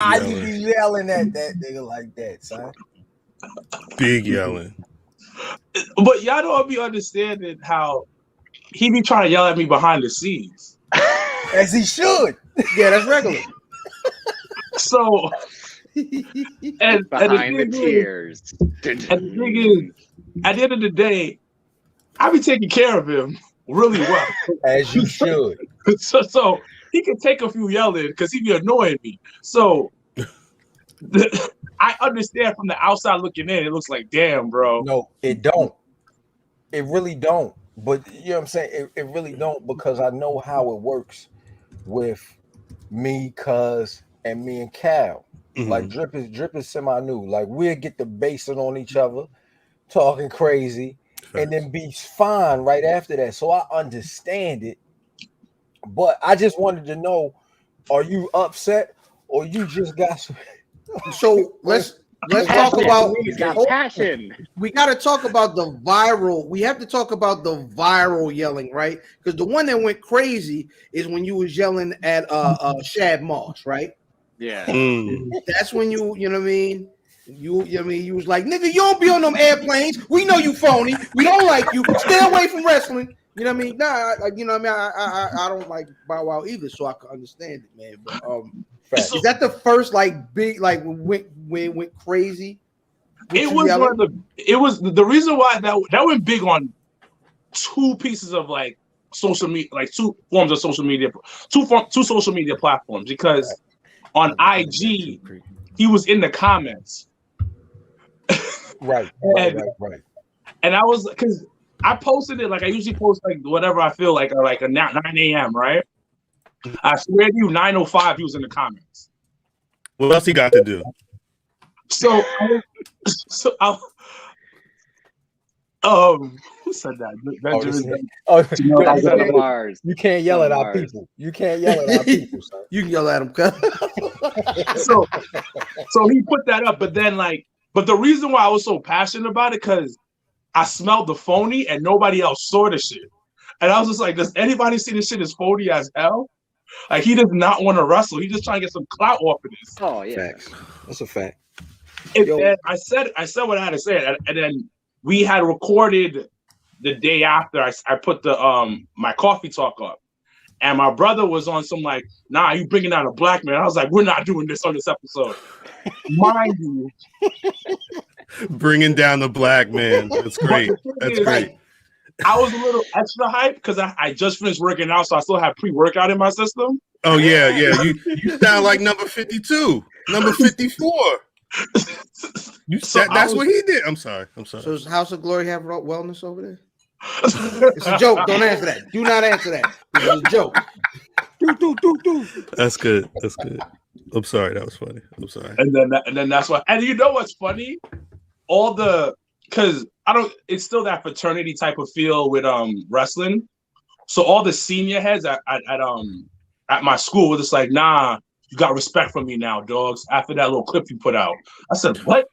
I be yelling at that nigga like that, son. Big yelling. But y'all don't be understanding how he be trying to yell at me behind the scenes. As he should. Yeah, that's regular. So, and behind the tears. And the thing is, at the end of the day, I be taking care of him really well. As you should. So he can take a few yelling because he be annoying me. So I understand from the outside looking in, it looks like, damn, bro. No, it don't. It really don't. But you know what I'm saying? It really don't, because I know how it works with me, Cuz, and me and Cal. Mm-hmm. Like Drip is semi-new. Like we'll get the basing on each other, talking crazy, and then be fine right after that. So I understand it. But I just wanted to know, are you upset or you just got some? So let's talk about passion. We got to talk about the viral. We have to talk about the viral yelling, right? Because the one that went crazy is when you was yelling at Shad Moss, right? Yeah. That's when you know what I mean? You was like, nigga, you don't be on them airplanes. We know you phony. We don't like you. Stay away from wrestling. You know what I mean? Nah, you know what I mean? I don't like Bow Wow either, so I can understand it, man. But is that the first like big like when it went crazy? It was one of the. It was the reason why that went big on two pieces of like social media, like two forms of social media, two social media platforms. Because on IG, he was in the comments. Right. And I was, because I posted it like I usually post like whatever I feel like, or like a 9 a.m. right. I swear to you, 9:05, he was in the comments. What else he got to do? So who said that? Benjamin Mars. You can't yell at our people. You can't yell at our people, son. You can yell at him. so he put that up, but then but the reason why I was so passionate about it, because I smelled the phony and nobody else saw the shit. And I was just like, does anybody see this shit as phony as hell? Like, he does not want to wrestle. He's just trying to get some clout off of this. Oh, yeah. Facts. That's a fact. And I said what I had to say. And then we had recorded the day after I put the my coffee talk up. And my brother was on some like, nah, you bringing out a black man. I was like, we're not doing this on this episode. Mind you. Bringing down the black man. That's great. That's great. I was a little extra hyped because I just finished working out, so I still have pre-workout in my system. Oh, yeah. You sound like number 52, number 54. That's what he did. I'm sorry. So does House of Glory have wellness over there? It's a joke. Don't answer that. Do not answer that. It's a joke. Do. That's good. I'm sorry. That was funny. I'm sorry. And then that's why. And you know what's funny? Because it's still that fraternity type of feel with wrestling. So all the senior heads at my school were just like, nah, you got respect from me now, dogs. After that little clip you put out, I said, what?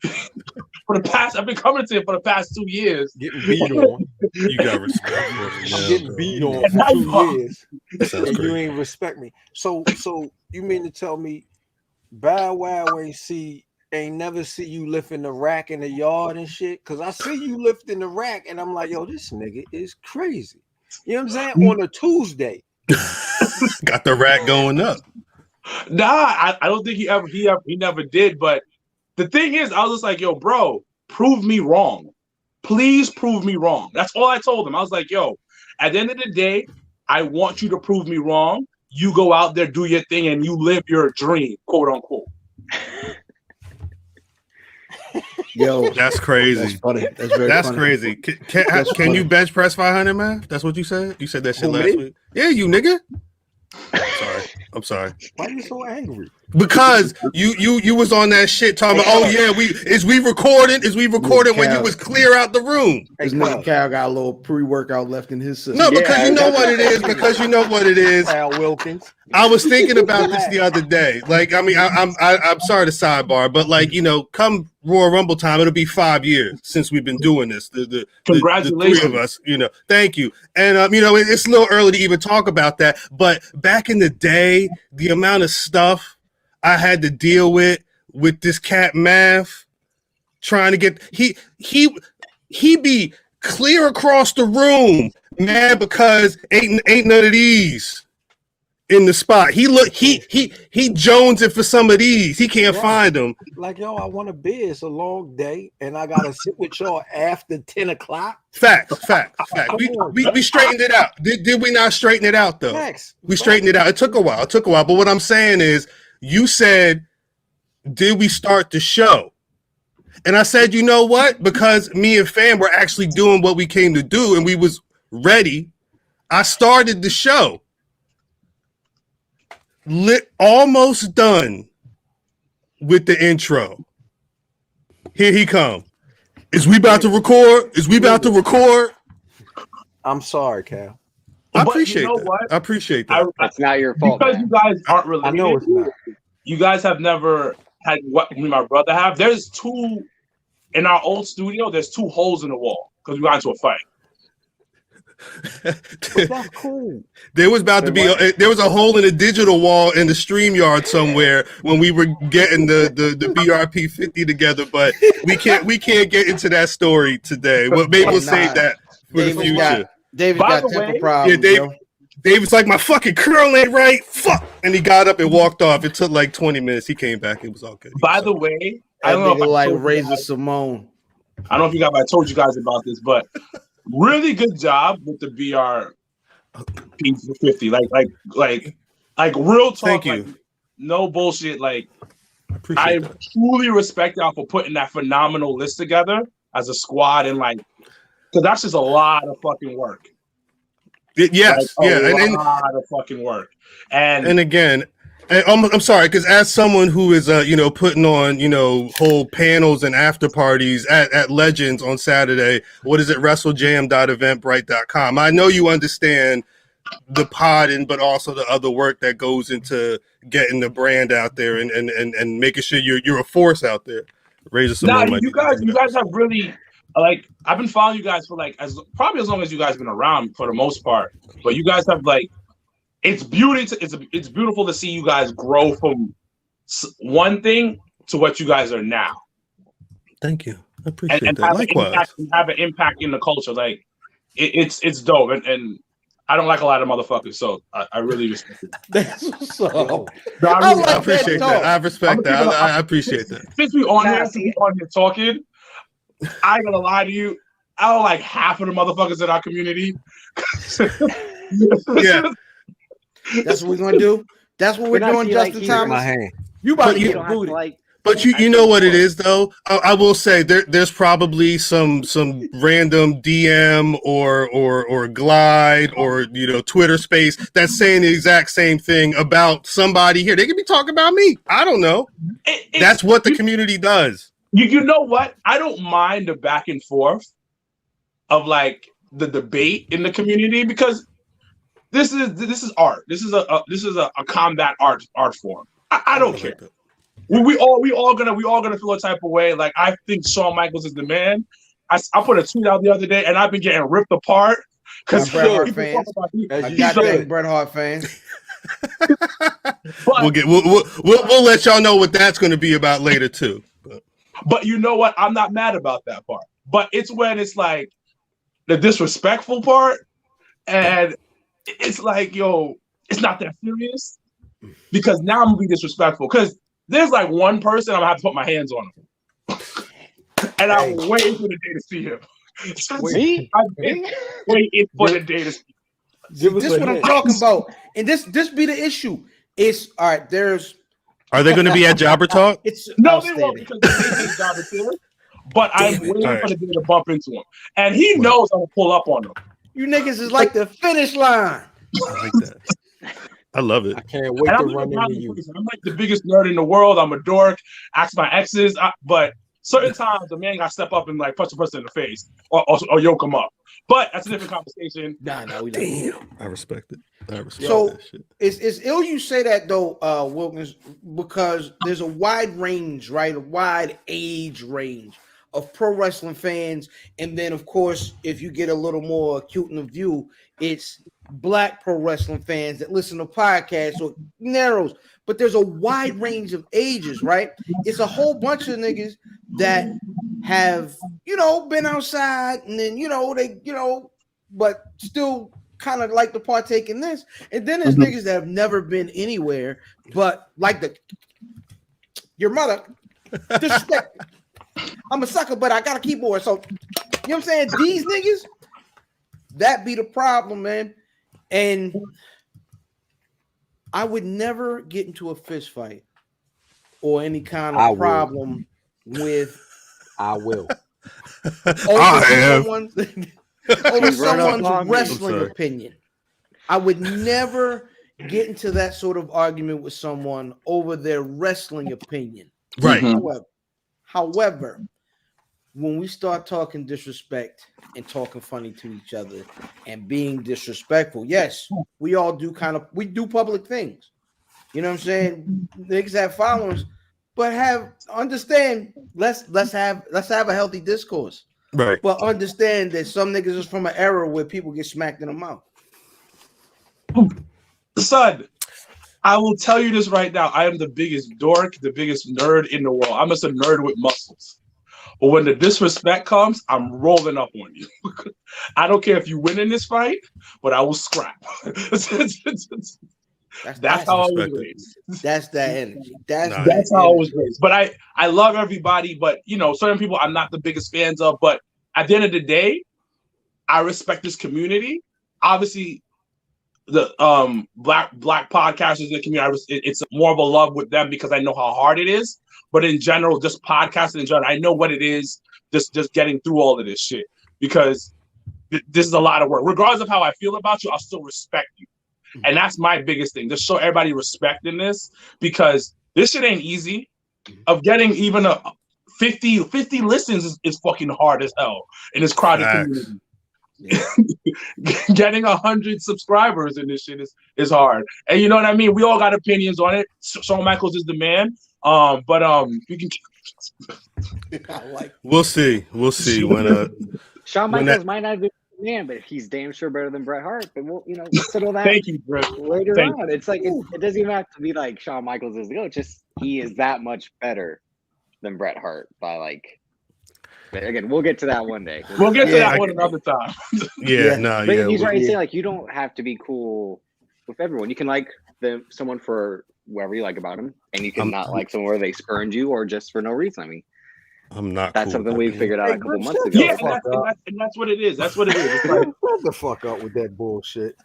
I've been coming to it for the past 2 years. Getting beat on. You got respect. I'm getting beat on for 2 years, and you ain't respect me. So you mean to tell me Bow Wow ain't never see you lifting the rack in the yard and shit? Because I see you lifting the rack, and I'm like, yo, this nigga is crazy. You know what I'm saying? On a Tuesday. Got the rack going up. Nah, I don't think he never did. But the thing is, I was just like, yo, bro, prove me wrong. Please prove me wrong. That's all I told him. I was like, yo, at the end of the day, I want you to prove me wrong. You go out there, do your thing, and you live your dream, quote unquote. Yo, that's crazy. That's funny. That's funny. Crazy. Can you bench press 500, man? That's what you said? You said that shit last week. Yeah, you nigga. I'm sorry. Why are you so angry? Because you was on that shit talking about, oh yeah, is we recording when you was clear out the room. This nigga Cal got a little pre-workout left in his system. No, because you know what it is. Sir Wilkins. I was thinking about this the other day. Like, I mean, I'm sorry to sidebar, but like, you know, come Royal Rumble time, it'll be 5 years since we've been doing this. Congratulations. The three of us, you know, thank you. And you know, it's a little early to even talk about that, but back in the day, the amount of stuff I had to deal with this cat Math trying to get he be clear across the room mad because ain't none of these in the spot. He jonesing for some of these. He can't find them. Like, yo, I want a beer. It's a long day, and I gotta sit with y'all after 10 o'clock. Facts. We straightened it out. Did we not straighten it out though? Facts. We straightened it out. It took a while. But what I'm saying is, you said, did we start the show? And I said, you know what? Because me and fam were actually doing what we came to do, and we was ready. I started the show. Almost done with the intro. Here he come. Is we about to record? I'm sorry, Cal. I appreciate that. It's not your fault. Because you guys aren't related. I know it's not. You guys have never had what me and my brother have. There's two in our old studio. There's 2 holes in the wall because we got into a fight. But that's cool. There was about to be there was a hole in the digital wall in the StreamYard somewhere when we were getting the BRP 50 together, but we can't get into that story today. Well, maybe we'll save that for the future. David got temper problems. Yeah, David's like, my fucking curl ain't right. Fuck. And he got up and walked off. It took like 20 minutes. He came back. It was all good. By the way, I don't know like Razor Simone. I don't know if I told you guys about this, but really good job with the BR P50. Like real talk. Thank you. Like, no bullshit. Like I truly respect y'all for putting that phenomenal list together as a squad, and like, because that's just a lot of fucking work. Yes, like, yeah, a lot of fucking work. And again, I'm sorry, because as someone who is putting on whole panels and after parties at Legends on Saturday, what is it, WrestleJam.eventbrite.com, I know you understand the podding, but also the other work that goes into getting the brand out there and making sure you're a force out there. You guys have really, like, I've been following you guys for like probably as long as you guys have been around for the most part, but you guys have like, it's beautiful to see you guys grow from one thing to what you guys are now. Thank you. I appreciate and that. Likewise. Have an impact in the culture. Like it's dope. And I don't like a lot of motherfuckers, so I really respect it. That's what's up. I appreciate that. I respect that. I appreciate that. Since we on here talking, I ain't gonna lie to you. I don't like half of the motherfuckers in our community. Yeah. That's what we're gonna do. That's what we're doing, Justin Thomas. You about to get booted. But you know what it is though. I will say there's probably some random DM or glide or Twitter space that's saying the exact same thing about somebody here. They could be talking about me. I don't know. That's what the community does. You know what? I don't mind the back and forth of like the debate in the community, because this is art. This is a combat art form. I don't care. We all gonna feel a type of way. Like, I think Shawn Michaels is the man. I put a tweet out the other day, and I've been getting ripped apart because Bret Hart fans. I got big Bret Hart fans. We'll let y'all know what that's going to be about later too. But you know what? I'm not mad about that part. But it's when it's like the disrespectful part, and it's like, yo, it's not that serious, because now I'm gonna be disrespectful because there's like one person I'm gonna have to put my hands on him, and I'm waiting for the day to see him. I've been waiting for the day to see him. This is what I'm talking about, and this be the issue. It's all right. Are they going to be at Jobber Talk? No, they won't, because they hate Jobber Talk. But I'm waiting for the day to bump into him, and he knows I'm gonna pull up on him. You niggas is like the finish line. I like that. I love it. I can't wait to run into you. I'm like the biggest nerd in the world. I'm a dork. Ask my exes, but certain times the man got to step up and like punch the person in the face or yoke him up. But that's a different conversation. Nah, we don't. I respect it. That shit. It's ill you say that though, Wilkins, because there's a wide range, right? A wide age range of pro wrestling fans, and then of course, if you get a little more acute in the view, it's Black pro wrestling fans that listen to podcasts, so it narrows. but there's a wide range of ages, right? It's a whole bunch of niggas that have, been outside and then, but still kind of like to partake in this. And then there's niggas that have never been anywhere, but like your mother, disrespect. I'm a sucker, but I got a keyboard. So, you know what I'm saying? These niggas, that be the problem, man. And I would never get into a fist fight or any kind of problem with. I will. Over someone's wrestling opinion. I would never get into that sort of argument with someone over their wrestling opinion. Right. However, when we start talking disrespect and talking funny to each other and being disrespectful, yes, we do public things. You know what I'm saying? Niggas have followers, but understand. Let's have a healthy discourse. Right. But understand that some niggas is from an era where people get smacked in the mouth. Son, I will tell you this right now. I am the biggest dork, the biggest nerd in the world. I'm just a nerd with muscles. But when the disrespect comes, I'm rolling up on you. I don't care if you win in this fight, but I will scrap. That's how I was raised. That's that energy. That's how I was raised. But I love everybody, but certain people I'm not the biggest fans of. But at the end of the day, I respect this community. Obviously, the black podcasters in the community, it's more of a love with them because I know how hard it is. But in general, just podcasting in general, I know what it is. Just getting through all of this shit because this is a lot of work. Regardless of how I feel about you, I'll still respect you. And that's my biggest thing. Just show everybody respect in this because this shit ain't easy. Of getting even a 50 listens is fucking hard as hell in this crowded community. Yeah. Getting 100 subscribers in this shit is hard. And you know what I mean? We all got opinions on it. Shawn Michaels is the man. But we can. We'll see. We'll see when Shawn Michaels might not be the man, but he's damn sure better than Bret Hart. But we'll settle that. Thank you, Bret. Later on. It's like it doesn't even have to be like Shawn Michaels is the GOAT. Just he is that much better than Bret Hart by like. Again, we'll get to that one day. We'll get to that one another time. But he's right to say like you don't have to be cool with everyone. You can like someone for whatever you like about him, and you can not like someone where they spurned you or just for no reason. I mean, I'm not. That's something we figured out a couple months ago. Yeah, and that's what it is. That's what it is. It's like, shut the fuck up with that bullshit.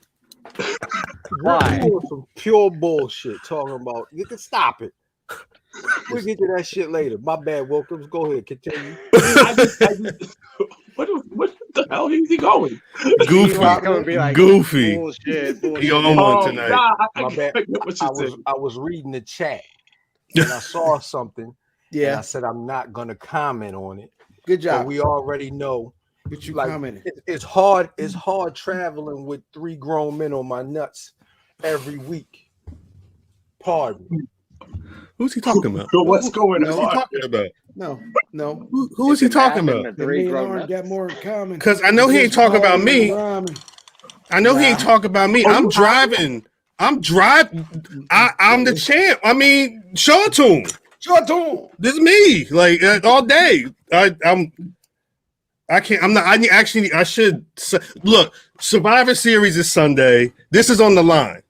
Why? Some pure bullshit talking about. You can stop it. We'll get to that shit later. My bad, Wilkins. Go ahead, continue. What the hell is he going? Goofy. Bullshit. He on one tonight. My bad. I was reading the chat and I saw something. Yeah. And I said I'm not gonna comment on it. Good job. But we already know. But you commented. It's hard. It's hard traveling with 3 grown men on my nuts every week. Pardon me. Who's he talking about? What's going on? Who's he talking about? No. Who is he talking about? Got more in common. Because I know he ain't talking about me. I know he ain't talking about me. I'm driving. I'm the champ. I mean, show it to him. This is me. Like all day. I can't. I'm not. I should look. Survivor Series is Sunday. This is on the line.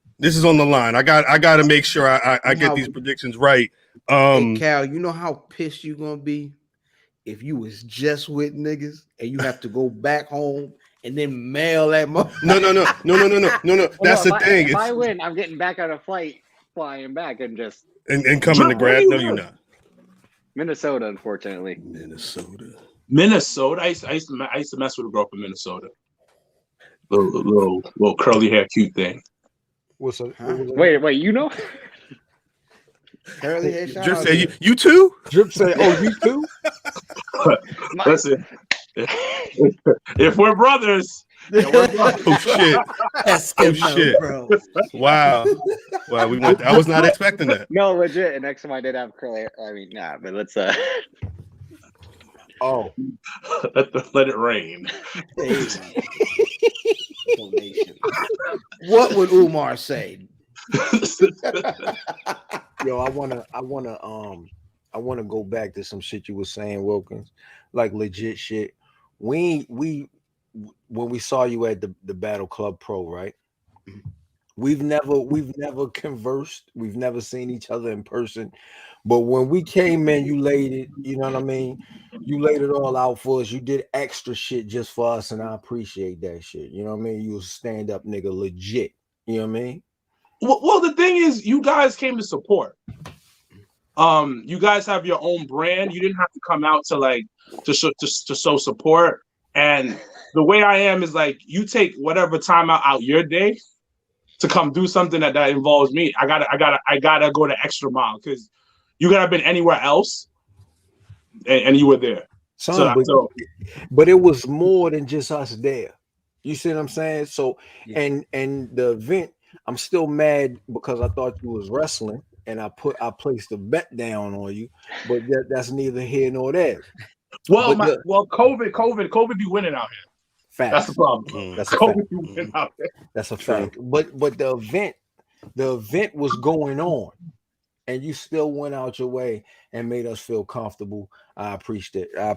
I got to make sure I get these predictions right. Hey, Cal, you know how pissed you gonna be if you was just with niggas and you have to go back home and then mail that money. No. That's the thing. If I win, I'm getting back on a flight, flying back, and just and coming to grab. No, you're not. Minnesota, unfortunately. Minnesota. I used to mess with a girl from Minnesota. Little curly hair, cute thing. Wait, you know? Curly hair. Drip say you too? Drip say, oh, you too? Listen, if we're brothers, oh shit! Bro. Wow. We went. I was not expecting that. No, legit. And next time I did have curly hair. I mean, nah, but let's Oh, let it rain. What would Umar say? Yo, I wanna go back to some shit you were saying, Wilkins, like legit shit. We when we saw you at the Battle Club Pro, right? We've never conversed. We've never seen each other in person. But when we came in, you laid it, you know what I mean? You laid it all out for us. You did extra shit just for us, and I appreciate that shit. You know what I mean? You a stand-up nigga, legit. You know what I mean? Well, the thing is, you guys came to support. You guys have your own brand. You didn't have to come out to show support. And the way I am is like, you take whatever time out your day to come do something that involves me. I gotta go the extra mile because you could have been anywhere else, and you were there. But it was more than just us there. You see what I'm saying? So, and the event, I'm still mad because I thought you was wrestling, and I placed a bet down on you, but that's neither here nor there. Well, COVID be winning out here. Fact. That's the problem. That's a fact. That's a fact. But the event was going on, and you still went out your way and made us feel comfortable. I appreciate it.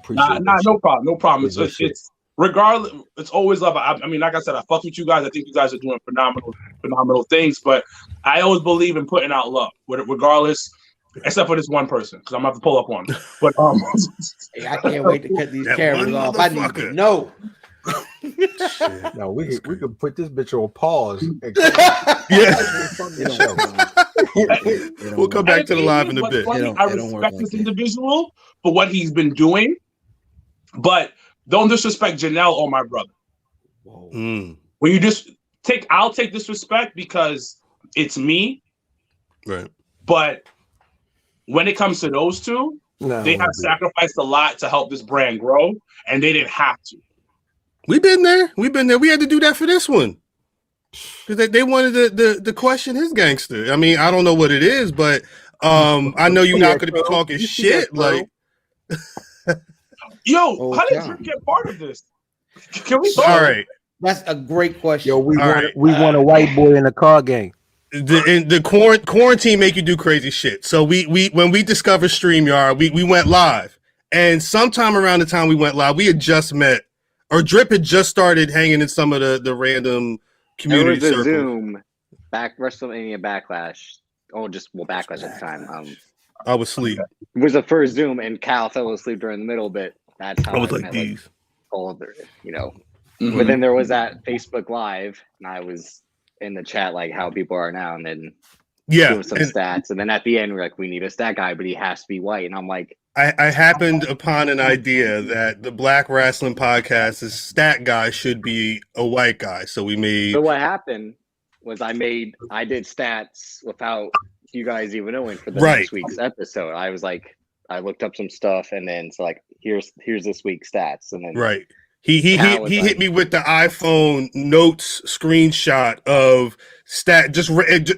No problem. It's regardless. It's always love. I mean, like I said, I fuck with you guys. I think you guys are doing phenomenal things. But I always believe in putting out love, regardless. Except for this one person, because I'm gonna have to pull up one. But hey, I can't wait to cut these cameras off. I need to know. No, we could put this bitch on pause. We'll come back to the live in a bit. I respect this individual for what he's been doing, but don't disrespect Janelle or my brother. When you I'll take disrespect because it's me. Right. But when it comes to those two, they have sacrificed a lot to help this brand grow, and they didn't have to. We've been there. We had to do that for this one because they wanted to question his gangster. I mean, I don't know what it is, but I know you're not going to be talking shit. Like, yo, how did you get part of this? Can we talk? All right. That's a great question. Yo, we want a white boy in a car gang. The quarantine make you do crazy shit. So we when we discovered StreamYard, we went live, and sometime around the time we went live, we had just met, or Drip had just started hanging in some of the random community circles. Zoom WrestleMania Backlash. Backlash at the time. I was asleep. It was the first Zoom, and Cal fell asleep during the middle bit. That's how I was like these. But then there was that Facebook Live, and I was in the chat like how people are now, and then doing some stats, and then at the end we're like, we need a stat guy, but he has to be white, and I'm like, I happened upon an idea that the Black Rasslin Podcast's stat guy should be a white guy, so we made. So what happened was I did stats without you guys even knowing for the next week's episode. I was like, I looked up some stuff, and then so like here's this week's stats, and then He hit me with the iPhone notes screenshot of stat.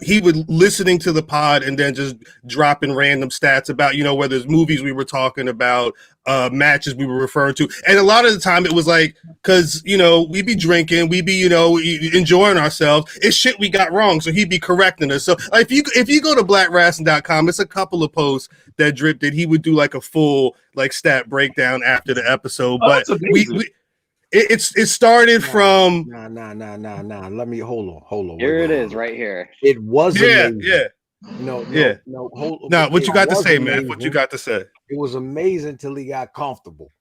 He was listening to the pod and then just dropping random stats about, whether it's movies we were talking about, matches we were referring to. And a lot of the time it was like, cause we be drinking, we be, enjoying ourselves. It's shit we got wrong. So he'd be correcting us. So if you go to blackrasslin.com, it's a couple of posts that Drip did. He would do like a full like stat breakdown after the episode. But it started from Let me hold on. Here it is, right here. It was amazing. No. What you got to say, man? What you got to say? It was amazing till he got comfortable,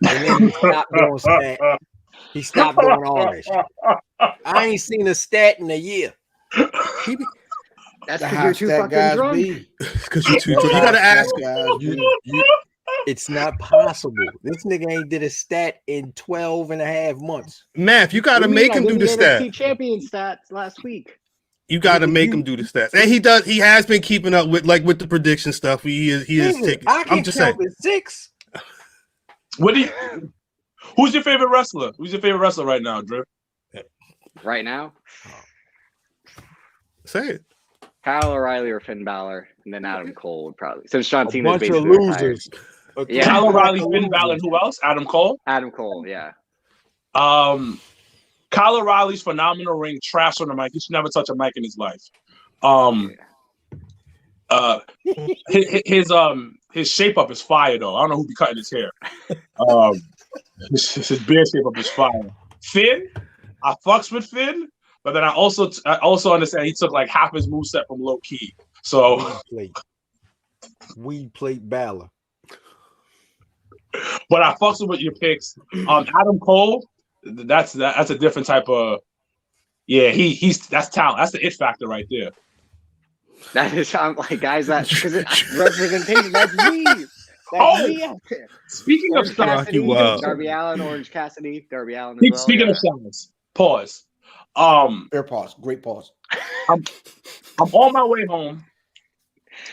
and then he stopped doing stat. He stopped doing all that shit. I ain't seen a stat in a year. That's because you're too fucking drunk. Because you're too drunk. You gotta ask him. It's not possible. This nigga ain't did a stat in 12 and a half months. Math, you gotta make him do the stats. Champion stats last week. You gotta make him do the stats, and he does. He has been keeping up with the prediction stuff. He is taking. I'm just saying. 6. Who's your favorite wrestler? Who's your favorite wrestler right now, Drip? Right now, say it. Kyle O'Reilly or Finn Balor, and then Adam Cole would probably. Since John Cena's bunch basically of losers. Okay. Yeah. Kyle O'Reilly, Finn Balor, and who else? Adam Cole. Adam Cole, yeah. Kyle O'Reilly's phenomenal ring, trash on the mic. He should never touch a mic in his life. His shape up is fire though. I don't know who be cutting his hair. His beard shape up is fire. Finn, I fucks with Finn, but then I also understand he took like half his moveset from low key. So we played Balor. But I fucks with your picks. Adam Cole, that's a different type of he's that's talent. That's the it factor right there. That is, I'm like, guys, that's because representation. That's me. That's me out there. Speaking Orange of stuff, Darby Allin, Orange Cassidy, Darby Allin. Speaking of sounds, pause. Fair pause. Great pause. I'm on my way home,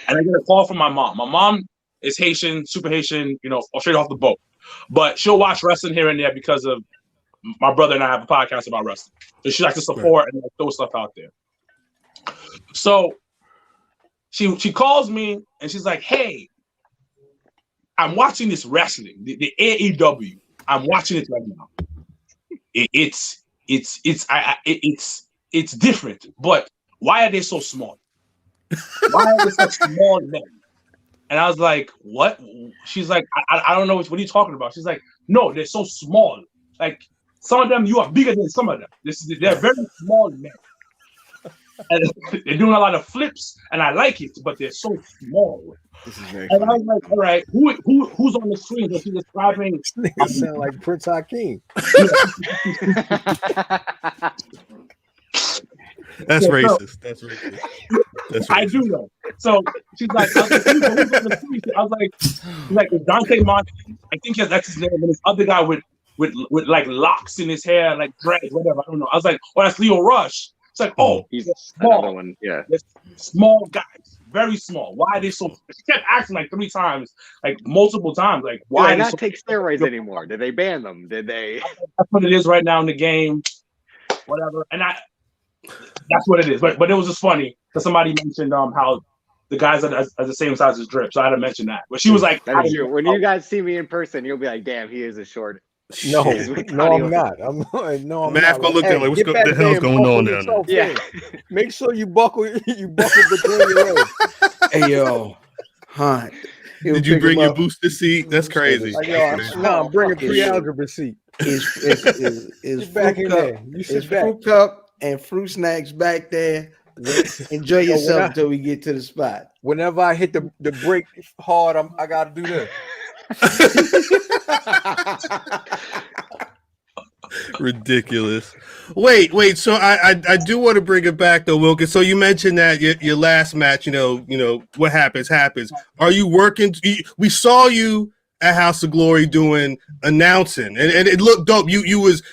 and I get a call from my mom. My mom is Haitian, super Haitian, straight off the boat. But she'll watch wrestling here and there because of my brother and I have a podcast about wrestling. So she likes to support and throw stuff out there. So she calls me and she's like, "Hey, I'm watching this wrestling, the AEW. I'm watching it right now. It's different, but why are they so small? Why are they such small men?" And I was like, "What?" She's like, I don't know what are you talking about. She's like, "No, they're so small. Like some of them, you are bigger than some of them. They're very small men. And they're doing a lot of flips, and I like it, but they're so small." This is very and I was like, "All right, who's on the screen that she's describing?" Nigga sound like Prince Hakeem. That's racist. That's racist. That's racist. I do know. So she's like, who's on the screen? I was like Dante Monte. I think that's his name. And this other guy with like locks in his hair, like dreads, whatever. I don't know. I was like, "Oh, that's Leo Rush." It's like, "Oh, he's small. another one." Yeah, they're small guys, very small. Why are they so? She kept asking like 3 times, like multiple times, like why not take steroids anymore? Did they ban them? Did they? That's what it is right now in the game. Whatever, and that's what it is. But it was just funny because somebody mentioned how the guys are the same size as Drip, so I had to mention that. But she was like, "That is true. When you guys see me in person, you'll be like, damn, he is a short." No, I'm not. I'm Math gonna look at like, what the hell's going on down there? Yeah. Make sure you buckle between your legs. Hey yo, Hunt. Did you bring your booster seat? That's crazy. I'm bringing pre-algebra seat. Is back in there. You sit back. Fruit cup and fruit snacks back there. Enjoy yourself until we get to the spot. Whenever I hit the brake hard, I gotta do this. Ridiculous. Wait. So I do want to bring it back though, Wilkins. So you mentioned that your last match, what happens. Are you working? We saw you at House of Glory doing announcing, and it looked dope. You was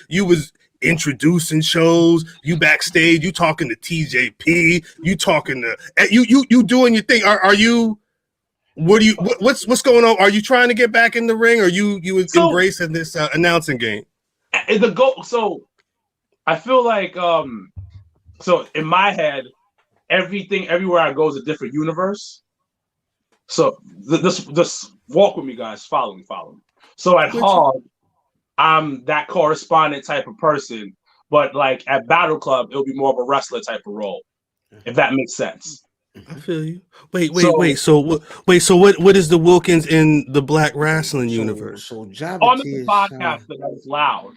introducing shows. You backstage. You talking to TJP. You talking to you doing your thing. Are you? What's going on? Are you trying to get back in the ring, or you embracing this announcing game? The goal. So I feel like so in my head, everywhere I go is a different universe. So this walk with me, guys. Follow me. So at HOG, I'm that correspondent type of person, but like at Battle Club, it'll be more of a wrestler type of role, if that makes sense. I feel you. Wait. So what is the Wilkins in the Black Rasslin universe? So on the podcast that is loud.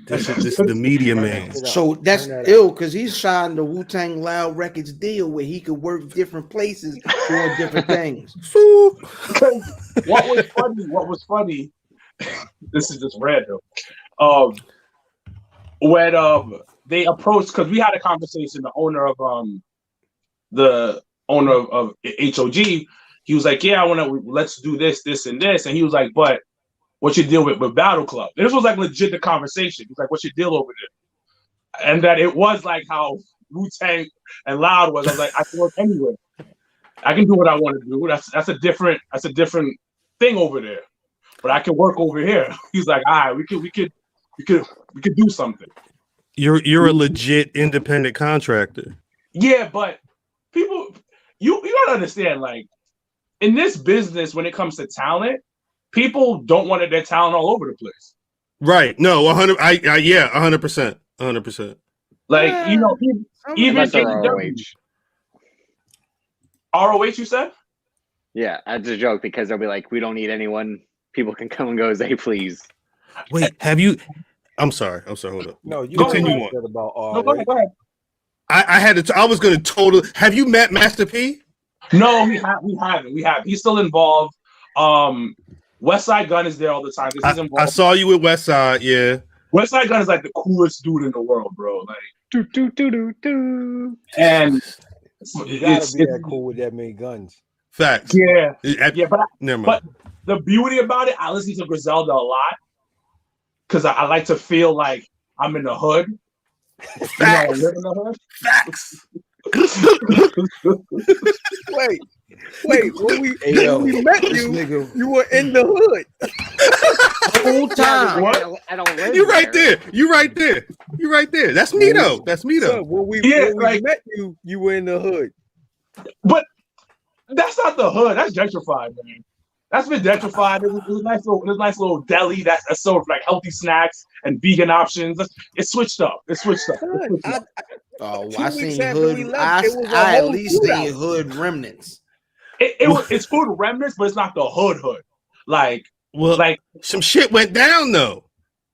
This is the media man. So that's ill because he's signed the Wu-Tang Loud Records deal where he could work different places doing different things. What was funny? This is just random. When they approached, because we had a conversation, the owner of HOG, he was like, "Yeah, let's do this, and this," and he was like, "But what's your deal with Battle Club?" And this was like legit the conversation. He's like, "What's your deal over there?" And that it was like how Wu-Tang and Loud was. I was like, "I can work anywhere. I can do what I want to do. That's a different thing over there. But I can work over here." He's like, "All right, we could do something." You're a legit independent contractor. Yeah, but people, you gotta understand, like in this business, when it comes to talent, people don't want their talent all over the place. Right. No, 100. 100%. Like even AEW. ROH, you said? Yeah, that's a joke because they'll be like, we don't need anyone. People can come and go as they please. Wait, have you? I'm sorry. Hold up. No, you continue know on. that about No, go ahead. I had to. I was going to totally. Have you met Master P? No, we haven't. He's still involved. West Side Gun is there all the time. He's involved. I saw you with West Side. Yeah. West Side Gun is like the coolest dude in the world, bro. Like, and You gotta be that cool with that many guns. Facts. Yeah, but never mind. But the beauty about it, I listen to Griselda a lot because I like to feel like I'm in the hood. Facts. You know, I live in the hood. Facts. Wait. When we met you, you were in the hood. The whole time. I don't live You right there. That's me though. So when we met you, you were in the hood. But that's not the hood. That's gentrified, man. That's been gentrified. There's a nice little deli that's sold like healthy snacks and vegan options. It's switched up. I seen hood. I at least seen hood remnants. It's hood remnants, but it's not the hood. Like some shit went down though.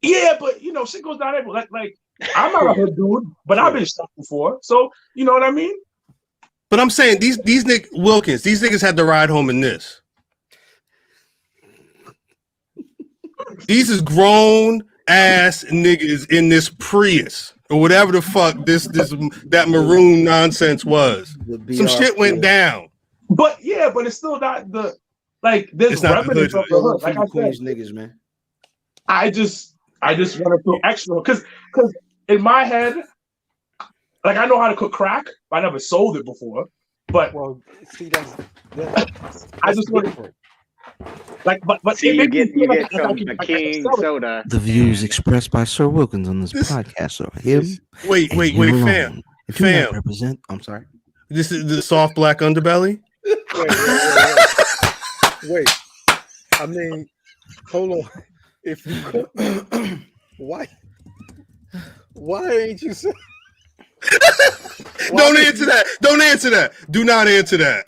Yeah, but you know, shit goes down everywhere. Like I'm not a hood dude, but I've been shot before, so you know what I mean. But I'm saying these Wilkins, these niggas had to ride home in this. These is grown ass niggas in this Prius or whatever the fuck that maroon nonsense was. Some shit went down. But it's still not the like. There's remnants of the hood. Like I said, niggas, man. I just want to feel extra because in my head, like I know how to cook crack. But I never sold it before. But see, that's I just want to. But see, you get some King soda. The views expressed by Sir Wilkins on this podcast are him. Wait, fam. If you not represent, I'm sorry. This is the soft black underbelly. Wait. I mean, hold on. If you cook, why ain't you saying? Don't answer that. Do not answer that.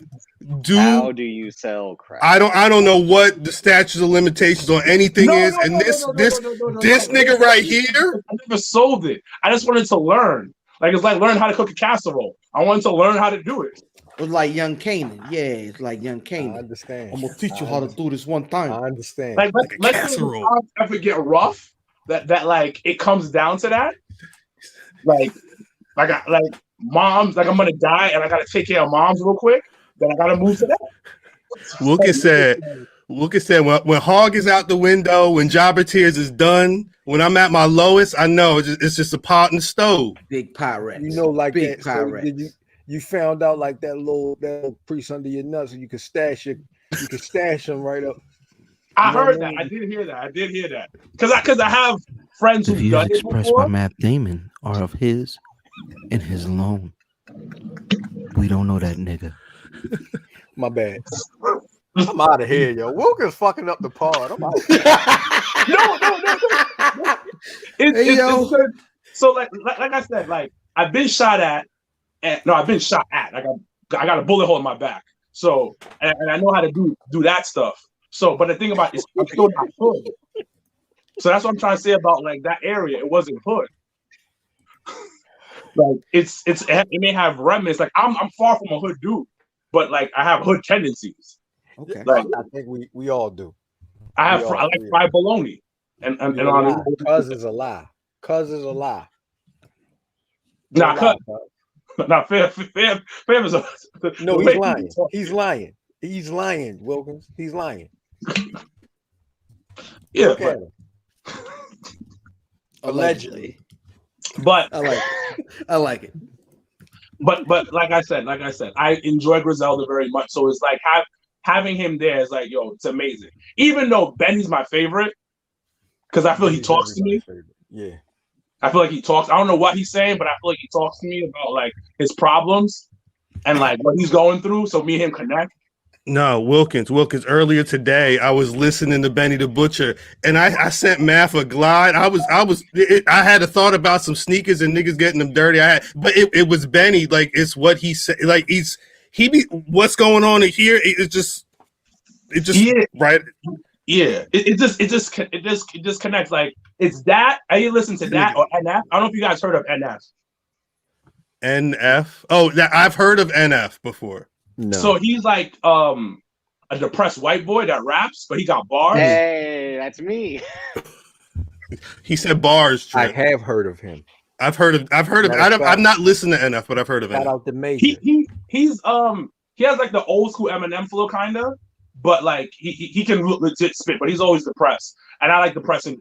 How do you sell crack? I don't know what the statutes of limitations on anything is, and this nigga right here. I never sold it. I just wanted to learn. Like it's like learn how to cook a casserole. I wanted to learn how to do it. It was like Young Canaan. Yeah, it's like Young Canaan. I understand. I'm gonna teach you how to do this one time. I understand. Like let's ever get rough. That like it comes down to that. Like moms. Like I'm gonna die and I gotta take care of moms real quick. Then I gotta move to that. Wilkins said when Hog is out the window, when Jobber Tears is done, when I'm at my lowest, I know it's just a pot and stove. Big Pyrex. You know, like big that. So Pyrex. you found out like that little priest under your nuts, and you could stash them right up. I heard that. I did hear that. Because I have friends The who've views done it expressed before. by Matt Damon are of his and his alone. We don't know that nigga. My bad. I'm out of here, yo. Wilkins fucking up the pod. I'm out. No. It's good. So like I said, like I've been shot at. I got a bullet hole in my back. So and I know how to do that stuff. So, but the thing about it is, I'm still not hood. So that's what I'm trying to say about like that area. It wasn't hood. Like it may have remnants. Like I'm far from a hood dude, but like I have hood tendencies. Okay. Like I think we all do. I like fried bologna, and on cuz is a lie. Cuz is a lie. Nah, Fam is a no. He's lying. He's lying. Wilkins. He's lying. Yeah, allegedly. But I like it. But like I said, I enjoy Griselda very much. So it's like having him there is like, yo, it's amazing. Even though Benny's my favorite, because I feel he talks to me. Yeah. I feel like he talks. I don't know what he's saying, but I feel like he talks to me about like his problems and like what he's going through. So me and him connect. No, Wilkins. Earlier today, I was listening to Benny the Butcher, and I sent Math a glide. I had a thought about some sneakers and niggas getting them dirty. But it was Benny. Like it's what he said. Like what's going on in here? It just right. Yeah, it just connects. Like it's that. I listen to that or NF. I don't know if you guys heard of NF. NF. Oh, I've heard of NF before. No. So he's like a depressed white boy that raps, but he got bars. Hey, that's me. He said bars. Trip. I have heard of him. I've heard of. I've not listened to NF, but I've heard of Shout NF. out to Major. He has like the old school Eminem flow kind of, but like he can legit spit, but he's always depressed, and I like depressing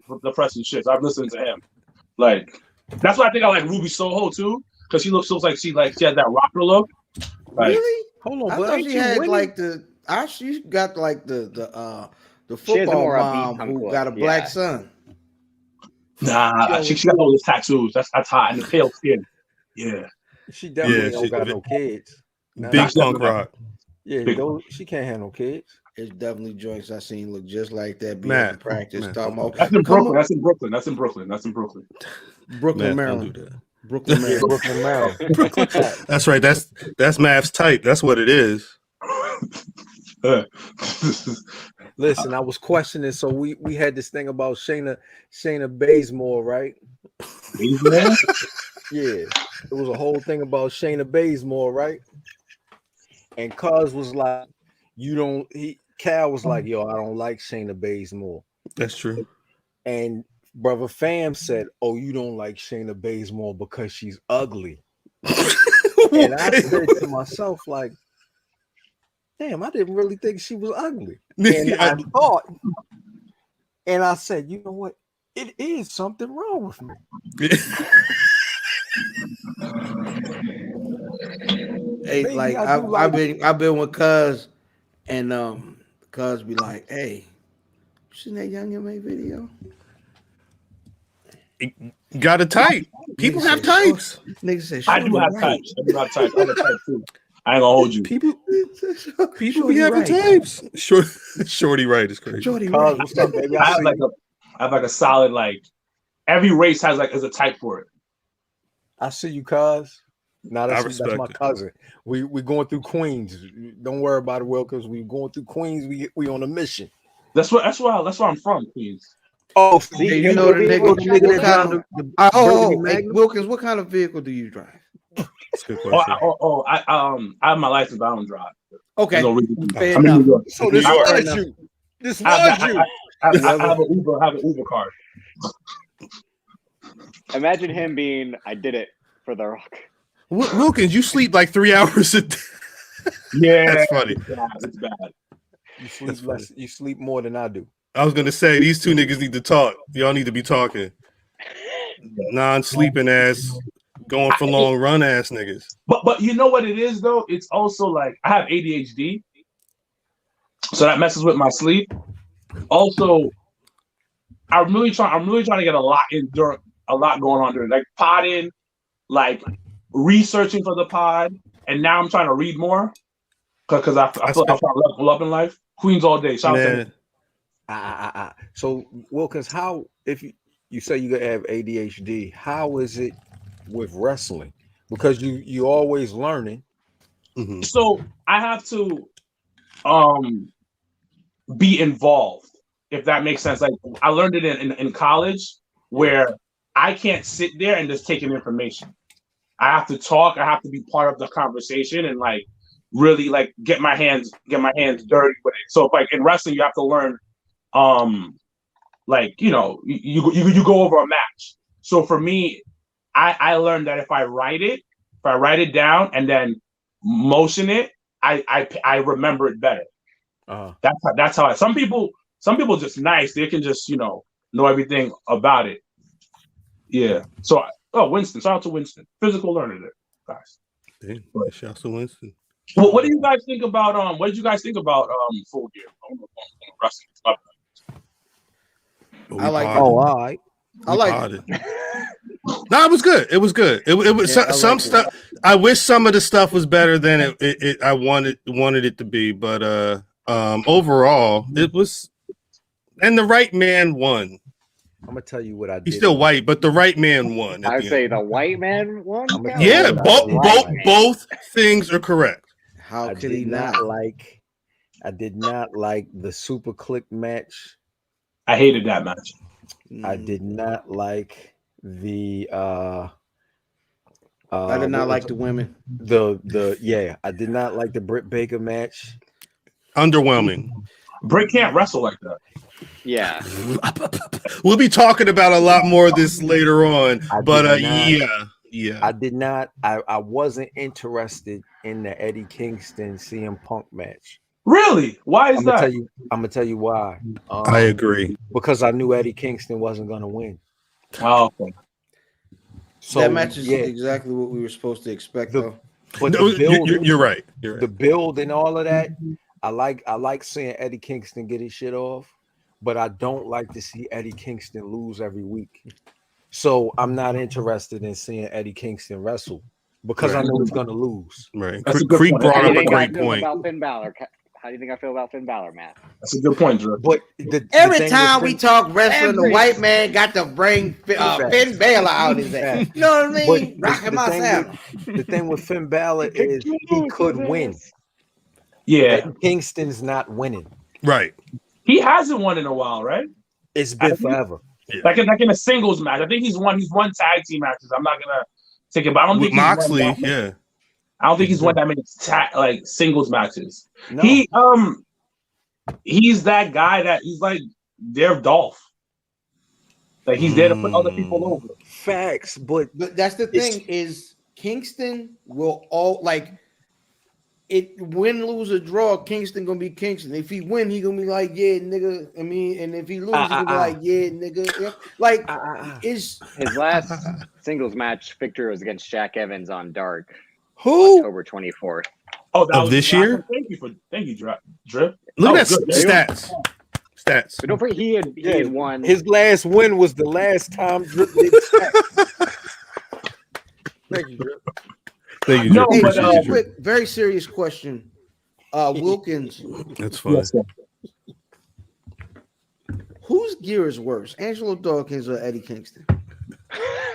shit. So I've listened to him. Like that's why I think I like Ruby Soho too, because she looks like she has that rocker look. Like, really? Hold on, I but thought ain't she you had winning? like she got like the She has a football more mom upbeat punk who look, got a black son. nah, she got all those tattoos. That's hot and the pale skin. Yeah, She definitely Yeah, don't got no kids. Nah, Big That's punk definitely- rock. Yeah, big- she can't have no kids. It's definitely joints I seen look just like that. Be Matt, in practice. Matt, Talking about that's in come Brooklyn. on- That's in Brooklyn. That's in Brooklyn. That's in Brooklyn. Brooklyn, Matt, Maryland. don't do that. Brooklyn, Yeah, Maryland. Brooklyn, Maryland. That's right. That's Mav's type. That's what it is. Listen, I was questioning. So we had this thing about Shayna Baszler, right? Yeah, it was a whole thing about Shayna Baszler, right? And Cuz was like, Cal was like, yo, I don't like Shayna Baszler. That's true. And brother Fam said, oh, you don't like Shayna Baszler because she's ugly. And I said to myself, like, damn, I didn't really think she was ugly. And I thought, and I said, you know what? It is something wrong with me. Hey, Maybe like I do I've been with Cuz, and Cuz be like, hey, you seen that Young M.A. video? Got a type. People have types. Nigga said, I do have types. I do have types. I have a type too. I ain't gonna hold you. People Shorty be having right. types. Shorty right is crazy. Shorty Cuz, right. what's up, baby? I have like a solid like. Every race has a type for it. I see you, Cuz. Now that's respect my it. cousin. We going through Queens. Don't worry about it, Wilkins. We going through Queens. We on a mission. That's where I'm from, Queens. Oh, Hey, you know the nigga that drive Burgundy hey, Magnum? Wilkins, what kind of vehicle do you drive? That's a good question. I have my license, but I don't drive. Okay, There's no reason. fair I'm in enough. New York. so this New York. was you. This I was you. have an Uber card. Imagine him being, I did it for The Rock. Wilkins, you sleep like 3 hours a day. Yeah, That's funny. It's bad. You sleep less. You sleep more than I do. I was gonna say these two niggas need to talk. Y'all need to be talking. Non-sleeping ass, going for long run ass niggas. But you know what it is though? It's also like I have ADHD, so that messes with my sleep. Also, I'm really trying to get a lot going on during like podding, like researching for the pod, and now I'm trying to read more because I feel like I'm trying to level up in life. Queens all day. Shout out to him. So Wilkins, how if you say you have ADHD, how is it with wrestling? Because you always learning. Mm-hmm. So I have to be involved, if that makes sense. Like I learned it in college where I can't sit there and just take in information. I have to talk, I have to be part of the conversation and like really like get my hands dirty with it. So like in wrestling, you have to learn like you go over a match. So for me, I learned that if I write it down and then motion it, I remember it better. That's how some people just nice. They can just know everything about it. Yeah. So Winston, shout out to Winston, physical learner there, guys. Damn, shout out to Winston. Well, what do you guys think about what did you guys think about Full Gear? Wrestling. I like it. Oh, all right. I like it. No, it was good. It was good. It was some stuff. I wish some of the stuff was better than it I wanted it to be, but overall it was. And the right man won. I'm gonna tell you what I did. He's still white, but the right man won. I would say the white man won. Yeah, both things are correct. How I could he did not? I did not like the Super Click match. I hated that match. I did not like the I did not like the women. I did not like the Britt Baker match. Underwhelming. Britt can't wrestle like that. Yeah. We'll be talking about a lot more of this later on. But yeah. I did not. I wasn't interested in the Eddie Kingston CM Punk match. Really? Why is that? I'm gonna tell you why. I agree. Because I knew Eddie Kingston wasn't gonna win. Oh, okay. So that match is exactly what we were supposed to expect, though. But No, the build, you're right. You're right. the build and all of that, I like seeing Eddie Kingston get his shit off, but I don't like to see Eddie Kingston lose every week. So I'm not interested in seeing Eddie Kingston wrestle because I know he's gonna lose. Right. That's a good Creek point. brought How do up you a think I great feel point. about Finn Balor? How do you think I feel about Finn Balor, Matt? That's a good point, Drew. But Every thing time with we talk wrestling, the Every- white man got to bring Finn Balor out his ass. You know what I mean? Rocking my sound. the thing with Finn Balor is he could win. Yeah, Eddie Kingston's not winning. Right. he hasn't won in a while, right? It's been forever. Like in a singles match. I think he's won tag team matches. I'm not gonna take it, but I don't With think he's won Moxley, that- yeah. I don't think he's won that many singles matches. No. He's that guy that he's like their Dolph. Like he's there to put other people over. Facts, but But that's the thing is Kingston will all like it win, lose, or draw. Kingston gonna be Kingston. If he win, he gonna be like, yeah, nigga. I mean, and if he lose, he gonna be like, yeah, nigga. Yeah. Like is His last singles match victory was against Jack Evans on Dark, who? October 24th. Oh, that Of was this year? Thank you, Drip. Look at Good. that stats. But don't forget, he had won. his last win was the last time Drip did that. Thank you, Drip. Thank you, No, Drew. but, Appreciate you, Drew. Quick, very serious question. Wilkins, That's fine. Yes, sir. whose gear is worse, Angelo Dawkins or Eddie Kingston?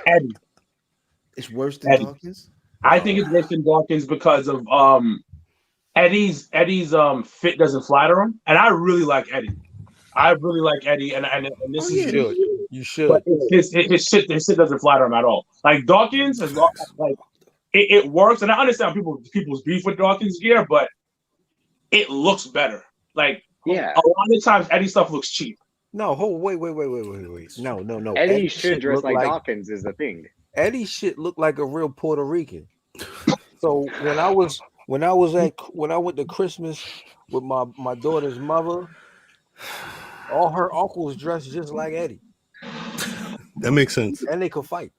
Eddie. It's worse than Eddie. Dawkins. I think it's worse than Dawkins because of Eddie's fit doesn't flatter him, and I really like Eddie. I really like Eddie, and this Oh, is yeah. You should. but his shit doesn't flatter him at all. Like Dawkins is like it works, and I understand people's beef with Dawkins gear, but it looks better. Like Yeah. a lot of times Eddie stuff looks cheap. No, wait. No. Eddie should shit dress look like Dawkins is the thing. Eddie shit looked like a real Puerto Rican. So when I went to Christmas with my daughter's mother, all her uncles dressed just like Eddie, That makes sense. and they could fight.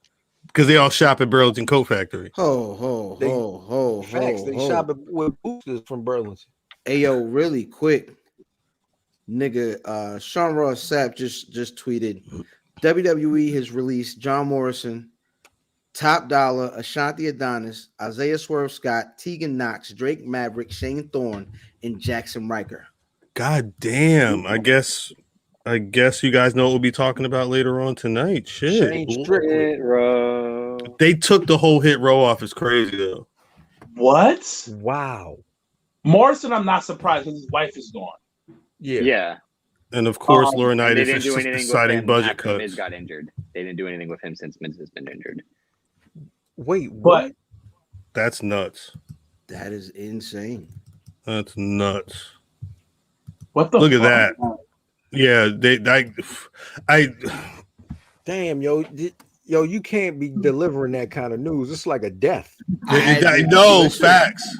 Because they all shop at Burlington Coat Factory. Ho. Facts. They shop with boosters from Burlington. Hey yo, really quick, nigga. Sean Ross Sapp just tweeted, WWE has released John Morrison, Top Dollar, Ashanti Adonis, Isaiah Swerve Scott, Tegan Knox, Drake Maverick, Shane Thorne, and Jackson Riker. God damn. I guess you guys know what we'll be talking about later on tonight. Shit. Shane Strickland. Hit row. They took the whole hit row off. It's crazy though. What? Wow. Morrison, I'm not surprised because his wife is gone. Yeah. And of course, They Laurinaitis They is didn't do just anything with deciding him budget after Miz cuts. got injured. They didn't do anything with him since Miz has been injured. Wait, But what? That's nuts. That is insane. That's nuts. what the Look at fuck? that. Yeah, I Damn, yo, you can't be delivering that kind of news. It's like a death. no facts.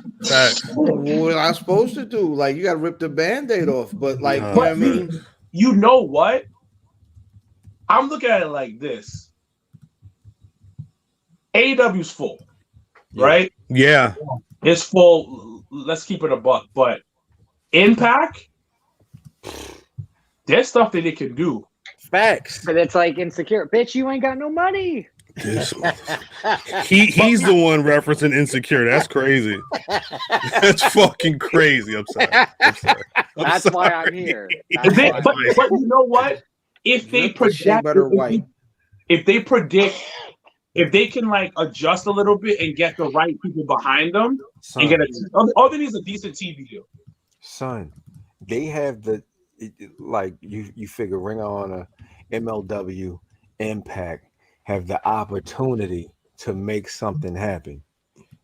What am I supposed to do? Like, you got to rip the Band-Aid off. But, like, you know what I mean? You know what? I'm looking at it like this. AEW's full, right? Yeah, It's full. Let's keep it a buck. But Impact, there's stuff that it can do. Facts. But it's like Insecure. Bitch, you ain't got no money. he's the one referencing Insecure. That's crazy. That's fucking crazy. I'm sorry. That's why I'm here. That's They- why but, I'm here. but you know what? If they Rip the shea project, butter white. if they predict if they can like adjust a little bit and get the right people behind them and get all they need is a decent TV deal. Son, they have like you figure Ring of Honor, MLW, Impact have the opportunity to make something happen.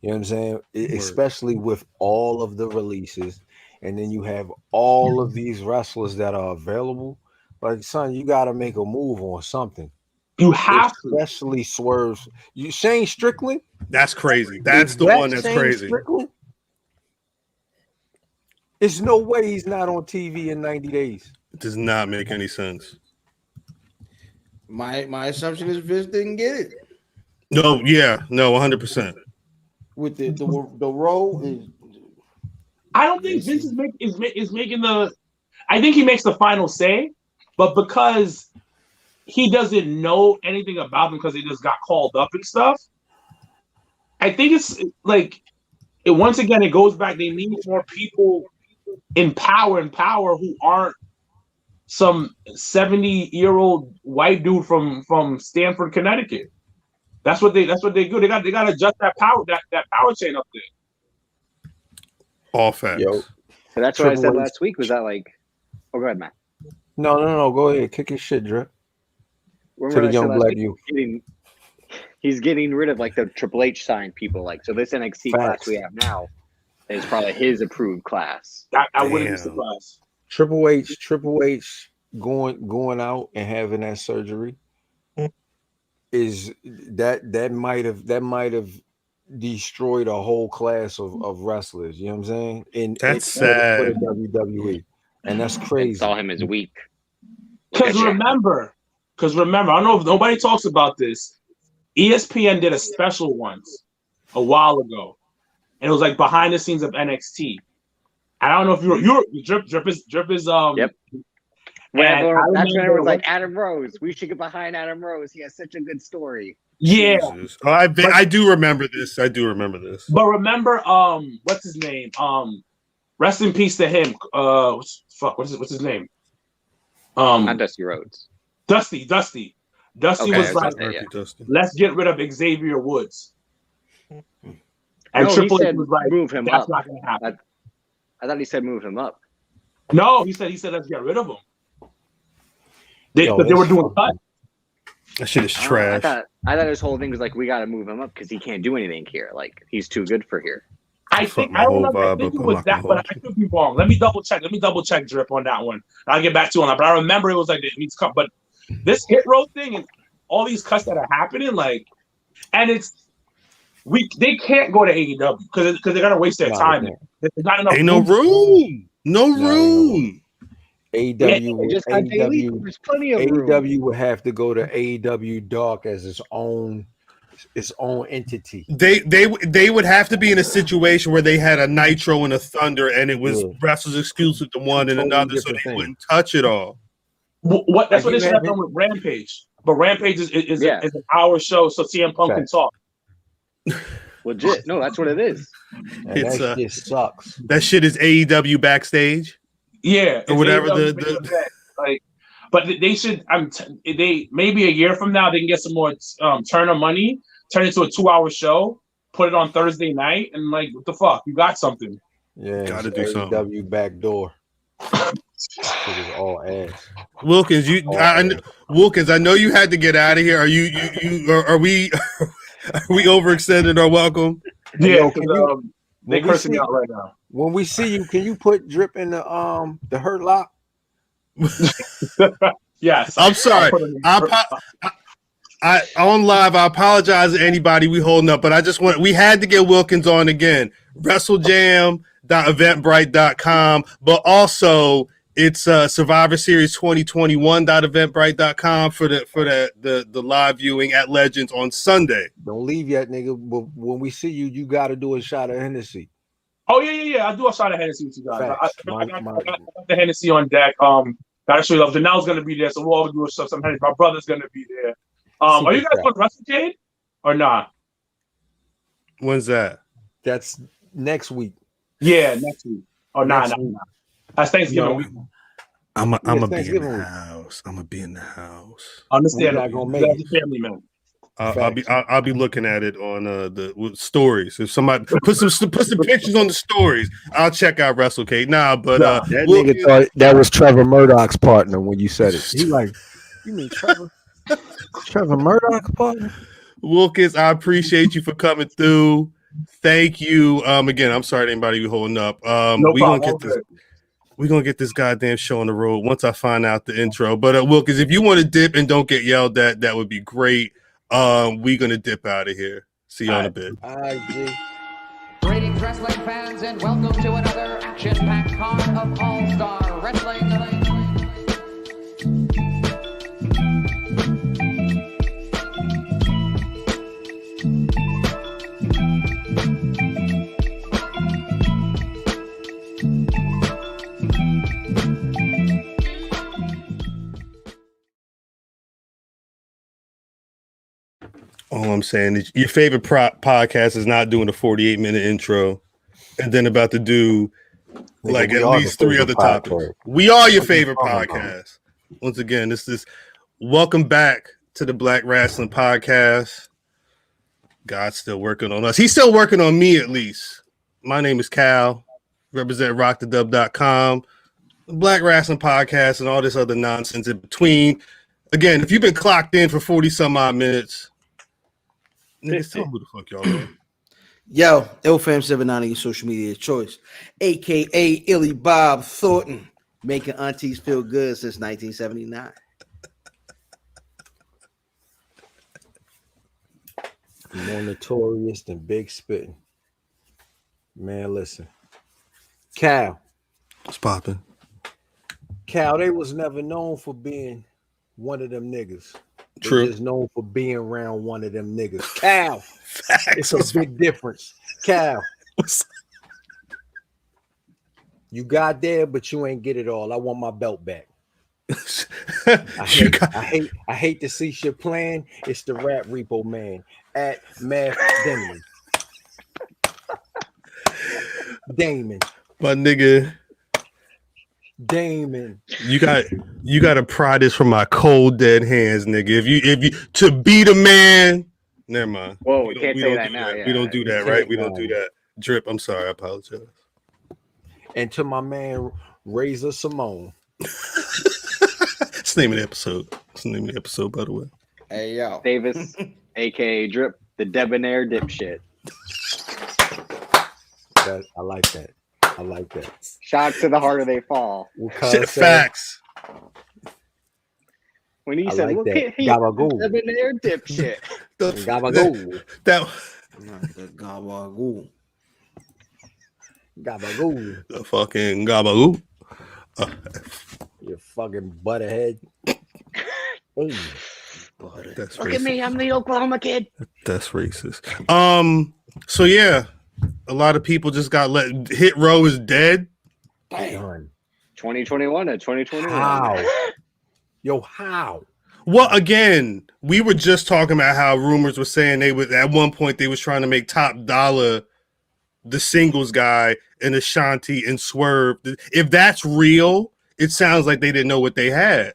You know what I'm saying? Especially with all of the releases, and then you have all of these wrestlers that are available. Like, son, you got to make a move on something. You have especially Swerve. You Shane Strickland? That's crazy. That's the one that's crazy. Strickland? There's no way he's not on TV in 90 days. It does not make any sense. My assumption is Vince didn't get it. No, 100%. With the role is. I don't think Vince is making the. I think he makes the final say, but because he doesn't know anything about them because he just got called up and stuff. I think it's like once again it goes back. They need more people in power who aren't some 70-year-old white dude from Stamford, Connecticut. That's what they do. They got to adjust that power chain up there. All facts. So that's what I said last week. Was that like? Oh, go ahead, Matt. No. Go ahead. Kick his shit, Drip. To the young black youth. He's getting rid of like the Triple H signed people. Like, so this NXT class we have now is probably his approved class. I wouldn't be surprised. Triple H going out and having that surgery is that might have destroyed a whole class of wrestlers. You know what I'm saying? And that's sad for the WWE, and that's crazy. I saw him as weak. Because remember, I don't know if nobody talks about this. ESPN did a special once a while ago, and it was like behind the scenes of NXT. I don't know if you're Drip is Yep. That's when it was like Adam Rose. We should get behind Adam Rose. He has such a good story. Yeah. I do remember this. But remember, what's his name? Rest in peace to him. What's his name? Not Dusty Rhodes. Dusty was like, let's get rid of Xavier Woods. And Triple H was like, move him that's up. not going to happen. I thought he said move him up. No, he said let's get rid of him. They were doing cut. That shit is trash. I thought his whole thing was like we got to move him up because he can't do anything here. Like he's too good for here. I think it was that, but I could be wrong. Let me double check Drip on that one. I'll get back to you on that. But I remember it was like it needs cut. But this hit row thing and all these cuts that are happening, like, and they can't go to AEW because they're gonna waste their time. There's not enough. Ain't no room. No room. AEW, there's plenty of room. AEW would have to go to AEW Dark as its own entity. They would have to be in a situation where they had a Nitro and a Thunder, and it was wrestlers exclusive to one and another, so they wouldn't touch it all. That's what they should have done with Rampage. But Rampage is an hour show, so CM Punk can talk. Legit. No, that's what it is. That shit sucks. That shit is AEW backstage. Yeah, or whatever but they should. They maybe a year from now they can get some more Turner money, turn it into a 2-hour show, put it on Thursday night, and like what the fuck, you got something. Yeah, gotta do something. AEW backdoor. It is all ass. Wilkins, Wilkins, I know you had to get out of here. Are we overextended or welcome? Yeah, they're cursing me out right now. When we see you, can you put Drip in the Hurt Lock? Yes. I'm sorry. I on live. I apologize to anybody we holding up, but we had to get Wilkins on again. WrestleJam.eventbrite.com, but also it's Survivor Series 2021.eventbrite.com for the live viewing at Legends on Sunday. Don't leave yet, nigga. But when we see you, you got to do a shot of Hennessy. Oh yeah. I do a shot of Hennessy with you guys. I got the Hennessy on deck. Gotta show you love. Janelle's gonna be there, so we'll all do some Hennessy. My brother's gonna be there. Are you guys on WrestleCade or not? When's that? That's next week. Yeah, next week. Oh, nah. That's Thanksgiving week. I'm gonna be in the house. I'm gonna be in the house. Understand? We're not gonna make it. Family man. I'll be looking at it on the stories. If somebody put some pictures on the stories, I'll check out WrestleCade. That nigga thought that was Trevor Murdoch's partner when you said it. He like, you mean Trevor? Trevor Murdoch's partner? Wilkins, I appreciate you for coming through. Thank you. Again, I'm sorry to anybody who holding up. We're gonna get this goddamn show on the road once I find out the intro. But Wilkins, if you want to dip and don't get yelled at, that would be great. We're gonna dip out of here. See you in a bit. Greetings, wrestling fans, and welcome to another action-packed card of All-Star Wrestling. All I'm saying is your favorite podcast is not doing a 48-minute intro and then about to do like at least 3 other topics. We are your favorite podcast. Once again, this is welcome back to the Black Rasslin Podcast. God's still working on us. He's still working on me, at least. My name is Cal. Represent rockthedub.com, Black Rasslin Podcast, and all this other nonsense in between. Again, if you've been clocked in for 40 some odd minutes, niggas, tell me who the fuck y'all are. Yo, LFam79 on your social media choice, aka Illy Bob Thornton, making aunties feel good since 1979. More notorious than Big Spitting. Man, listen. Cal. What's popping? Cal, they was never known for being one of them niggas. True. They're just known for being around one of them niggas. Cal. It's a big difference. Cal. You got there, but you ain't get it all. I want my belt back. I hate to see shit playing. It's the Rap Repo Man at Math Damon. Damon. My nigga. Damon. You gotta pry this from my cold dead hands, nigga. If you to be the man, never mind. Whoa, we can't say that now. Yeah. We don't do that, right? We don't do that. Drip, I'm sorry, I apologize. And to my man Razor Simone. It's the name of the episode. It's the name of the episode, by the way. Hey yo. Davis, aka Drip, the debonair dipshit. I like that. I like that. Shots to the harder they fall. Shit, facts. When he I said, like "Look that. at him, Gabagool. debonair dipshit." Gabagool. Gabagool. The fucking gabagoo. You fucking butterhead. That's Look racist. at me, I'm the Oklahoma kid. That's racist. So yeah, a lot of people just got Hit Row is dead. Damn. 2021 to 2021. How? Yo, how? Well, again, we were just talking about how rumors were saying they would at one point they was trying to make Top Dollar the singles guy and Ashanti and Swerve. If that's real, it sounds like they didn't know what they had.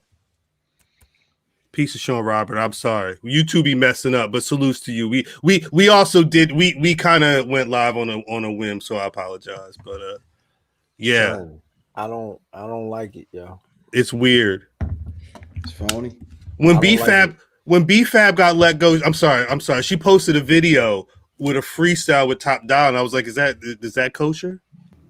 Piece of Sean Robert, I'm sorry. You two be messing up, but salutes to you. We also did we kind of went live on a whim, so I apologize. But yeah. Son, I don't like it, yo. It's weird. It's phony. When B-Fab got let go, I'm sorry. She posted a video with a freestyle with Top Dollar, and I was like, is that kosher?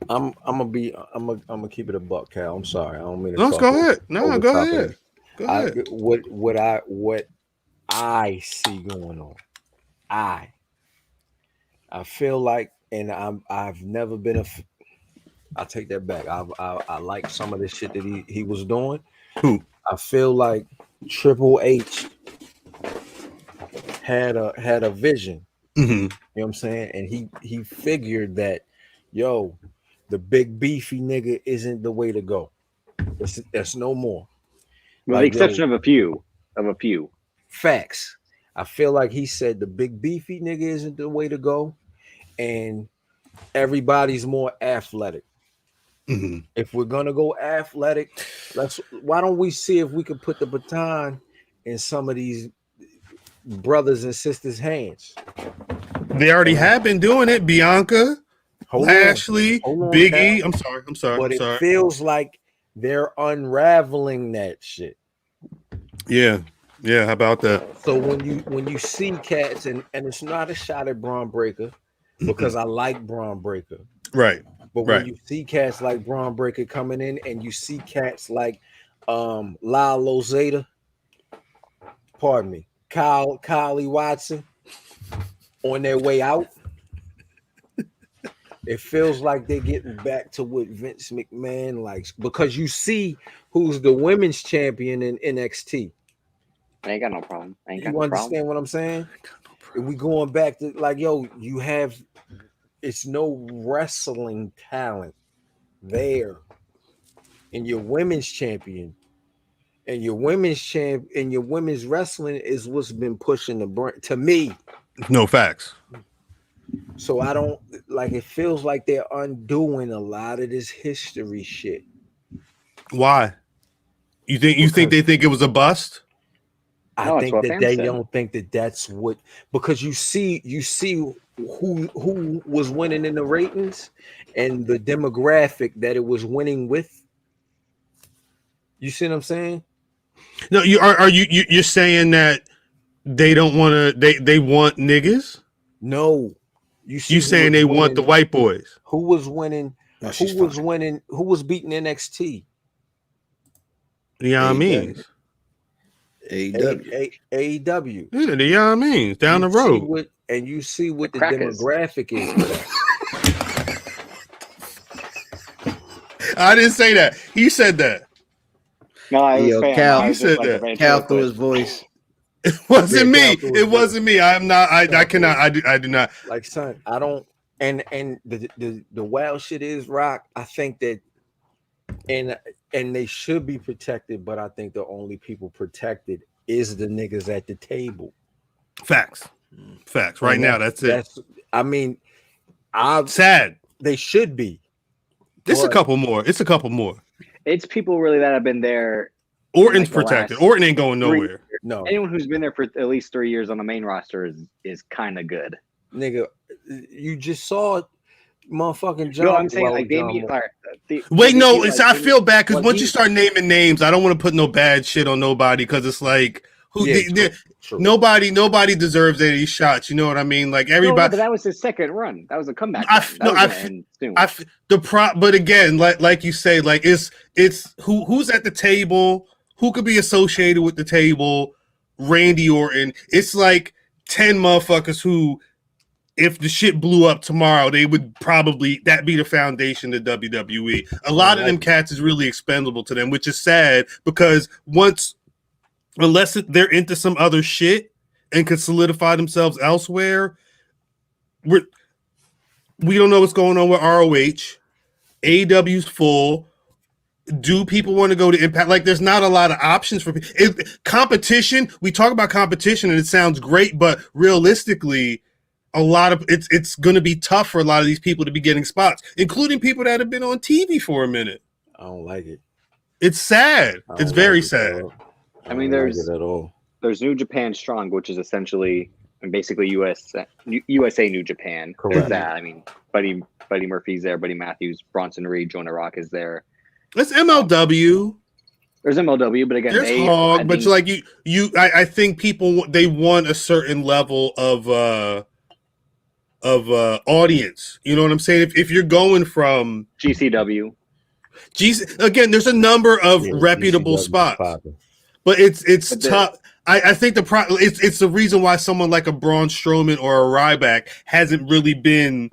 I'm gonna keep it a buck, Cal. I'm sorry. I don't mean to. No, go ahead. No, go ahead. Go ahead. What I see going on. I feel like, and I've never been I'll take that back. I like some of the shit that he was doing. Who? I feel like Triple H had a vision. Mm-hmm. You know what I'm saying? And he figured that, yo, the big beefy nigga isn't the way to go. That's no more. With the exception of a few. Facts. I feel like he said the big beefy nigga isn't the way to go, and everybody's more athletic. Mm-hmm. If we're gonna go athletic, why don't we see if we can put the baton in some of these brothers and sisters' hands. They already have been doing it. Bianca, Lashley, Big E. I'm sorry. But it feels like they're unraveling that shit. Yeah. How about that? So when you see cats, and it's not a shot at Braun Breaker, because I like Braun Breaker. Right. But when you see cats like Braun Breaker coming in, and you see cats like Lyle Lozada, pardon me, Kylie Watson on their way out, it feels like they're getting back to what Vince McMahon likes, because you see who's the women's champion in NXT. I ain't got no problem. You understand what I'm saying? We going back to like, yo, you have, it's no wrestling talent there, and your women's champion, and your women's wrestling is what's been pushing the brand to me. No facts. So I don't like, it feels like they're undoing a lot of this history shit. Why? You think they think it was a bust? I think that they don't think that that's what, because you see who was winning in the ratings and the demographic that it was winning with. You see what I'm saying? No, you're saying that they don't want to, they want niggas? No. You saying they want the white boys? Who was winning? No, who was beating NXT? Yeah, I mean. AEW. Yeah, the I mean, down the road. You see what the demographic is. I didn't say that. He said that. No, I was Cal, he said that. Cal through his voice. It wasn't me. It wasn't me. I'm not. I cannot. I do not. Like, son, I don't. And the wild shit is, Rock. I think that, and they should be protected, but I think the only people protected is the niggas at the table. Facts. Right now, that's it. I mean, I'm sad. They should be. It's a couple more. It's people really that have been there. Orton's protected. Orton ain't going nowhere. No. Anyone who's been there for at least 3 years on the main roster is kind of good. Nigga, you just saw motherfucking John. No, I'm saying like they meet. I feel bad because once you start naming names, I don't want to put no bad shit on nobody, because it's like true. Nobody deserves any shots. You know what I mean? Like everybody. No, but that was his second run. That was a comeback. But again, like you say, like it's who's at the table, who could be associated with the table. Randy Orton. It's like 10 motherfuckers who, if the shit blew up tomorrow, they would probably, that be the foundation of WWE. A lot of them cats is really expendable to them, which is sad, because unless they're into some other shit and can solidify themselves elsewhere, we don't know what's going on with ROH. AEW's full. Do people want to go to Impact? Like, there's not a lot of options for competition. We talk about competition and it sounds great, but realistically, a lot of it's going to be tough for a lot of these people to be getting spots, including people that have been on TV for a minute. I don't like it. It's sad. It's very sad. I mean, there's New Japan Strong, which is essentially and basically USA New Japan. Correct. There's that. I mean, Buddy Murphy's there, Buddy Matthews, Bronson Reed, Jonah Rock is there. That's MLW. There's MLW, but again, there's HOG, but like I think people, they want a certain level of audience. You know what I'm saying? If you're going from GCW, again, there's a number of reputable spots, but it's tough. I think it's the reason why someone like a Braun Strowman or a Ryback hasn't really been,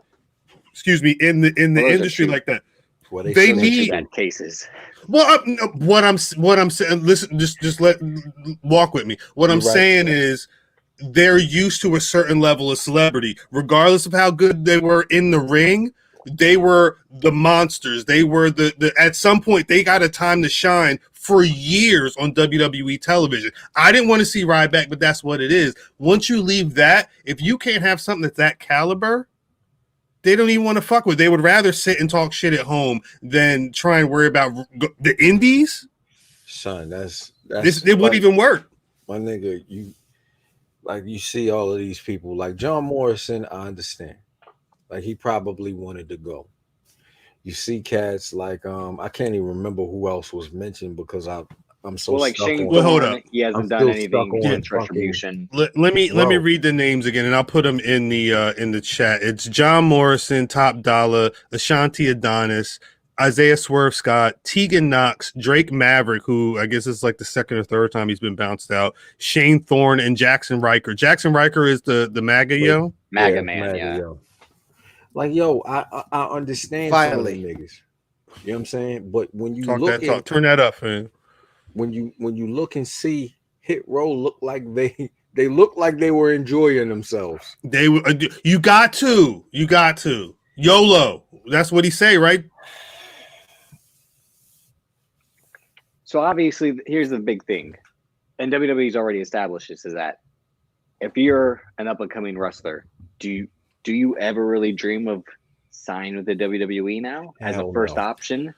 in the industry like that. Well, they need cases. Well, what I'm saying, listen, just walk with me. What I'm saying is, they're used to a certain level of celebrity, regardless of how good they were in the ring. They were the monsters. They were the at some point they got a time to shine for years on WWE television. I didn't want to see Ryback, but that's what it is. Once you leave that, if you can't have something that's that caliber, they don't even want to fuck with. They would rather sit and talk shit at home than try and worry about the indies. Son, that's it wouldn't even work. My nigga, Like you see all of these people, like John Morrison, I understand. Like he probably wanted to go. You see cats like I can't even remember who else was mentioned because I'm so Well, like stuck Shane on. Well, hold Thorne, up. he I'm hasn't done still anything stuck on since fucking Retribution. Let me bro. read the names again, and I'll put them in the chat. It's John Morrison, Top Dollar, Ashanti Adonis, Isaiah Swerve Scott, Tegan Knox, Drake Maverick, who I guess is like the second or third time he's been bounced out, Shane Thorne, and Jackson Riker. Jackson Riker is the MAGA yo. MAGA man, yeah. Yo. Like yo, I understand Finally. some of them niggas. You know what I'm saying? But when you Talk look that talk. Turn that up, man. when you look and see Hit Row look like they look like they were enjoying themselves. They you got to YOLO. That's what he say, right? So obviously, here's the big thing, and WWE's already established this: is that if you're an up and coming wrestler, do you ever really dream of signing with the WWE now as Hell a first no. option?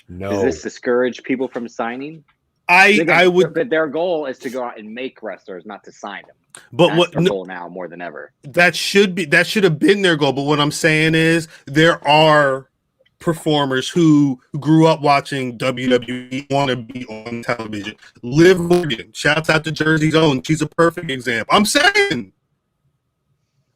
No, Does this discourage people from signing? I would, but their goal is to go out and make wrestlers, not to sign them. but That's what their goal now more than ever. that should have been their goal. But what I'm saying is there are performers who grew up watching WWE, want to be on television. Liv Morgan, shouts out to Jersey's own. She's a perfect example. I'm saying,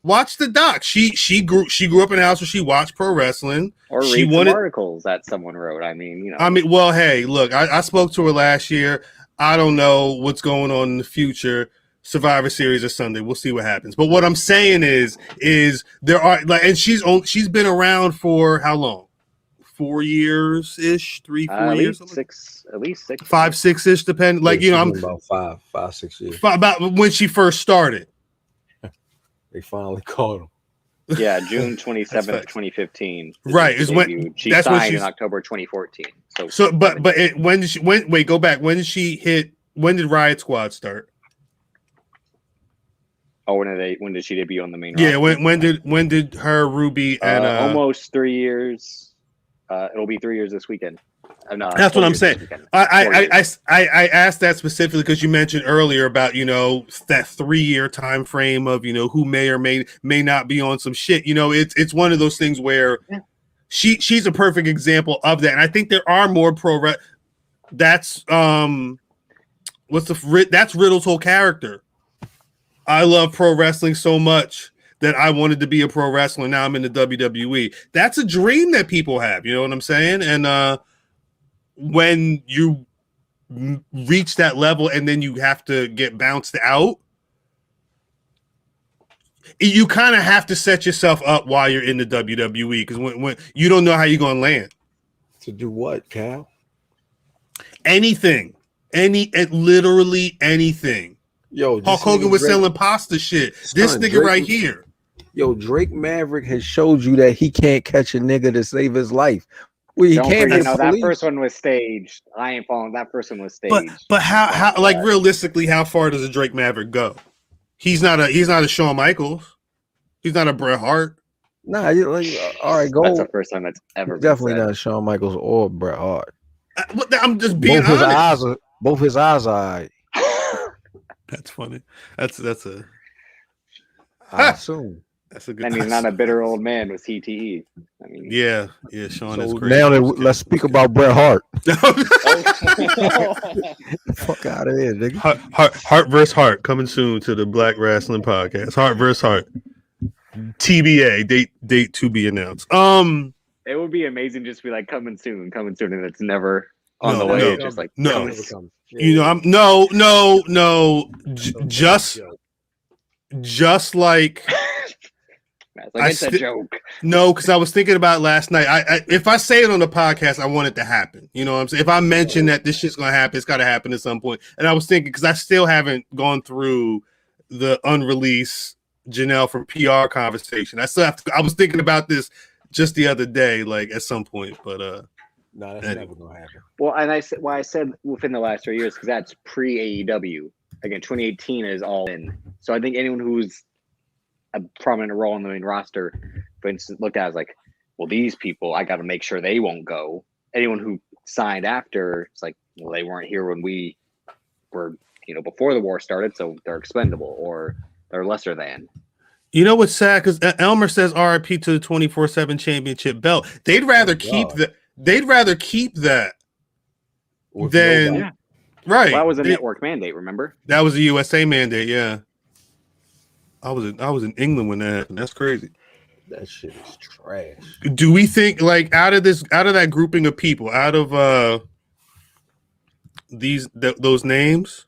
watch the doc. She grew up in a house where she watched pro wrestling. Or She read wanted- some articles that someone wrote. I mean, well, hey, look, I spoke to her last year. I don't know what's going on in the future. Survivor Series or Sunday. We'll see what happens. But what I'm saying is there are like, and she's been around for how long? 4 years ish, 3-4 years, at least 6, 5, 6 ish, depending. Like yeah, I'm about 5, 6 years. about when she first started. They finally caught him. Yeah, June 27th, facts. 2015. Right, Is is when- debuted. She that's when signed she's- in October 2014. So, when did she? Wait, go back. When did she hit? When did Riot Squad start? Oh, when did she debut on the main Yeah, roster? when did her Ruby and almost 3 years. It'll be 3 years this weekend. That's what I'm saying. I asked that specifically because you mentioned earlier about that 3-year time frame of who may or may not be on some shit. It's one of those things where she's a perfect example of that, and I think there are more that's that's Riddle's whole character. I love pro wrestling so much that I wanted to be a pro wrestler. Now I'm in the WWE. That's a dream that people have. You know what I'm saying? And when you reach that level and then you have to get bounced out, you kind of have to set yourself up while you're in the WWE because when you don't know how you're going to land. To do what, Cal? Anything. Literally anything. Yo, Hulk Hogan was selling pasta shit. This nigga Drake right here. Yo, Drake Maverick has showed you that he can't catch a nigga to save his life. Well, he Don't can't forget, be no, the that police. first one was staged. I ain't following. That first one was staged. But how like realistically, how far does a Drake Maverick go? He's not a Shawn Michaels. He's not a Bret Hart. Nah, you like all right, go. That's the first time that's ever been Definitely said. not Shawn Michaels or Bret Hart. I'm just being honest. Both his eyes are. All right. That's funny. That's a. I assume. That's a good. And he's not a bitter old man with CTE. I mean, Yeah, Sean is crazy. Now let's speak about Bret Hart. Fuck out of here, nigga. Heart versus Heart coming soon to the Black Rasslin Podcast. Heart versus Heart. TBA date to be announced. it would be amazing just to be like coming soon, and it's never on the way. It's just like no. Yeah, Just like it's a joke. No, because I was thinking about it last night. I if I say it on the podcast, I want it to happen. You know what I'm saying? If I mention that this shit's gonna happen, it's gotta happen at some point. And I was thinking because I still haven't gone through the unreleased Janelle from PR conversation. I still have to. I was thinking about this just the other day, like at some point, but no, that's never gonna happen. Well, and I said within the last 3 years because that's pre AEW. Again, 2018 is all in. So I think anyone who's a prominent role in the main roster, for instance, looked at as like, well, these people, I got to make sure they won't go. Anyone who signed after, it's like, well, they weren't here when we were, before the war started, so they're expendable. Or or lesser than. You know what's sad? Because Elmer says RIP to the 24/7 championship belt. They'd rather keep that. They'd rather keep that than right. Well, that was a network mandate. Remember? That was a USA mandate. Yeah. I was in England when that happened. That's crazy. That shit is trash. Do we think like out of that grouping of people, out of those names?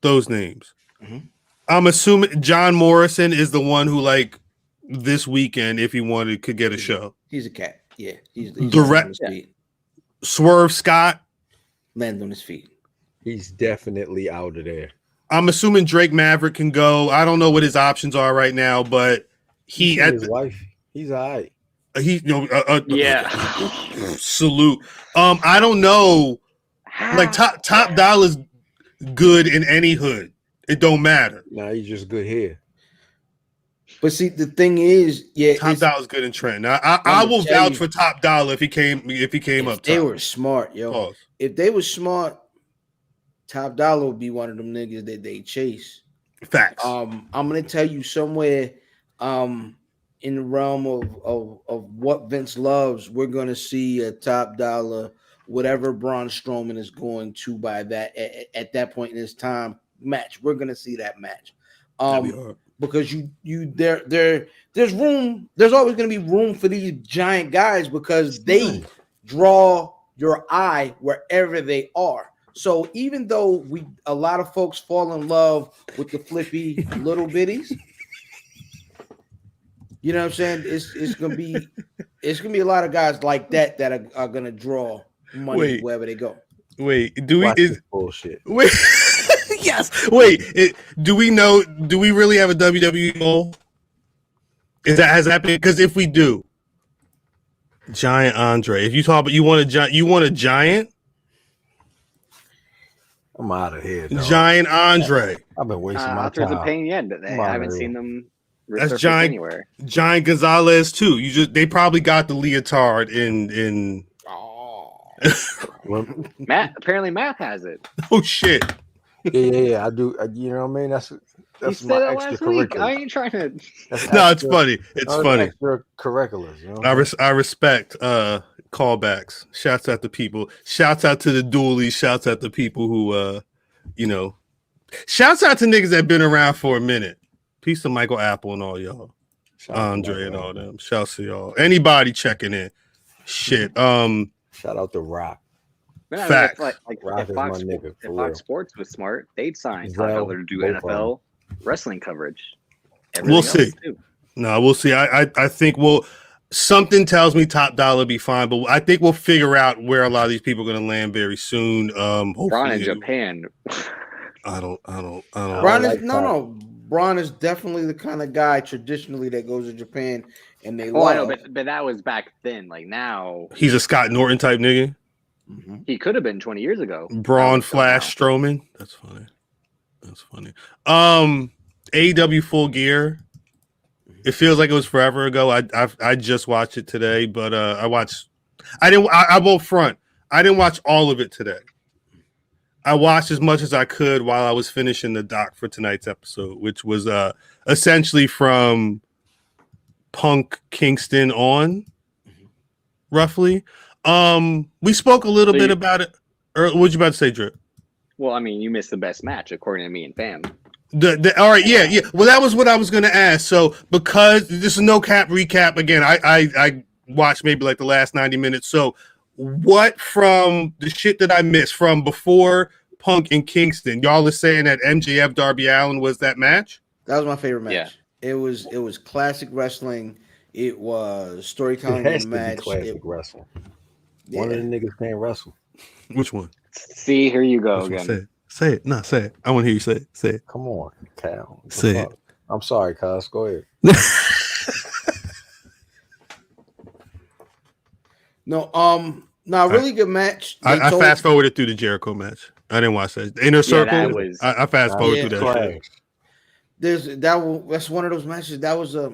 Mm-hmm. I'm assuming John Morrison is the one who, like, this weekend, if he wanted, could get a show. He's a cat. Yeah. He's direct. on his feet. Swerve Scott Land on his feet. He's definitely out of there. I'm assuming Drake Maverick can go. I don't know what his options are right now, but his wife. He's all right. Salute. I don't know. Like top dollar's good in any hood. It don't matter. Nah, he's just good here. But see, the thing is, Top Dollar's good in Trent. Now, I will vouch for Top Dollar if he came up. They were smart, yo. Pause. If they were smart, Top Dollar would be one of them niggas that they chase. Facts. I'm gonna tell you somewhere, in the realm of what Vince loves, we're gonna see a Top Dollar, whatever Braun Strowman is going to by that at that point in his time match. We're gonna see that match. Because there's room. There's always going to be room for these giant guys because they draw your eye wherever they are. So even though a lot of folks fall in love with the flippy little bitties, you know what I'm saying? It's gonna be a lot of guys like that are gonna draw money wherever they go. Wait, bullshit? Wait. Yes. Wait. Do we really have a WWE mole? Has that been? Because if we do, Giant Andre. If you talk about you want a giant. I'm out of here. Dog. Giant Andre. I've been wasting my Authors time. of Pain yet, but I haven't seen them. That's Giant anywhere. Giant Gonzalez too. They probably got the leotard in. Apparently Matt has it. Oh shit. Yeah. I do. You know what I mean? That's my extracurricular. I ain't trying to. It's funny. It's funny. Extracurriculars. You know? I respect callbacks. Shouts out to people. Shouts out to the dualies. Shouts out to people who Shouts out to niggas that been around for a minute. Peace to Michael Apple and all y'all. Andre and all them. Shouts to y'all. Anybody checking in. Shit. Shout out to Rock. Facts. If Fox Sports was smart, they'd sign Top Dollar to do NFL wrestling coverage. We'll see. No, we'll see. I think something tells me Top Dollar be fine, but I think we'll figure out where a lot of these people are going to land very soon. Braun in Japan. I don't. Braun is Braun is definitely the kind of guy traditionally that goes to Japan and they. I know, but that was back then. Like now, he's a Scott Norton type nigga. Mm-hmm. He could have been 20 years ago. Braun Flash Strowman. That's funny. AEW Full Gear. It feels like it was forever ago. I just watched it today, but I won't front. I didn't watch all of it today. I watched as much as I could while I was finishing the doc for tonight's episode, which was essentially from Punk Kingston on, roughly. We spoke a little bit about it. What were you about to say, Drip? Well, I mean, you missed the best match according to me and Fam. All right, yeah. Well, that was what I was going to ask. So, because this is no cap recap again, I watched maybe like the last 90 minutes. So, what from the shit that I missed from before Punk and Kingston, y'all are saying that MJF Darby Allin was that match? That was my favorite match. Yeah. It was classic wrestling. It was storytelling in the match. Classic wrestling. One of the niggas can't wrestle. Which one? See, here you go again. Say it. No, say it. I want to hear you say it. Say it. Come on, Cal. Say it. I'm sorry, cuz. Go ahead. Really good match. I fast forwarded through the Jericho match. I didn't watch that. Inner Circle. I fast forwarded through that shit. That's one of those matches. That was a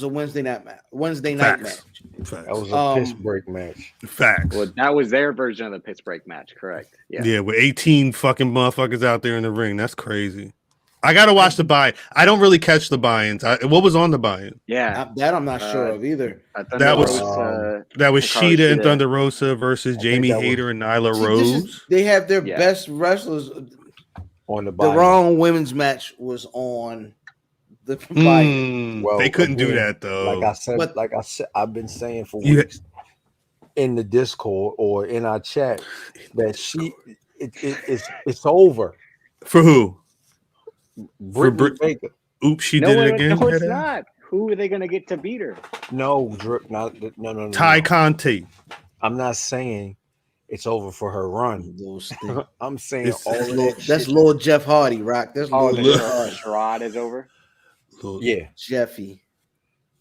Wednesday night match. Facts. That was a piss break match. Facts. Well, that was their version of the piss break match, correct? Yeah, with 18 fucking motherfuckers out there in the ring. That's crazy. I gotta watch the buy. I don't really catch the buy-ins. What was on the buy-in? Yeah, That I'm not sure of either. That was Sheeta and Thunder Rosa versus Jamie Hayter and Nyla Rose. They have their best wrestlers on the buy-in. The Raw Women's match was on the buy-in. Well, they couldn't do that though. Like I said, I've been saying for weeks in the Discord or in our chat that it's over. For who? Britt Baker. Oops, she did it again. No, it's not. Who are they going to get to beat her? No. Ty Conti. I'm not saying it's over for her run. I'm saying that's Lord Jeff Hardy, Rock. That's Lord Jeff Hardy. Sherrod is over. Yeah, Jeffy.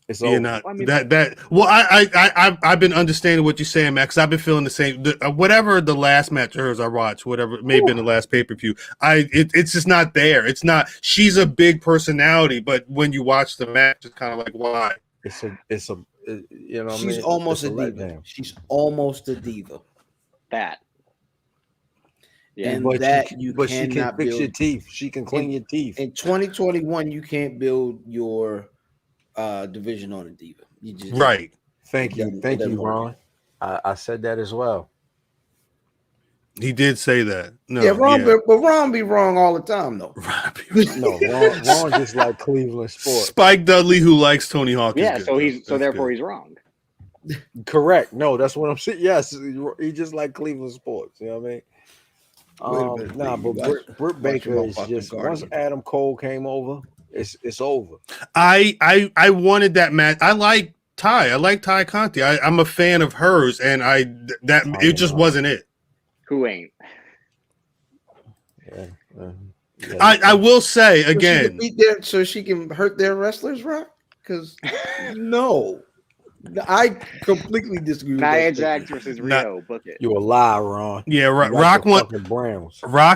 It's over. Not that. Well, I've been understanding what you're saying, Max. I've been feeling the same. Whatever the last match of hers I watched, whatever it may have been the last pay-per-view. It's just not there. It's not. She's a big personality, but when you watch the match, it's kind of like why. It's a you know. She's almost a diva. She's almost a diva. That. Yeah, and but she can fix your teeth. She can clean your teeth. In 2021, you can't build your division on a diva. You just right. Thank you, Ron. I said that as well. He did say that. No, Ron, but Ron be wrong all the time, though. Ron just like Cleveland sports. Spike Dudley, who likes Tony Hawk. Yeah, therefore he's wrong. Correct. No, that's what I'm saying. Yes, he just like Cleveland sports. You know what I mean? But Britt Baker is just once Adam Cole came over, it's over. I wanted that match. I like Ty. I like Ty Conti. I'm a fan of hers, and it just wasn't it. Who ain't? Yeah. I will say again, so she can hurt their wrestlers, right? Because no. I completely disagree with Nia Jax versus Rio. Book it. You a lie, Ron. Yeah, Rock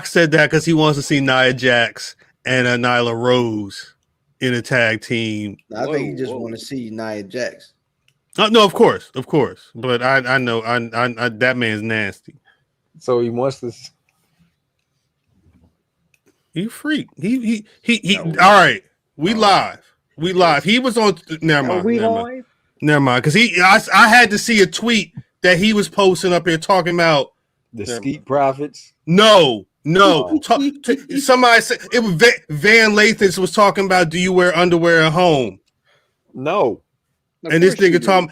said that because he wants to see Nia Jax and Nyla Rose in a tag team. I think you just want to see Nia Jax. No, of course, but I know I that man's nasty. So he wants to. You freak. He. All right, we live. He was on. Never mind. Never mind, because I had to see a tweet that he was posting up here talking about the Skeet Profits. No. Somebody said it was Van Lathan was talking about. Do you wear underwear at home? No. And this nigga talking.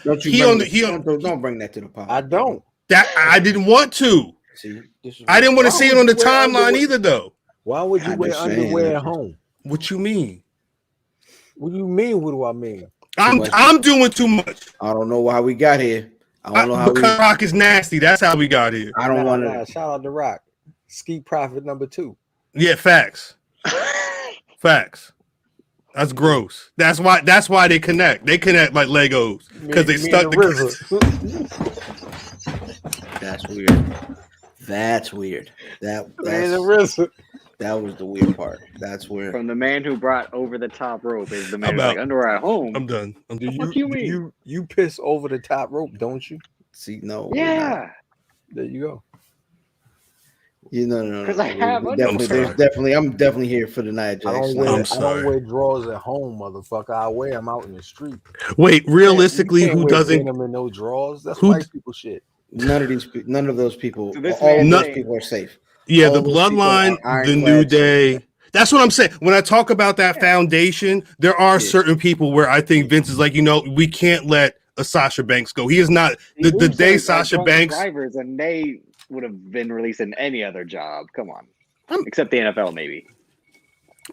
Don't bring that to the podcast. I don't. That I didn't want to. See, I didn't want to see it on the timeline either, though. Why would you wear underwear at home? What you mean? What do you mean? What do I mean? I'm doing too much. I don't know how we got here. I don't know how because Rock is nasty. That's how we got here. I don't want to. Shout out to Rock. Skeet Profit number 2. Yeah, facts. Facts. That's gross. That's why they connect. They connect like Legos because they stuck together. That's weird. That's weird. That was the weird part. That's weird. From the man who brought over the top rope is the man who's like underwear at home. I'm done. You piss over the top rope, don't you? See, no. Yeah. There you go. No. Because I have I'm definitely here for the Nia Jax. I don't wear drawers at home, motherfucker. I wear them out in the street. Wait, realistically, who doesn't? Them in no drawers. That's white people shit. None of those people. So all those people are safe. Yeah, the Bloodline, the New Day. That's what I'm saying. When I talk about that foundation, there are certain people where I think Vince is like, we can't let a Sasha Banks go. He is not the day Sasha Banks drivers, and they would have been released in any other job. Come on, except the NFL, maybe.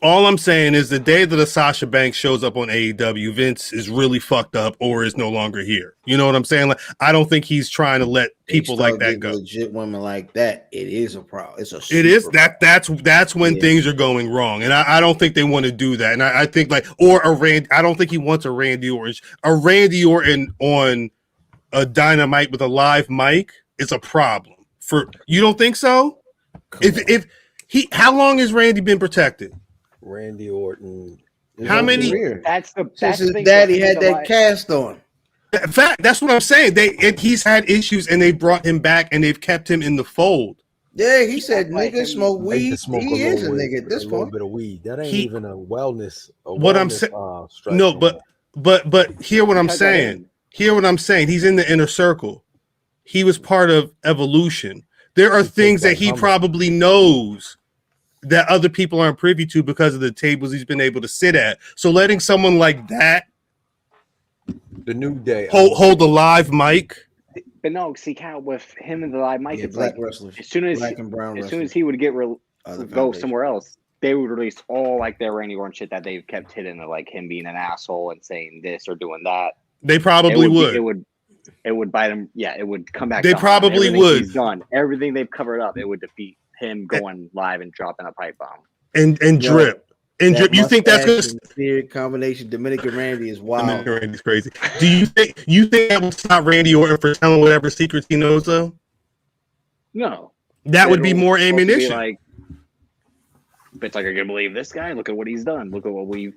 All I'm saying is the day that a Sasha Banks shows up on AEW, Vince is really fucked up or is no longer here. You know what I'm saying? Like, I don't think he's trying to let people like that go. Legit women like that, it is a problem. That's when things are going wrong, and I don't think they want to do that. And I think I don't think he wants a Randy Orton on a Dynamite with a live mic is a problem. You don't think so? How long has Randy been protected? Randy Orton. How many? That's his daddy had that cast on. In fact, that's what I'm saying. He's had issues, and they brought him back, and they've kept him in the fold. Yeah, he said like nigga him- smoke Like weed. to smoke He is a little nigga at this a little point. bit of weed. That ain't He- even a wellness. What I'm saying. Stretch No, no but hear what I'm Check that saying. in. Hear what I'm saying. He's in the inner circle. He was part of evolution. There are He things takes that that he hummer. probably knows that other people aren't privy to because of the tables he's been able to sit at. So letting someone like that The New Day. hold a live mic. But no, see, Cal, with him and the live mic, Yeah, it's black like wrestlers. as soon as Black and brown as soon wrestlers. as he would get Other go foundation. somewhere else, they would release all like their Randy Orton shit that they've kept hidden, of like him being an asshole and saying this or doing that. They probably would. It would bite him. Yeah, it would come back. They to haunt him. probably Everything would. He's done everything they've covered up. It would defeat him going live and dropping a pipe bomb. And Yo, drip. And drip. You think that's mustache gonna and beard combination? Dominican Randy is wild. Dominican Randy's crazy. Do you think that would stop Randy Orton for telling whatever secrets he knows though? No, That would be It'll more supposed to be ammunition. Like, but it's like, I can believe this guy. Look at what he's done. Look at what we've.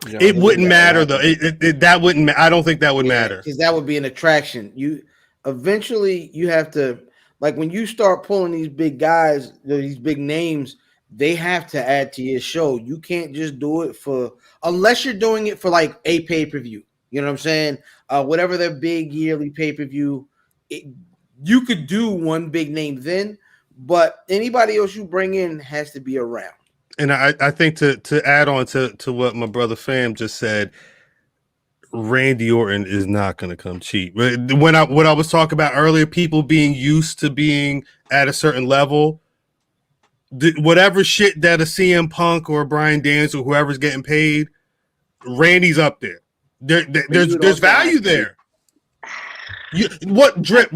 It wouldn't matter though. That wouldn't. I don't think that would matter. because that would be an attraction. You eventually you have to, like, when you start pulling these big guys, these big names, they have to add to your show. You can't just do it for, unless you're doing it for like a pay-per-view. You know what I'm saying? Whatever their big yearly pay-per-view, you could do one big name then, but anybody else you bring in has to be around. And I think to add on to what my brother Fam just said, Randy Orton is not going to come cheap. What I was talking about earlier, people being used to being at a certain level, whatever shit that a CM Punk or a Bryan Danielson or whoever's getting paid, Randy's up there. There's value there. What drip?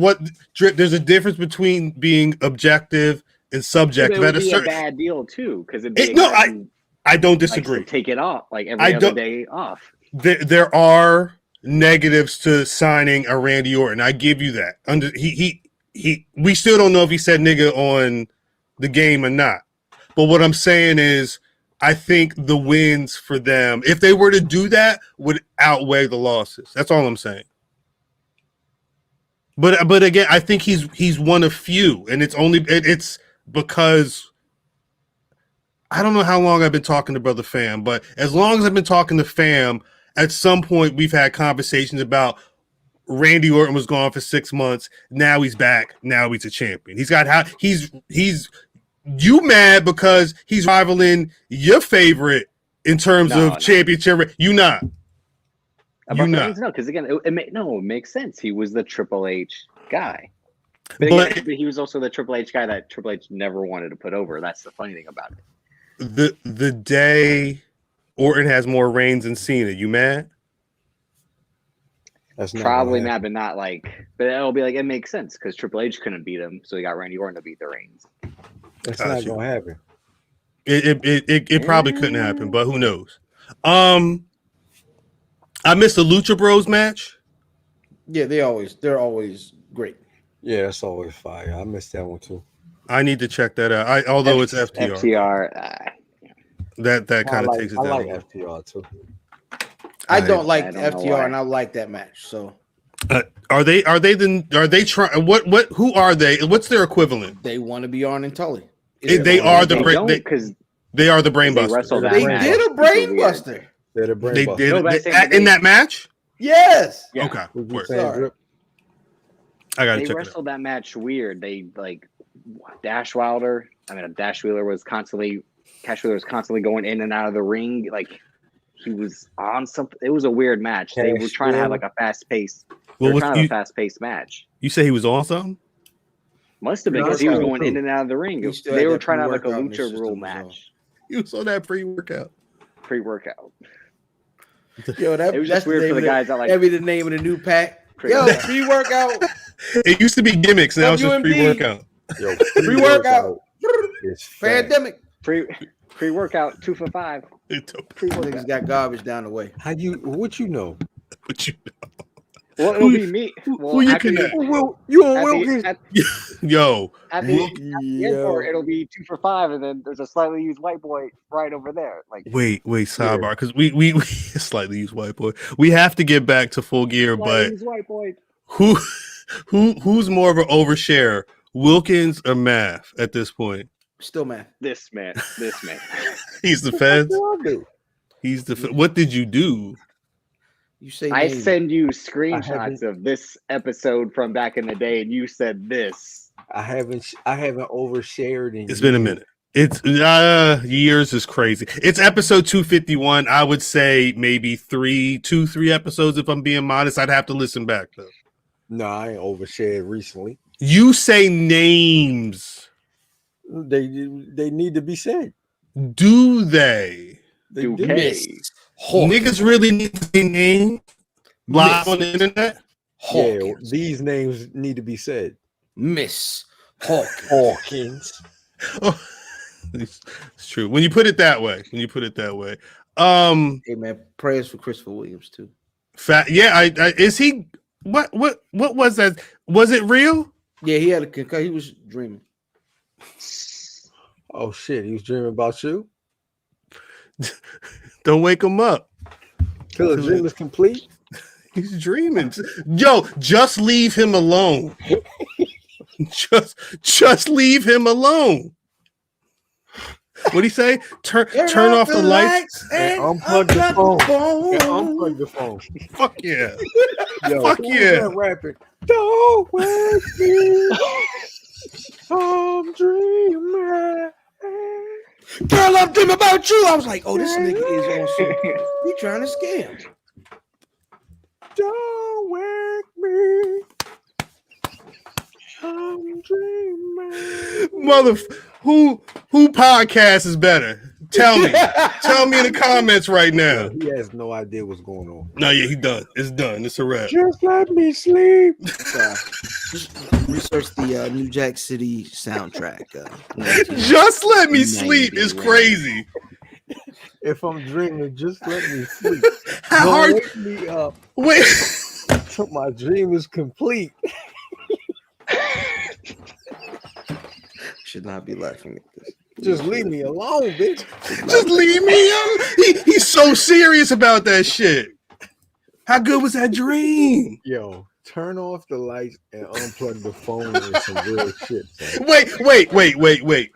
There's a difference between being objective and subjective. It would At a be certain, a bad deal too, because I don't like, disagree. to take it off like every other day off. There are negatives to signing a Randy Orton. I give you that. We still don't know if he said nigga on the game or not. But what I'm saying is, I think the wins for them, if they were to do that, would outweigh the losses. That's all I'm saying. But again, I think he's one of few, and it's because I don't know how long I've been talking to Brother Fam, but as long as I've been talking to Fam, at some point we've had conversations about Randy Orton was gone for 6 months. Now he's back. Now he's a champion. He's you mad because he's rivaling your favorite in terms of championship. You not. No, because again, it makes sense. He was the Triple H guy. But he was also the Triple H guy that Triple H never wanted to put over. That's the funny thing about it. The day Orton has more reigns than Cena, you mad? That's probably mad, but not like. But it'll be like, it makes sense because Triple H couldn't beat him, so he got Randy Orton to beat the Reigns. That's not gonna happen. It probably couldn't happen, but who knows? I missed the Lucha Bros match. Yeah, they're always great. Yeah, that's always fire. I missed that one too. I need to check that out. Although it's FTR. FTR. That kind of takes it down. I like FTR too. I don't like FTR, and I like that match. So, are they trying? Who are they? What's their equivalent? They want to be Arn and Tully. They are the brain buster. They did a brain buster. They're the brain they buster. did in that match. Yes. Yeah. Okay. Sorry. I gotta they check wrestled that match weird. They like Dash Wheeler was constantly going in and out of the ring. Like he was on something. It was a weird match. They were trying to have like a fast paced. A fast paced match. You say he was on something? Must have been because he was going in and out of the ring. They were trying to have like a lucha rule match. You saw that pre-workout. Yo, it was just weird for the guys that like. That'd be the name of the new pack. Yo, pre-workout. It used to be gimmicks. Now it's just pre-workout. Yo, pre-workout. Pandemic. Pre-workout 2 for $5. Niggas got garbage down the way. What you know? What you know? Well, it'll be me. Well, you on Wilkins? Yo. At the airport, it'll be 2 for $5, and then there's a slightly used white boy right over there. Like, wait, sidebar, because we slightly used white boy. We have to get back to Full Gear, but white boy. who's more of an overshare, Wilkins or Math at this point? Still mad. This man. He's the feds. What do I do? He's the. What did you do? You say I names. send you haven't- screenshots of this episode from back in the day, and you said this. I haven't overshared in It's been a minute. It's years is crazy. It's episode 251. I would say maybe 3 episodes. If I'm being modest, I'd have to listen back though. No, I ain't overshared recently. You say names. They need to be said. Do they? They Do do. Miss Niggas really need to say names live on the internet? Yeah, Hawkins. these names need to be said. Miss Hawkins. Hawkins. Oh, it's true. When you put it that way. Hey man, prayers for Christopher Williams too. Yeah, is he what was that? Was it real? Yeah, he had a concussion. He was dreaming. Oh shit, he was dreaming about you. Don't wake him up. Till the dream is complete. He's dreaming. Yo, just leave him alone. just leave him alone. What'd he say? Turn off the lights And unplug the phone. And unplug the phone. Fuck yeah. Yo, Fuck who's yeah. that rapping? Don't wake me. I'm dreaming. Girl, I'm dreaming about you. I was like, oh, this nigga is on some. He trying to scam. Don't wake me. I'm dreaming. Who podcast is better? Tell me. Tell me in the comments right now. He has no idea what's going on. No, yeah, he done. It's done. It's a wrap. Just let me sleep. Just research the New Jack City soundtrack. Just let me sleep is crazy. If I'm dreaming, just let me sleep. How Don't hard? wake me up Wait. till my dream is complete. Should not be laughing at this. Just leave me alone, bitch. Just leave me alone. He's so serious about that shit. How good was that dream? Yo, turn off the lights and unplug the phone and some real shit. Son. Wait.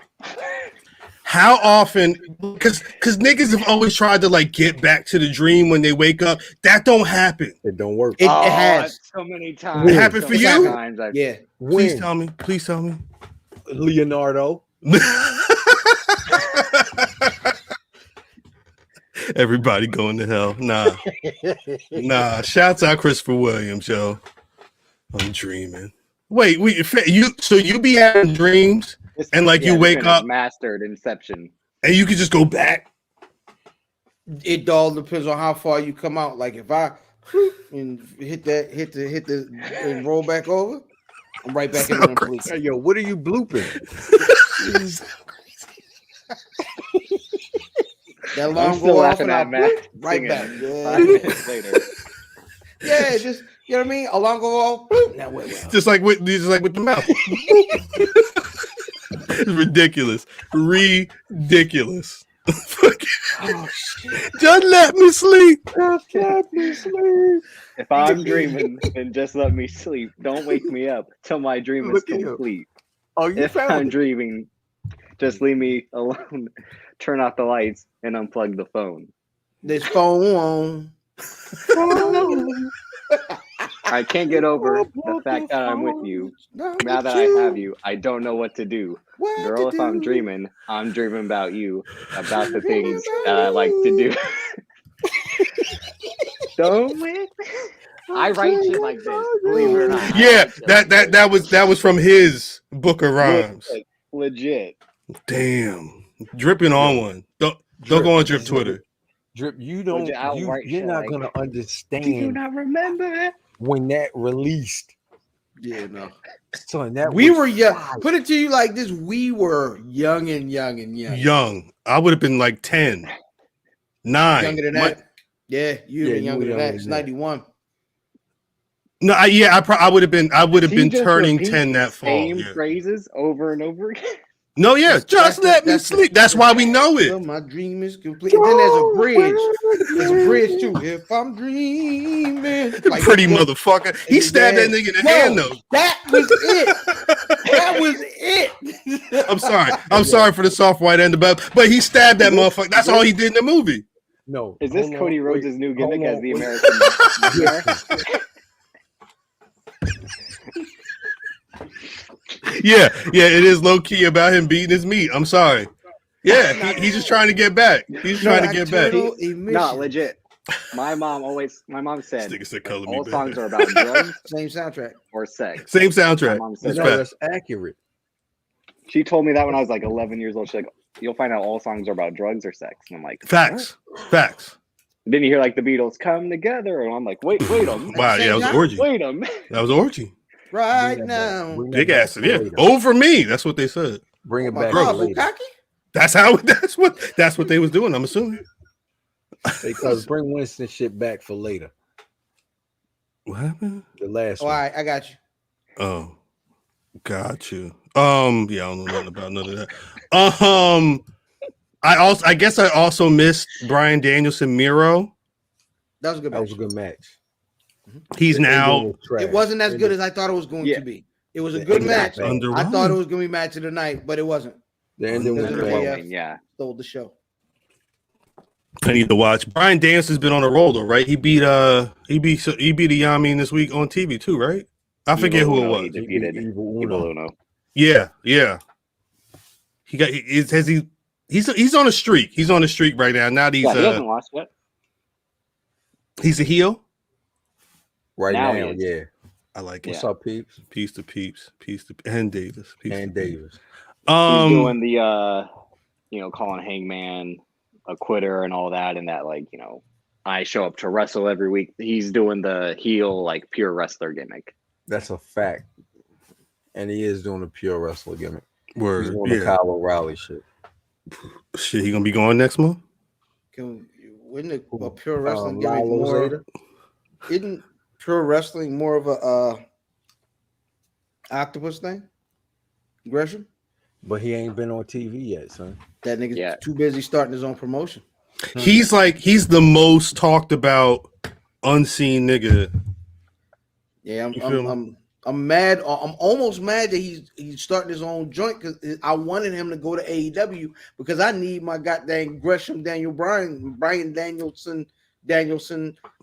How often? Because niggas have always tried to like get back to the dream when they wake up. That don't happen. It don't work. It has. So many times. It happened for you? Yeah. Please When? tell me. Please tell me. Leonardo. Everybody going to hell. Nah. Shouts out Christopher Williams, yo. I'm dreaming. Wait, you be having dreams and like you wake up mastered Inception, and you can just go back. It all depends on how far you come out. Like if I and hit the and roll back over, I'm right back in the police. Hey, yo, what are you blooping? That I'm long still go off laughing and I at Matt right singing back. 5 Yeah. minutes later. Yeah, just you know what I mean. A long go off. Now wait. Just like with the mouth. It's ridiculous. Oh, shit. Just let me sleep. Just let me sleep. If I'm dreaming, then just let me sleep. Don't wake me up till my dream is Look at you. complete. Oh, you If I'm found it. dreaming, just leave me alone. Turn off the lights and unplug the phone. This phone. I can't get over the fact that I'm with you. Now that I have you, I don't know what to do. Girl, if I'm dreaming about you, about the things that I like to do. Don't wake me. I write shit like this, believe it or not. Yeah, that was from his book of rhymes. Legit. Damn, dripping on one. Don't go on Drip Twitter. Drip, you don't. Legit, I'll write You're shit not like, gonna Do you understand not remember? when that released. Yeah, no. Son, that We was were young. fire. Put it to you like this: we were young. Young. I would have been like 10, 9. Younger than that. Yeah, you've Yeah, been you younger were than that. younger It's than that. 91. No, I would have been He just turning repeats 10 that the fall. Same Yeah. phrases over and over again. No, yeah, just let me sleep. That's why we know it. My dream is complete. And then there's a bridge. There's a bridge too. If I'm dreaming, like, pretty motherfucker. He stabbed that nigga in the hand though. That was it. That was it. I'm sorry for the soft white end, but he stabbed that motherfucker. That's all he did in the movie. No, is this Cody Rhodes' new gimmick as the American? Yeah, it is low key about him beating his meat. I'm sorry. Yeah, he's just trying to get back. He's trying to get back. No, legit. My mom said all songs are about drugs, same soundtrack, or sex. Same soundtrack. No, that's accurate. She told me that when I was like 11 years old. She's like, you'll find out all songs are about drugs or sex. And I'm like, facts. Facts. Then you hear like the Beatles come together, and I'm like, wait a minute. Wow, yeah, that was an orgy. Wait a minute. That was an orgy. Right now. Big ass. Yeah. Over me. That's what they said. Bring it back. That's what they was doing, I'm assuming. Because bring Winston shit back for later. What happened? The last one. All right, I got you. Oh, got you. Yeah, I don't know nothing about none of that. I guess I also missed Bryan Danielson Miro. That was a good match. That was a good match. He's now. It wasn't as good as I thought it was going to be. It was a good match. I thought it was going to be match of the night, but it wasn't. Yeah, stole the show. I need to watch. Bryan Danielson's been on a roll though, right? He beat Yamin this week on TV too, right? I forget who it was. He defeated Evil Uno. Yeah. He's on a streak. He's on a streak right now. Now he hasn't lost yet. He's a heel. Right now, yeah. I like it. What's up, peeps? Peace to peeps. And Davis. Davis. He's doing the calling Hangman a quitter and all that, and that I show up to wrestle every week. He's doing the heel pure wrestler gimmick. That's a fact. And he is doing a pure wrestler gimmick. Word. He's doing the Kyle O'Reilly shit. Shit, he gonna be going next month? Wouldn't a pure wrestling gimmick more? Isn't pure wrestling more of a octopus thing? Gresham? But he ain't been on TV yet, son. That nigga's too busy starting his own promotion. He's the most talked about unseen nigga. Yeah, I'm mad. I'm almost mad that he's starting his own joint because I wanted him to go to AEW because I need my goddamn Gresham, Brian Danielson, Daniel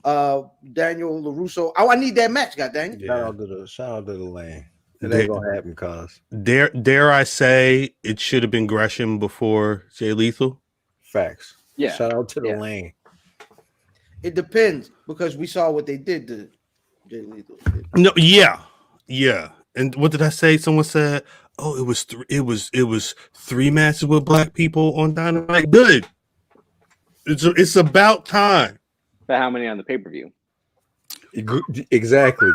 LaRusso. I need that match, goddamn. Shout out to the land. It ain't gonna happen, cause dare I say it should have been Gresham before Jay Lethal. Facts. Yeah. Shout out to the lane. It depends because we saw what they did to Jay Lethal. No, yeah. And what did I say? Someone said, "Oh, it was 3 matches with black people on Dynamite." Good. It's about time. But how many on the pay-per-view? Exactly.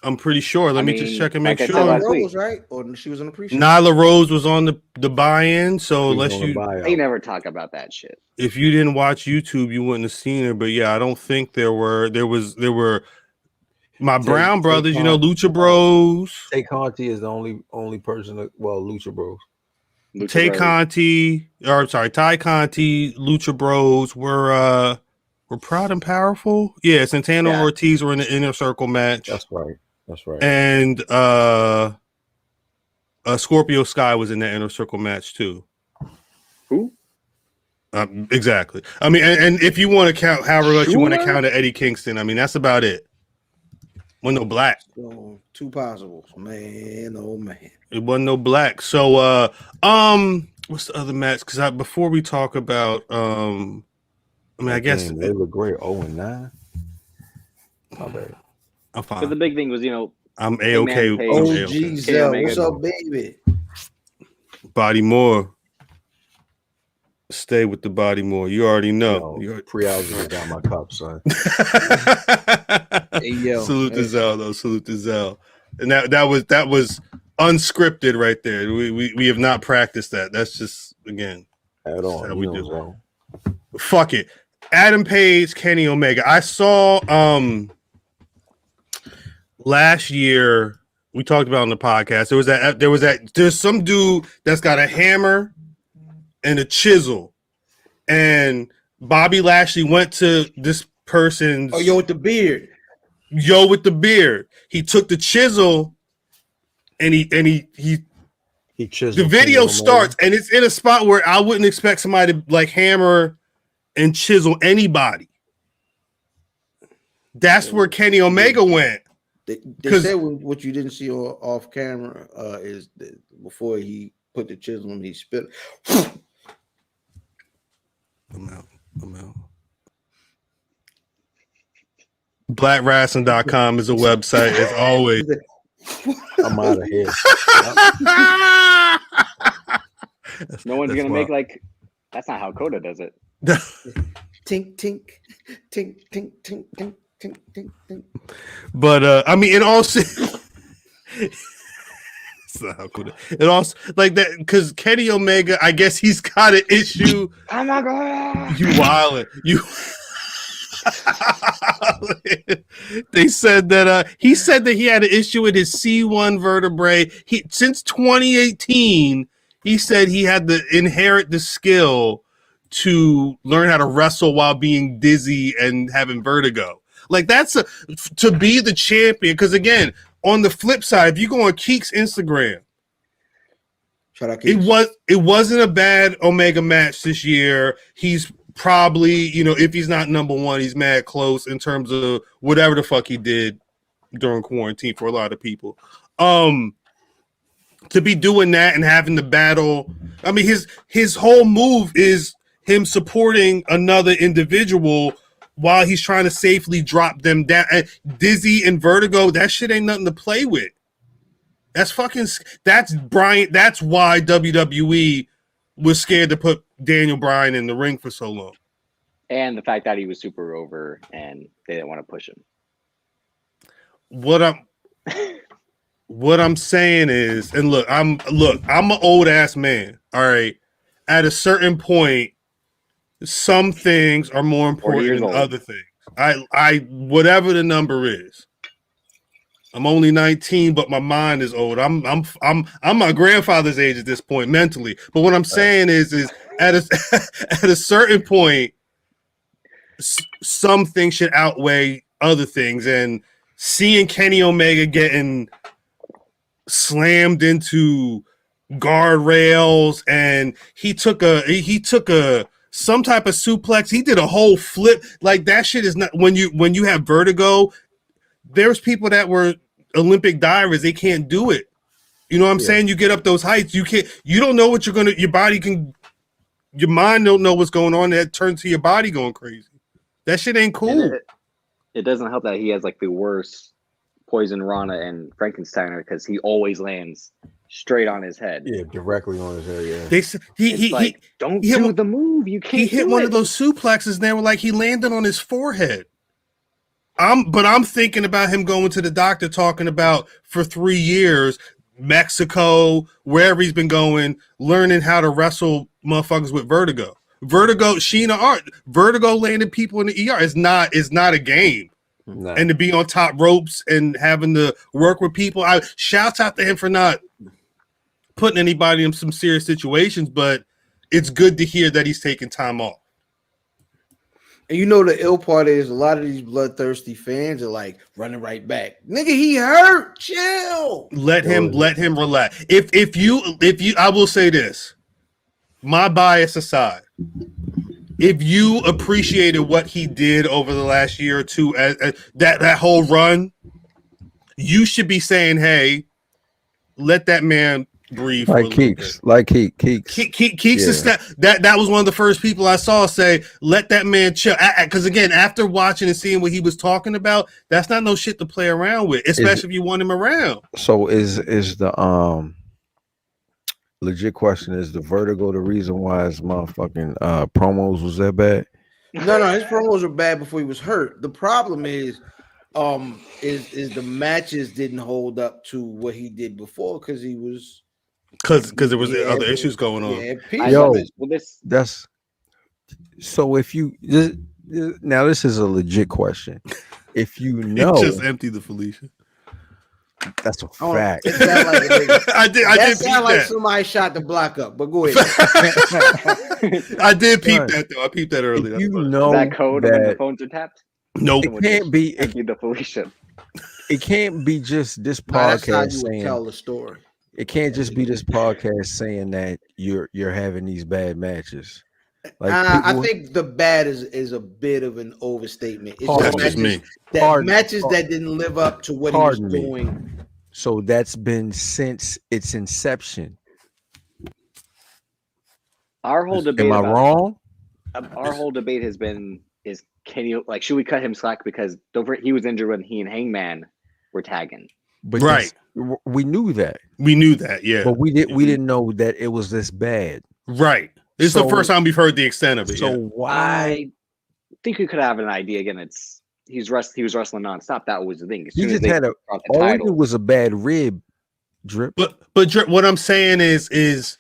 I'm pretty sure. Let me just check and make sure. Nyla Rose, right? Or she was on the pre-show. Nyla Rose was on the buy-in, so they never talk about that shit. If you didn't watch YouTube, you wouldn't have seen her. But yeah, I don't think there were my Brown brothers, Lucha Bros. Tay Conti is the only person Lucha Bros. Tay Conti, Ty Conti, Lucha Bros were Proud and Powerful. Yeah, Santana and Ortiz were in the Inner Circle match. That's right. And Scorpio Sky was in that Inner Circle match too. Who? Exactly. I mean, and if you want to count however much you want to count Eddie Kingston, I mean that's about it. Wasn't no black. So, 2 possibles, man. Oh man, it wasn't no black. So, what's the other match? Because before we talk about, I guess they look great. 0-9. My bad. I'm fine. But the big thing was, I'm A-okay. OG Zell. What's up, baby? Body more. Stay with the body more. You already know. Pre-algebra got my cup, son. Hey, yo. Salute to Zell, though. Salute to Zell. And that was unscripted right there. We have not practiced that. That's just again. At all. How we do. Bro. Fuck it. Adam Page, Kenny Omega. I saw last year We talked about on the podcast. There's some dude that's got a hammer and a chisel, and Bobby Lashley went to this person's. Oh, yo with the beard. Yo with the beard. He took the chisel, and he chiseled. The video starts, and it's in a spot where I wouldn't expect somebody to like hammer and chisel anybody. That's where Kenny Omega went. They said what you didn't see off camera is that before he put the chisel in, he spit. I'm out. BlackRasslin.com is a website, as always. I'm out of here. No one's gonna make like. That's not how Coda does it. Tink tink tink tink tink tink tink tink tink. But I mean, it also. It also like that because Kenny Omega, I guess he's got an issue. Oh my god! You wildin'. You. They said that he said that he had an issue with his C1 vertebrae. Since 2018, he said he had to inherit the skill to learn how to wrestle while being dizzy and having vertigo. Like to be the champion. Because again, on the flip side, if you go on Keek's Instagram, shout out Keeks. it wasn't a bad Omega match this year. He's probably, if he's not number one, he's mad close in terms of whatever the fuck he did during quarantine for a lot of people. To be doing that and having the battle, I mean, his whole move is him supporting another individual while he's trying to safely drop them down. And dizzy and vertigo, that shit ain't nothing to play with. That's Brian. That's why WWE was scared to put Daniel Bryan in the ring for so long. And the fact that he was super over and they didn't want to push him. What I'm saying is, and look, I'm an old ass man. All right. At a certain point, some things are more important than other things. I whatever the number is. I'm only 19, but my mind is old. I'm my grandfather's age at this point mentally. But what I'm saying is at a certain point, some things should outweigh other things. And seeing Kenny Omega getting slammed into guardrails, and he took some type of suplex. He did a whole flip. Like that shit is not when you have vertigo. There's people that were Olympic divers, they can't do it. You know what I'm saying? You get up those heights, you don't know what your mind don't know what's going on. That turns to your body going crazy. That shit ain't cool. It doesn't help that he has like the worst Poison Rana and Frankensteiner because he always lands straight on his head. Yeah, directly on his head. Yeah. He don't do the move. You can't. He hit one of those suplexes and they were like he landed on his forehead. I'm thinking about him going to the doctor, talking about for 3 years, Mexico, wherever he's been going, learning how to wrestle motherfuckers with vertigo. Sheena Art, vertigo landed people in the ER. It's not a game. No. And to be on top ropes and having to work with people. I shouts out to him for not putting anybody in some serious situations, but it's good to hear that he's taking time off. And the ill part is a lot of these bloodthirsty fans are like running right back. Nigga, he hurt. Chill. Let him relax. If you, I will say this, my bias aside, if you appreciated what he did over the last year or two, that whole run, you should be saying, "Hey, let that man breathe." Like Keeks. Keeks is that was one of the first people I saw say, "Let that man chill." Because again, after watching and seeing what he was talking about, that's not no shit to play around with, especially if you want him around. So is the legit question, is the vertigo the reason why his motherfucking promos was that bad? No, his promos were bad before he was hurt. The problem is the matches didn't hold up to what he did before because he was there was other issues going on. That's so. If you now, this is a legit question. If you know, just empty the Felicia. That's a Oh, fact. it sound like a nigga. I did That peep sound like that. somebody shot the block up. But go ahead. I did peep Son, that though. I peeped that earlier. If you That's know Is that code when the that phones are tapped? nope. it can't be, Thank you, the Felicia. it can't be just this Nah, that's how podcast you would saying. tell the story. It can't just be this podcast saying that you're having these bad matches. Like I people, think the bad is a bit of an overstatement. It's Pardon just That's just matches, me. that Pardon- matches that didn't live up to what he was Pardon me. doing. so that's been since its inception. Our whole debate. Am I about- wrong? Our whole debate has been: is Kenny like? Should we cut him slack because he was injured when he and Hangman were tagging? But Right. we knew that, We knew that, yeah. but we didn't know that it was this bad. Right. This is the So- first time we've heard the extent of it. So yeah. why? I think we could have an idea again. He was wrestling nonstop. That was the thing. As He soon as just they had a. brought the All we title, knew was a bad rib drip. But what I'm saying is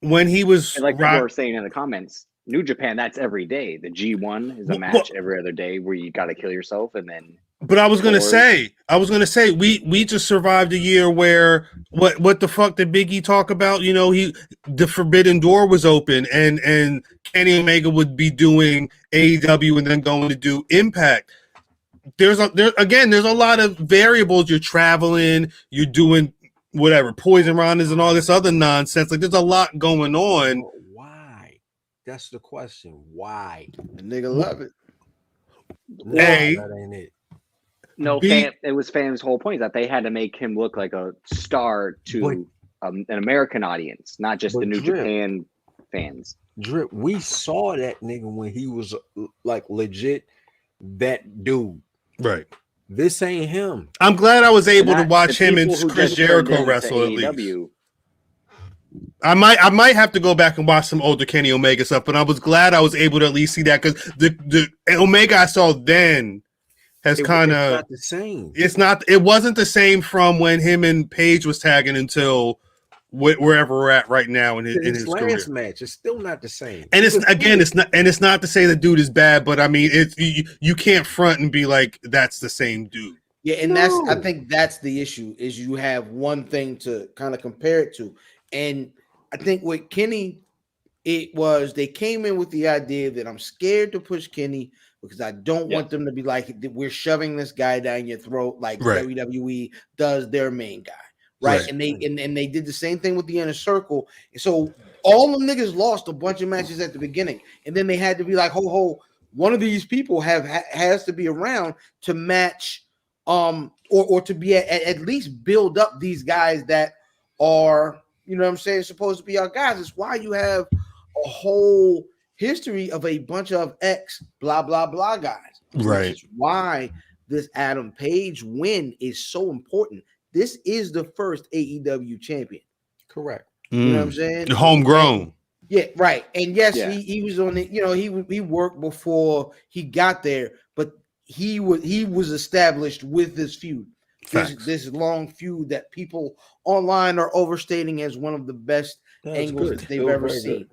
when he was and like people rock- were saying in the comments, New Japan, that's every day. The G1 is a Well, match every other day where you got to kill yourself, and then But I was gonna Or- say, we just survived a year where what the fuck did Biggie talk about? You know, the forbidden door was open, and Kenny Omega would be doing AEW and then going to do Impact. There's a lot of variables. You're traveling, you're doing whatever poison rounds and all this other nonsense. Like there's a lot going on. Why? That's the question. Why? The nigga love it. No, Hey. that ain't it. no, B- it was fans' whole point that they had to make him look like a star to an American audience, not just But the New Drip- Japan fans. Drip, we saw that nigga when he was like legit that dude. Right. This ain't him. I'm glad I was able to And watch the him and people who Chris just turned Jericho into wrestle at least. AEW, I might have to go back and watch some older Kenny Omega stuff, but I was glad I was able to at least see that because the Omega I saw then has It's kind of not the same. it wasn't the same from when him and Paige was tagging until wherever we're at right now in his career. last match, it's still not the same. And it's Because not to say the dude is bad, but I mean you can't front and be like that's the same dude. Yeah, and I think that's the issue is you have one thing to kind of compare it to. And I think with Kenny, they came in with the idea that I'm scared to push Kenny because I don't want them to be like we're shoving this guy down your throat like Right. WWE does their main guy. Right. Right. And they did the same thing with the Inner Circle. So all the niggas lost a bunch of matches at the beginning. And then they had to be like, one of these people has to be around to match or to be at least build up these guys that are, you know what I'm saying, supposed to be our guys. It's why you have a whole history of a bunch of ex blah blah blah guys. Right. Which is why this Adam Page win is so important. This is the first AEW champion. correct. You know what I'm saying? Homegrown. Yeah, right. And yes, Yeah. he was on it. You know, he worked before he got there, but he was established with this feud. This long feud that people online are overstating as one of the best angles that they've ever seen.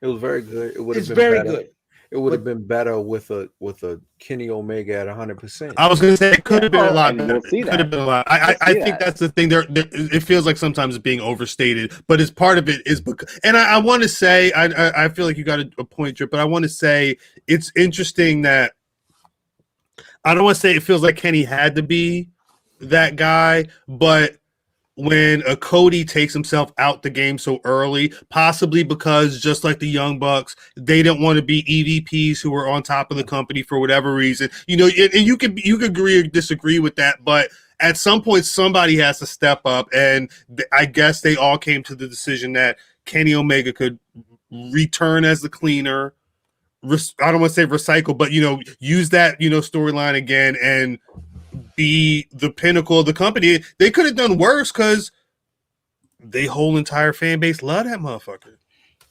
It was very good. It would have It's been very better. good. It would have been better with a Kenny Omega at 100%. I was gonna say it could have been a lot and better. we'll see It that. could have been a lot. I We'll see think that. that's the thing. It feels like sometimes it's being overstated, but it's part of it is because. And I want to say, I feel like you got a point, Drip, but I want to say it's interesting that I don't want to say it feels like Kenny had to be that guy, but when a Cody takes himself out the game so early, possibly because just like the Young Bucks, they didn't want to be EVPs who were on top of the company for whatever reason. You know, and you could agree or disagree with that, but at some point somebody has to step up, and I guess they all came to the decision that Kenny Omega could return as the cleaner. I don't want to say recycle, but use that storyline again and be the pinnacle of the company. They could have done worse because they whole entire fan base love that motherfucker.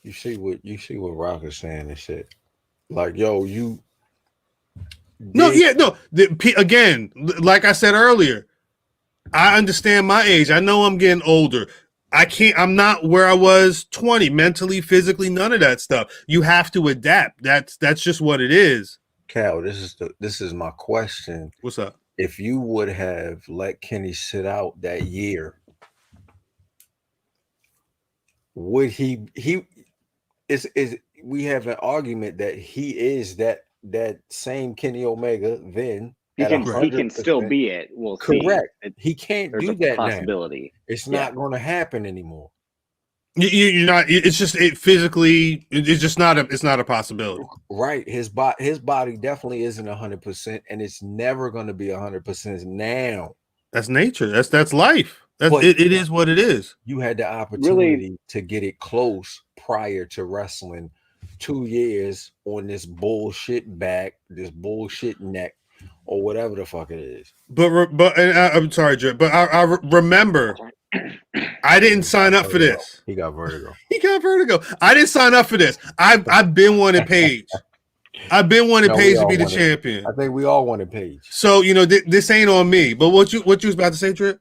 You see what Rock is saying and shit. Like, yo, Again, like I said earlier, I understand my age. I know I'm getting older. I'm not where I was 20, mentally, physically, none of that stuff. You have to adapt. That's just what it is. Cal, this is my question. What's up? if you would have let Kenny sit out that year, would he is we have an argument that he is that same Kenny Omega then He at can still 100%. be it. We'll Correct. see. He can't There's do a that now. possibility. It's not going to happen anymore. You're not. It's just physically. It's just not a. It's not a possibility. Right. His body definitely isn't 100%, and it's never going to be 100% now. That's nature. That's life. It is what it is. You had the opportunity to get it close prior to wrestling 2 years on this bullshit back, this bullshit neck, or whatever the fuck it is. But I'm sorry, Jay, but I remember I didn't sign up for this. He got vertigo. I didn't sign up for this. I've been wanting Paige. I've been wanting Paige to be the champion. I think we all wanted Paige. So this ain't on me. But what you was about to say, Trip?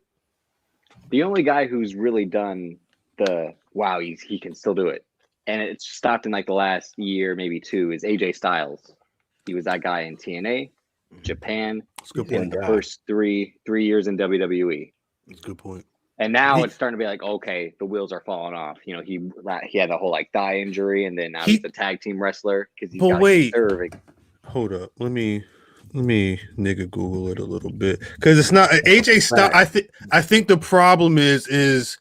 The only guy who's really done he can still do it, and it stopped in like the last year, maybe two, is AJ Styles. He was that guy in TNA, Japan, in the first three years in WWE. That's a good point. And now it's starting to be like, okay, the wheels are falling off. He had the whole like thigh injury, and then now he's a tag team wrestler because he's serving. Hold up, let me nigga Google it a little bit because it's not AJ Styles. I think the problem is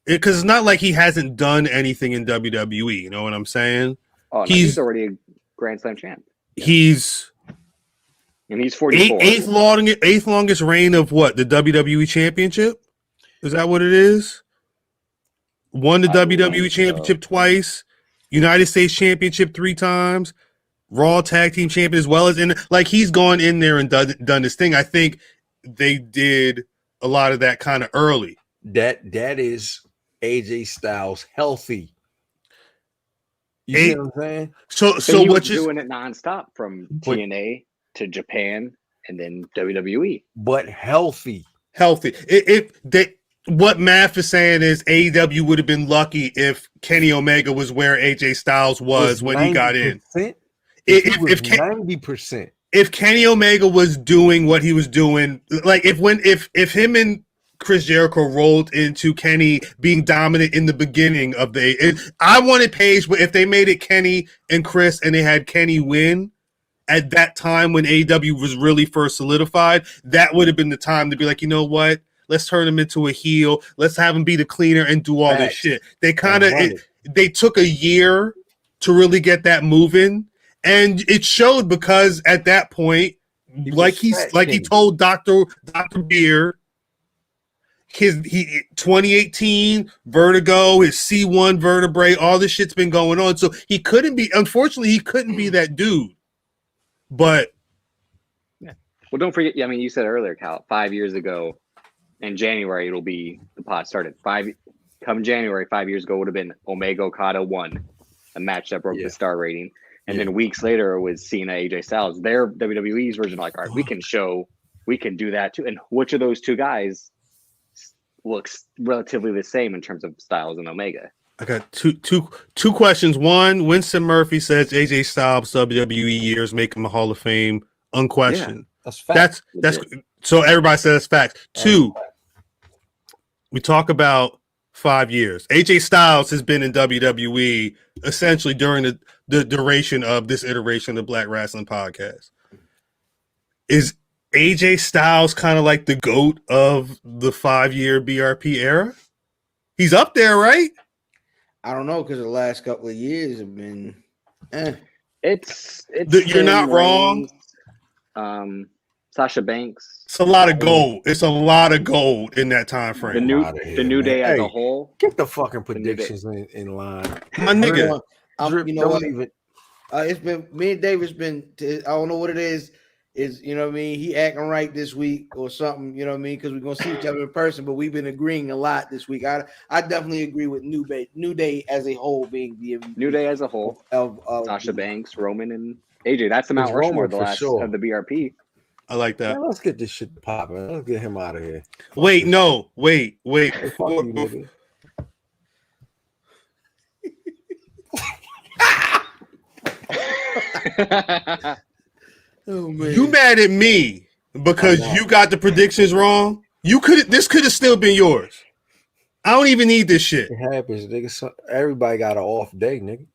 because it's not like he hasn't done anything in WWE. You know what I'm saying? Oh, no, he's already a Grand Slam champ. He's 44. Eighth longest reign of what? The WWE Championship? Is that what it is? Won the WWE Championship twice, United States Championship 3 times, Raw Tag Team Champion, as well as he's gone in there and done this thing. I think they did a lot of that kind of early. That is AJ Styles healthy. You see what I'm saying? So what you're doing it nonstop from TNA to Japan and then WWE, but healthy. What math is saying is AEW would have been lucky if Kenny Omega was where AJ Styles was when he got in. If 90%. If Kenny Omega was doing what he was doing, like if him and Chris Jericho rolled into Kenny being dominant in the beginning of I wanted Paige, but if they made it Kenny and Chris and they had Kenny win at that time when AEW was really first solidified, that would have been the time to be like, you know what? Let's turn him into a heel. Let's have him be the cleaner and do all this shit. They they took a year to really get that moving, and it showed because at that point, he told Dr. Beer, his 2018 vertigo, his C1 vertebrae, all this shit's been going on. So he couldn't be that dude. But well, don't forget. I mean, you said earlier, Cal, 5 years ago. In January, it'll be the pod started. Come January, 5 years ago, would have been Omega Okada 1, a match that broke the star rating. And then weeks later, it was Cena, AJ Styles. Their WWE's version, like, all right, we can do that too. And which of those two guys looks relatively the same in terms of Styles and Omega? I got two questions. One, Winston Murphy says AJ Styles WWE years make him a Hall of Fame, unquestioned. Yeah, that's fact. That's so everybody says facts. Two, we talk about 5 years. AJ Styles has been in WWE essentially during the duration of this iteration of the Black Rasslin Podcast. Is AJ Styles kind of like the GOAT of the 5-year BRP era? He's up there, right? I don't know, because the last couple of years have been It's you're not wrong. Sasha Banks. It's a lot of gold. It's a lot of gold in that time frame. The new day as a whole. Get the fucking predictions in line. My nigga. You know what? It's been me and David's been. I don't know what it is. You know what I mean? He acting right this week or something. You know what I mean? Because we're gonna see each other in person, but we've been agreeing a lot this week. I definitely agree with New Day as a whole being the New Day as a whole of Sasha Banks, Roman, and AJ. That's the Mount Rushmore of the last of the BRP. I like that. Man, let's get this shit popping. Let's get him out of here. Wait. Fuck you, nigga. Oh man, You mad at me because you got the predictions wrong. This could have still been yours. I don't even need this shit. It happens, nigga. Everybody got an off day, nigga.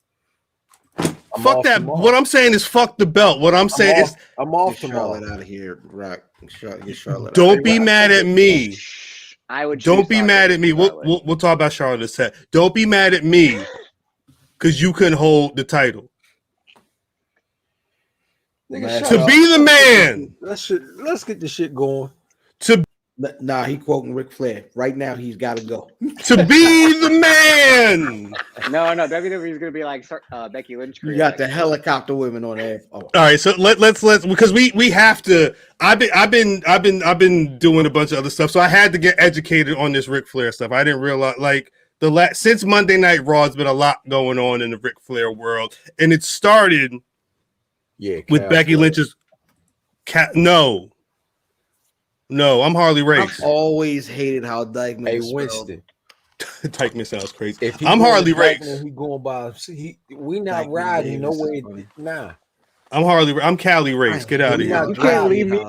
Fuck that. Tomorrow. What I'm saying is fuck the belt. What I'm saying is I'm off Get tomorrow. Charlotte out of here, Rock. Get Charlotte. Don't be mad at me. I would. Don't be mad at me. We'll talk about Charlotte in a sec. Don't be mad at me because you couldn't hold the title. Nigga, to be the man. Let's get this shit going. Nah, he quoting Ric Flair. Right now, he's got to go. To be the man. No, WWE's gonna be like Becky Lynch. You got the helicopter women on there. Oh. All right, so let's because we have to. I've been doing a bunch of other stuff, so I had to get educated on this Ric Flair stuff. I didn't realize since Monday Night Raw has been a lot going on in the Ric Flair world, and it started with Becky Lynch's No, I'm Harley Race. I've always hated how Dykeman is Winston. Dykeman sounds crazy. I'm Harley Race. He going by. We not riding no way. Nah. I'm Cali Race. Get out of here. You can't leave me.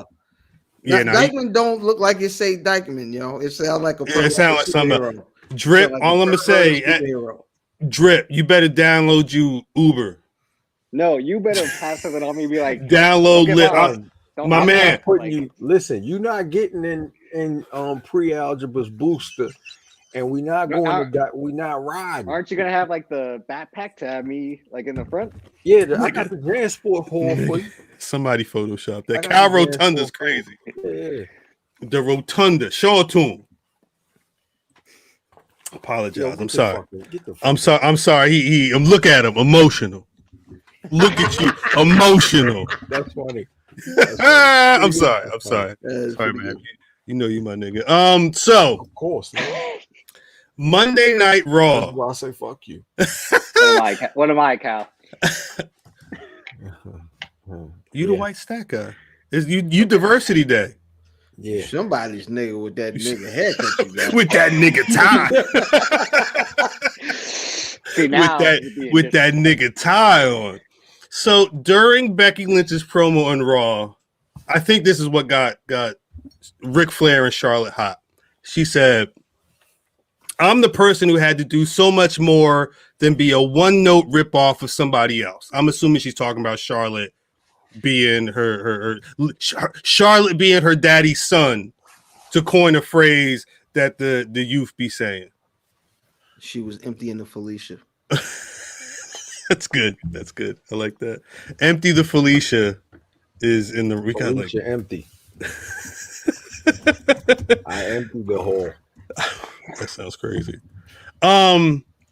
Yeah, Dykeman don't look like it say Dykeman, It sounds like a it sounds like something. Drip. Like all I'm gonna say, Drip. You better download you Uber. No, you better pass something on me. And be like, download lit. My man, listen, you're not getting in pre-algebra's booster, and we not going to we not riding. Aren't you gonna have like the backpack to have me like in the front? Yeah, I got the transport hall for you. Somebody Photoshop that. Cal Rotunda's crazy. Yeah. The Rotunda. Show it to him. Apologize. I'm sorry. I'm sorry. Look at him. Emotional. Look at you. Emotional. That's funny. I'm sorry. Sorry, man. You know you my nigga. So of course, man. Monday Night Raw. That's why I say fuck you. What am I, Cal? You the white stack guy. You diversity day. Yeah. Somebody's nigga with that nigga haircut you got. With that nigga tie. See, now with that nigga tie on. So during Becky Lynch's promo on Raw, I think this is what got Ric Flair and Charlotte hot. She said, "I'm the person who had to do so much more than be a one-note ripoff of somebody else." I'm assuming she's talking about Charlotte being her Charlotte being her daddy's son, to coin a phrase that the youth be saying. She was emptying the Felicia. That's good. I like that. Empty the Felicia is in the we got like empty. I emptied the hole. That sounds crazy.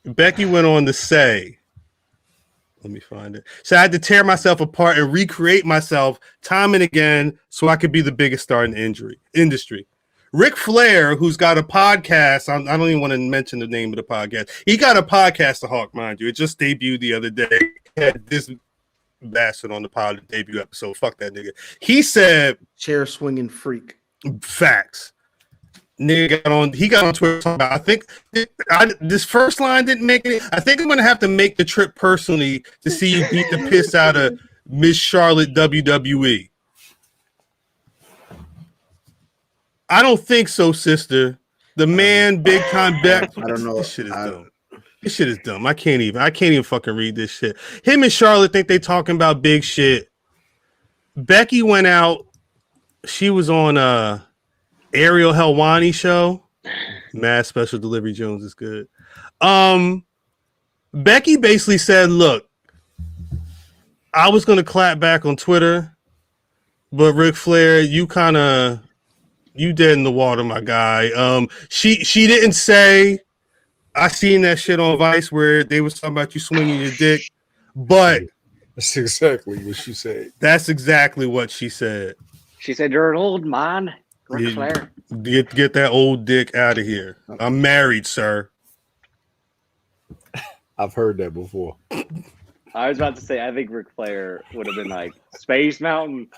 Becky went on to say, let me find it. So I had to tear myself apart and recreate myself time and again so I could be the biggest star in the industry. Ric Flair, who's got a podcast, I don't even want to mention the name of the podcast. He got a podcast to Hawk, mind you. It just debuted the other day. He had this bastard on the pod debut episode. Fuck that nigga. He said, chair swinging freak. Facts. Nigga he got on Twitter talking about, I think this first line didn't make it. I think I'm going to have to make the trip personally to see you beat the piss out of Miss Charlotte WWE. I don't think so, sister. The man, big time back. I don't know. This shit is dumb. This shit is dumb. I can't even fucking read this shit. Him and Charlotte think they talking about big shit. Becky went out. She was on Ariel Helwani show. Mass Special Delivery Jones is good. Becky basically said, "Look, I was gonna clap back on Twitter, but Ric Flair, you dead in the water, my guy." She didn't say, I seen that shit on Vice where they was talking about you swinging your dick, but that's exactly what she said. That's exactly what she said. She said, "You're an old man, Ric Flair. Get that old dick out of here. I'm married, sir." I've heard that before. I was about to say, I think Ric Flair would have been like, Space Mountain.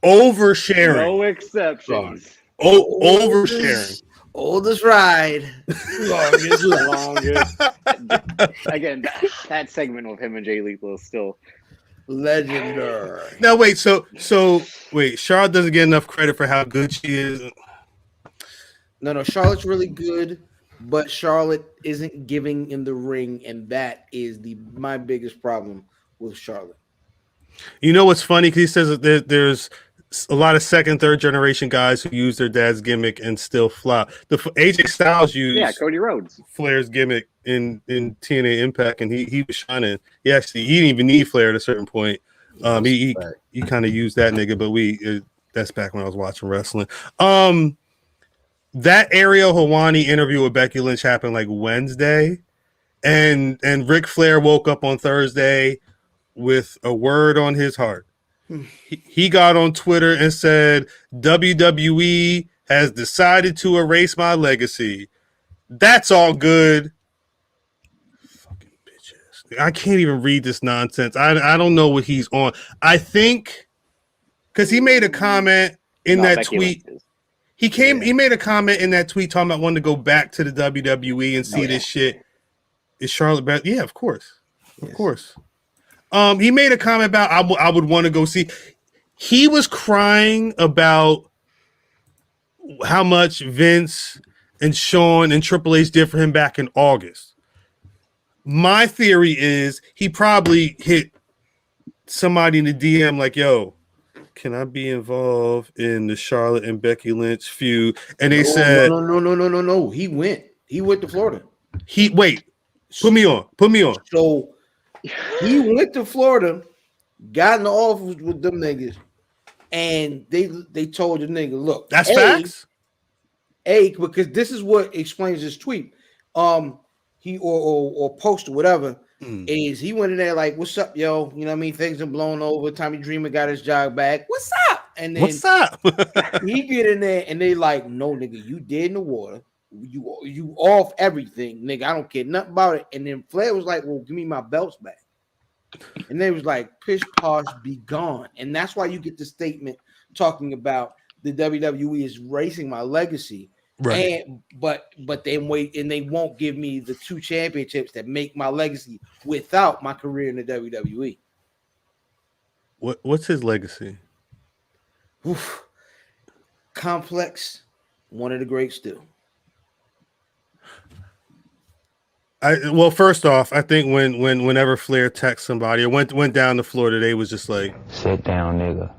Oversharing. No exceptions. Oversharing. Oldest ride. Longest. Again, that segment with him and Jay Lethal is still Legendary. Now wait, so wait, Charlotte doesn't get enough credit for how good she is. No, Charlotte's really good, but Charlotte isn't giving in the ring, and that is my biggest problem with Charlotte. You know what's funny? Because he says that there's a lot of second, third generation guys who use their dad's gimmick and still flop. The AJ Styles used Cody Rhodes, Flair's gimmick in TNA Impact, and he was shining. He didn't even need Flair at a certain point. He kind of used that nigga, but that's back when I was watching wrestling. That Ariel Helwani interview with Becky Lynch happened like Wednesday, and Ric Flair woke up on Thursday with a word on his heart. He got on Twitter and said, WWE has decided to erase my legacy. That's all good. Fucking bitches. I can't even read this nonsense. I don't know what he's on. I think because he made a comment in that tweet. He made a comment in that tweet talking about wanting to go back to the WWE and see this shit. Is Charlotte better? Yeah, of course. Of course. He made a comment about I would want to go see. He was crying about how much Vince and Shawn and Triple H did for him back in August. My theory is he probably hit somebody in the DM like, yo, can I be involved in the Charlotte and Becky Lynch feud? And they said No. He went to Florida. Put me on. So he went to Florida, got in the office with them niggas, and they told the nigga, look, that's facts. Because this is what explains his tweet. He or post or whatever is he went in there like, what's up, yo? You know what I mean? Things are blown over. Tommy Dreamer got his job back. What's up? And then what's up? He get in there and they like, no, nigga, you dead in the water. You off everything, nigga. I don't care nothing about it. And then Flair was like, well, give me my belts back. And they was like, pish posh, be gone. And that's why you get the statement talking about the WWE is erasing my legacy. Right. But they wait and they won't give me the 2 championships that make my legacy without my career in the WWE. What's his legacy? Oof. Complex, one of the greats still. Well, first off, I think whenever Flair texted somebody or went down to Florida, they was just like, "Sit down, nigga."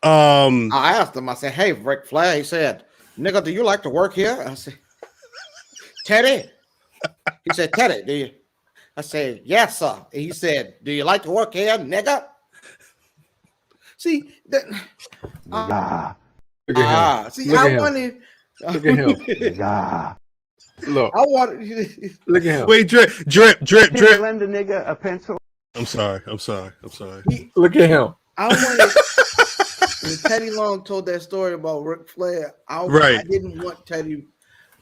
I asked him. I said, "Hey, Ric Flair." He said, "Nigga, do you like to work here?" I said, "Teddy." He said, "Teddy, do you?" I said, "Yes, sir." And he said, "Do you like to work here, nigga?" See that? See, I wanted. Look at him. Look, I wanted. Look at him. Wait, drip. Lend a nigga a pencil. I'm sorry. Look at him. I wanted. When Teddy Long told that story about Ric Flair, I didn't want Teddy.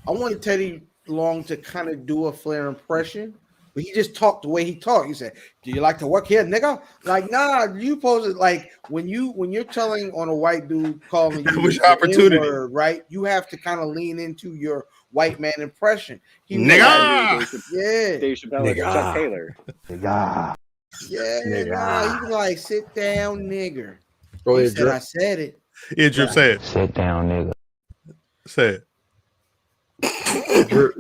I wanted Teddy Long to kind of do a Flair impression, but he just talked the way he talked. He said, "Do you like to work here, nigga?" Like, nah, you supposed to like when you're telling on a white dude calling you was your opportunity, N-word, right? You have to kind of lean into your white man impression. He nigga, Dave Chappelle and Chuck Taylor. Nigga. Nah, he was like, "Sit down, nigger." Go ahead, Drip. I said it. Yeah, Drip, say it. Sit down, nigga. Say it.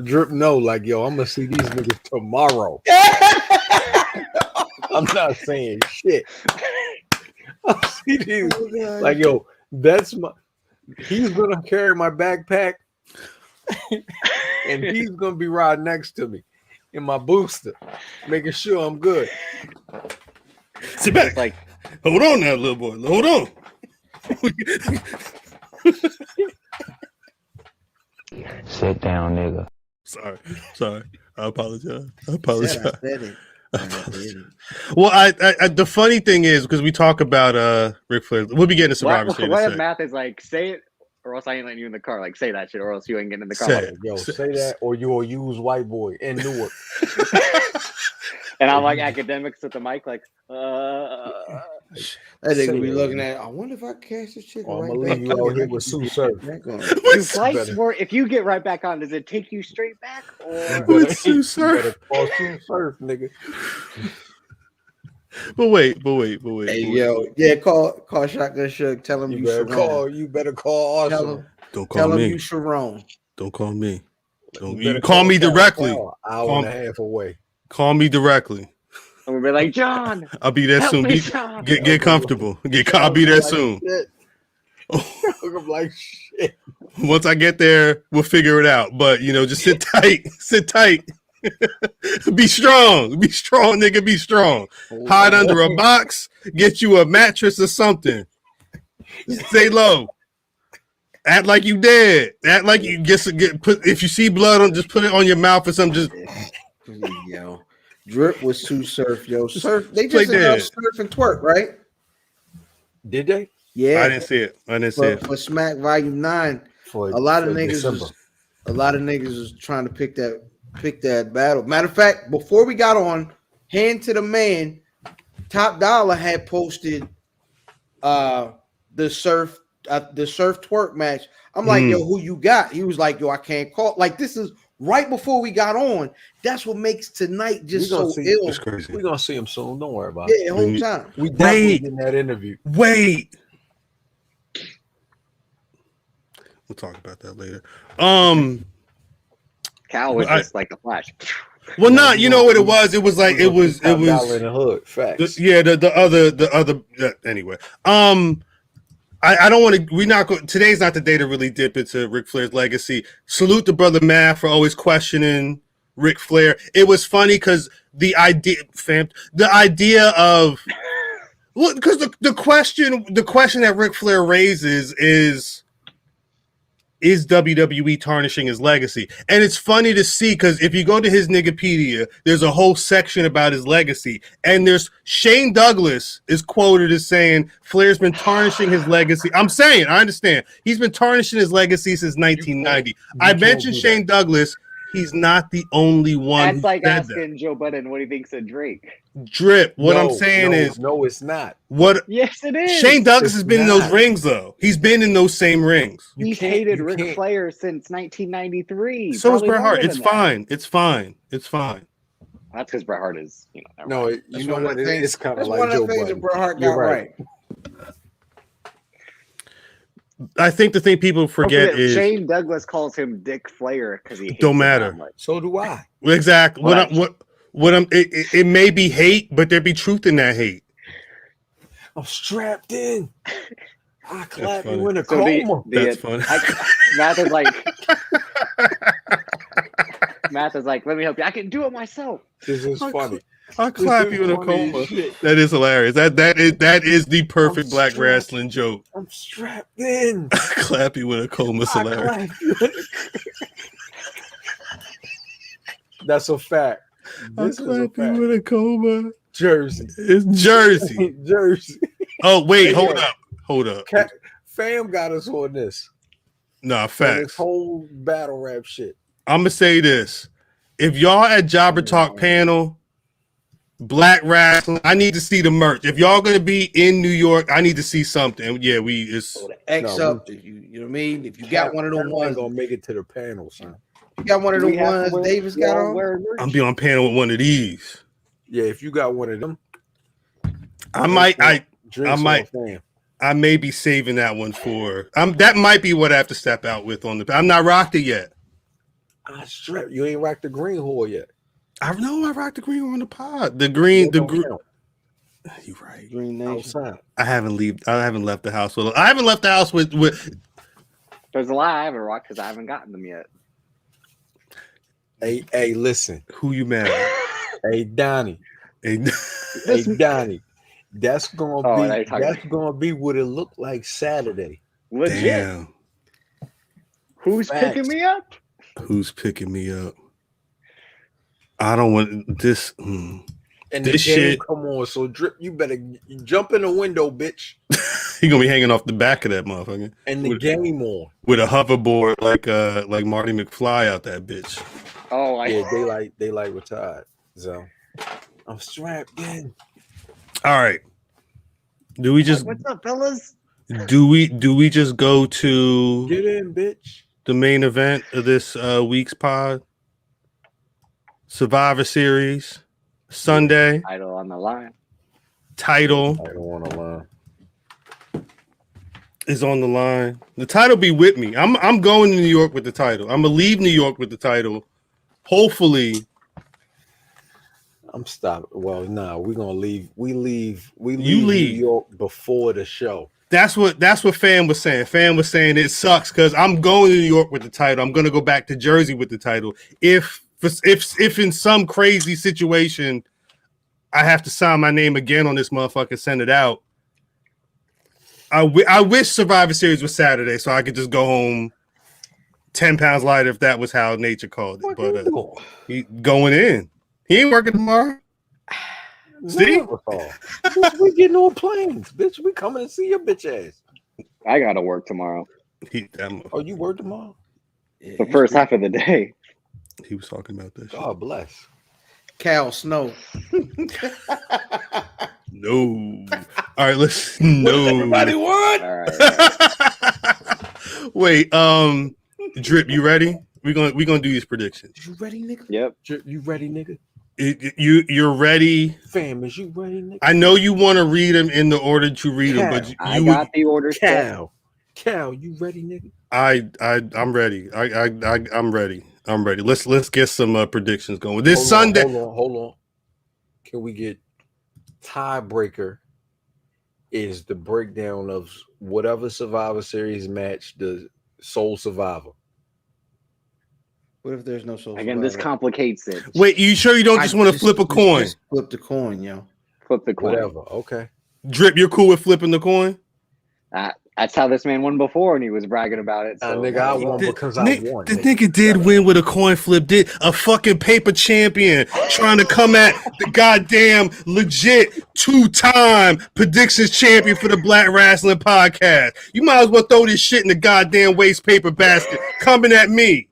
Drip, no, like, yo, I'm gonna see these niggas tomorrow. I'm not saying shit. I'll see these. Like, yo, he's gonna carry my backpack and he's gonna be right next to me in my booster, making sure I'm good. Sit back. Like, hold on now, little boy. Hold on. Sit down, nigga. Sorry. I apologize. Well, I the funny thing is because we talk about Ric Flair, we'll be getting to Survivor Series. What if Math is like, say it, or else I ain't letting you in the car. Like, say that shit, or else you ain't getting in the car. Say that, or you'll use white boy in Newark. And I'm like academics with the mic, like, that nigga be looking at. I wonder if I catch this chick. I'm gonna leave you out here with Sue Surf. If you get right back on, does it take you straight back? Or with Sue Surf? Call Sue Surf, nigga. But wait. Hey, yo, yeah, call Shotgun Shug. Tell him you Sharon. You better call Arsenal. Don't call me. Tell him you Sharon. Don't call me. You call me directly. Hour and a half away. Call me directly. And we'll be like, John, I'll be there soon. Get comfortable. I'll be there soon. I'm like shit. Once I get there, we'll figure it out. But just sit tight. Sit tight. Be strong, nigga. Be strong. Hide under a box. Get you a mattress or something. Stay low. Act like you dead. Act like you put. If you see blood, just put it on your mouth or something. Just yo, Drip was too surf. Yo, surf. They just announced Surf and Twerk, right? Did they? Yeah, I didn't see it. For Smack Volume 9, a lot of niggas was trying to pick that battle. Matter of fact, before we got on, Hand to the Man, Top Dollar had posted the surf twerk match. I'm like, yo, who you got? He was like, yo, I can't call. Like, this is right before we got on. That's what makes tonight just so ill. That's crazy. We're gonna see him soon. Don't worry about it. Yeah, whole time. We definitely in that interview. Wait. We'll talk about that later. Cal was just like a flash. Well, not you know what it was. It was like it was in the hood. Facts. The other anyway. I don't want to. We're not going. Today's not the day to really dip into Ric Flair's legacy. Salute the brother Matt for always questioning Ric Flair. It was funny because the idea of because the question that Ric Flair raises is WWE tarnishing his legacy? And it's funny to see because if you go to his Niggapedia, there's a whole section about his legacy. And there's Shane Douglas is quoted as saying Flair's been tarnishing his legacy. I understand. He's been tarnishing his legacy since 1990. I mentioned Shane Douglas. He's not the only one. That's like asking Joe Budden what he thinks of Drake. Drip. What I'm saying is, no, it's not. What? Yes, it is. Shane Douglas has been in those rings, though. He's been in those same rings. He's hated Ric Flair since 1993. So is Bret Hart. It's fine. It's fine. It's fine. That's because Bret Hart is, No, you know what? It's kind of like one of Joe the things that Budden. Bret Hart got right. I think the thing people forget is Shane Douglas calls him Dick Flair because he hates don't matter. So do I. Exactly. It may be hate, but there be truth in that hate. I'm strapped in. I clap you in a coma. That's funny. Matt is like, let me help you. I can do it myself. This is funny. I'll clap you in a coma. That is hilarious. That is the perfect Black Rasslin joke. I'm strapped in. Clap you in a coma. It's hilarious. That's a fact. I'll clap you in a coma. Jersey. It's Jersey. Jersey. Oh, wait. Hold up. Fam got us on this. Nah, facts. This whole battle rap shit. I'm going to say this. If y'all at Jobber Talk panel, Black Rasslin, I need to see the merch. If y'all going to be in New York, I need to see something. Yeah, it's X up. You know what I mean? If you got one of them ones, gonna make it to the panel, son. You got one of the ones Davis got on. I'm be on panel with one of these. Yeah, if you got one of them, I may be saving that one for. That might be what I have to step out with on the. I'm not rocked it yet. You ain't rocked the green hole yet. I know I rocked the green on the pod. The green. You right. Green Nation. I haven't left the house with. I haven't left the house with. There's a lot I haven't rocked because I haven't gotten them yet. Hey, listen. Who you mad at? Hey, Donnie. Hey, Donnie. That's gonna be what it looked like Saturday. Legit. Damn. Who's picking me up? Who's picking me up? I don't want this. And this the game shit. Come on, so Drip, you better jump in the window, bitch. He gonna be hanging off the back of that motherfucker. And the game on with a hoverboard like Marty McFly out that bitch. Oh, yeah, they like retired. So I'm strapped in. All right. Do we just what's up, fellas? Do we just go to get in, bitch? The main event of this week's pod? Survivor Series Sunday. Title on the line. title on the line. is on the line. The title be with me. I'm going to New York with the title. I'm gonna leave New York with the title. Hopefully, I'm stopping. Well, no, we're gonna leave. We leave You New leave. York before the show. that's what Fan was saying. Fan was saying it sucks because I'm going to New York with the title. I'm gonna go back to Jersey with the title. If in some crazy situation I have to sign my name again on this motherfucker, send it out. I wish Survivor Series was Saturday so I could just go home 10 pounds lighter if that was how nature called it. But he going in. He ain't working tomorrow. See? Bitch, we getting on planes, bitch. We coming to see your bitch ass. I gotta work tomorrow. Oh, you work tomorrow? The first half of the day. He was talking about this. God bless. Cal Snow. No. All right, let's no. Everybody want? All right. Wait, Drip, you ready? We're gonna do these predictions. You ready, nigga? Yep. You ready, nigga? You're ready. Fam, is you ready, nigga? I know you want to read them in the order that you read them, but I got the order. Cal, you ready, nigga? I'm ready. I'm ready. I'm ready. Let's get some predictions going. This Sunday. Hold on. Can we get tiebreaker? Is the breakdown of whatever Survivor Series match the sole survivor? What if there's no soul? Again, this complicates it. Wait, you sure you don't just want to flip a coin? Just flip the coin, yo. Flip the coin. Whatever. Okay. Drip, you're cool with flipping the coin? That's how this man won before, and he was bragging about it. So nigga, I won because I won. The nigga did win with a coin flip. Did a fucking paper champion trying to come at the goddamn legit 2-time predictions champion for the Black Rasslin Podcast. You might as well throw this shit in the goddamn waste paper basket. Coming at me.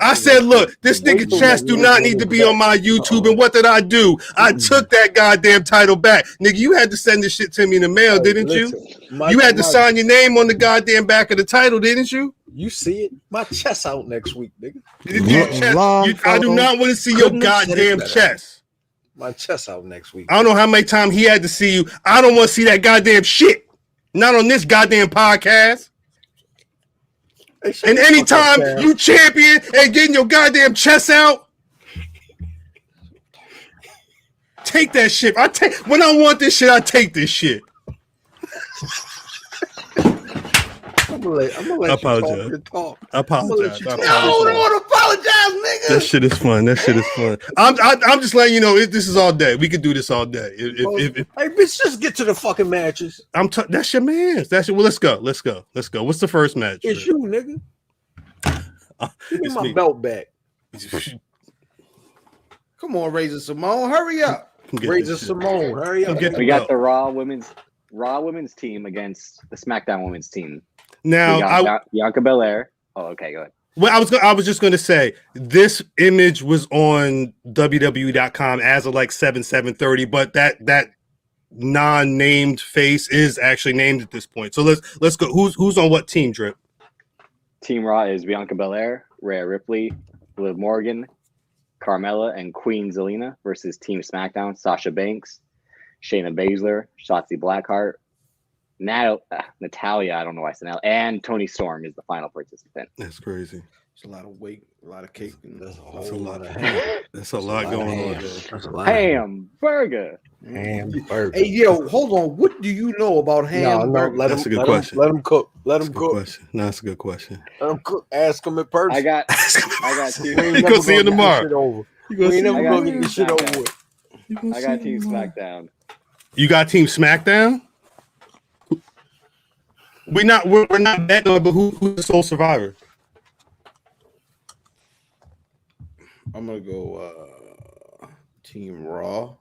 I said, look, this nigga chest do not need to be on my YouTube. And what did I do? I took that goddamn title back. Nigga, you had to send this shit to me in the mail, didn't you? You had to sign your name on the goddamn back of the title, didn't you? You see it? My chest out next week, nigga. I do not want to see your goddamn chest. My chest out next week. I don't know how many times he had to see you. I don't want to see that goddamn shit. Not on this goddamn podcast. And anytime you champion and getting your goddamn chest out, take that shit. When I want this shit, I take this shit. I'm gonna let you talk. I apologize. No, don't apologize, nigga. That shit is fun. I'm just letting you know this is all day. We could do this all day. Hey, bitch, just get to the fucking matches. That's your man. Well, let's go. What's the first match? It's you, nigga. Give me my belt back. Come on, Razor Simone, hurry up. Razor Simone, hurry up. We got the Raw women's team against the SmackDown women's team. Now, Bianca Belair. Oh, okay, go ahead. Well, I was just going to say this image was on WWE.com as of like 7:30, but that non-named face is actually named at this point. So let's go. Who's on what team, Drip? Team Raw is Bianca Belair, Rhea Ripley, Liv Morgan, Carmella, and Queen Zelina versus Team SmackDown, Sasha Banks, Shayna Baszler, Shotzi Blackheart, Natalia, I don't know why I said that, and Toni Storm is the final participant. That's crazy. It's a lot of weight, a lot of cake. That's a lot going on. That's a lot. Hamburger. Hey, yo, hold on. What do you know about hamburger? That's a good question. Let him cook. Let him cook. No, that's a good question. Let him cook. Ask him in person. I got two. You gonna see him tomorrow. We ain't never gonna get this shit over with. I got Team SmackDown. You got Team SmackDown? We're not betting on, but who's the sole survivor? I'm gonna go Team Raw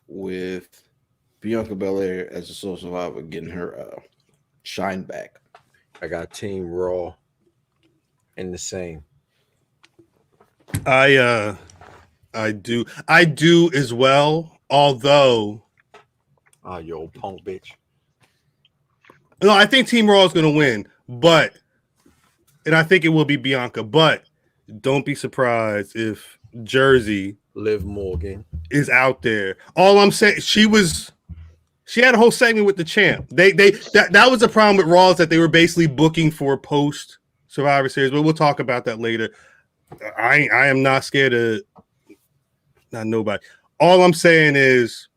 with Bianca Belair as a sole survivor, getting her shine back. I got Team Raw in the same. I do as well. Although, you old punk bitch. No, I think Team Raw is going to win, and I think it will be Bianca. But don't be surprised if Jersey, Liv Morgan, is out there. All I'm saying, she had a whole segment with the champ. That was the problem with Raw, is that they were basically booking for post Survivor Series, but we'll talk about that later. I am not scared of not nobody. All I'm saying is,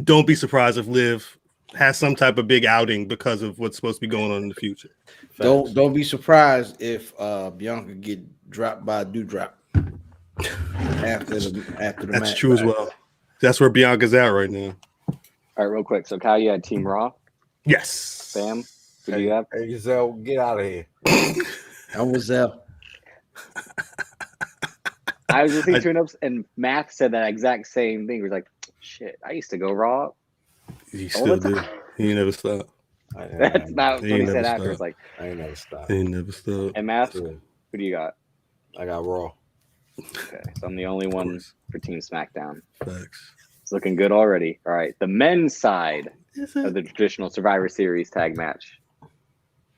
don't be surprised if Liv has some type of big outing because of what's supposed to be going on in the future. Don't be surprised if Bianca get dropped by Doudrop after the That's match. true as well. That's where Bianca's at right now. All right, real quick. So, Kyle, you had Team Raw. Yes. Sam, who do you have? Hey, Giselle, get out of here. I'm with Zell. I was listening to an ups, and Math said that exact same thing. He was like, "Shit, I used to go Raw." He still do. He never stopped. That's not what he said after. It's like, I ain't never stopped. He never stopped. and Math, Yeah. who do you got? I got Raw. Okay, so I'm the only one for Team SmackDown. Facts. It's looking good already. All right, the men's side of the traditional Survivor Series tag match.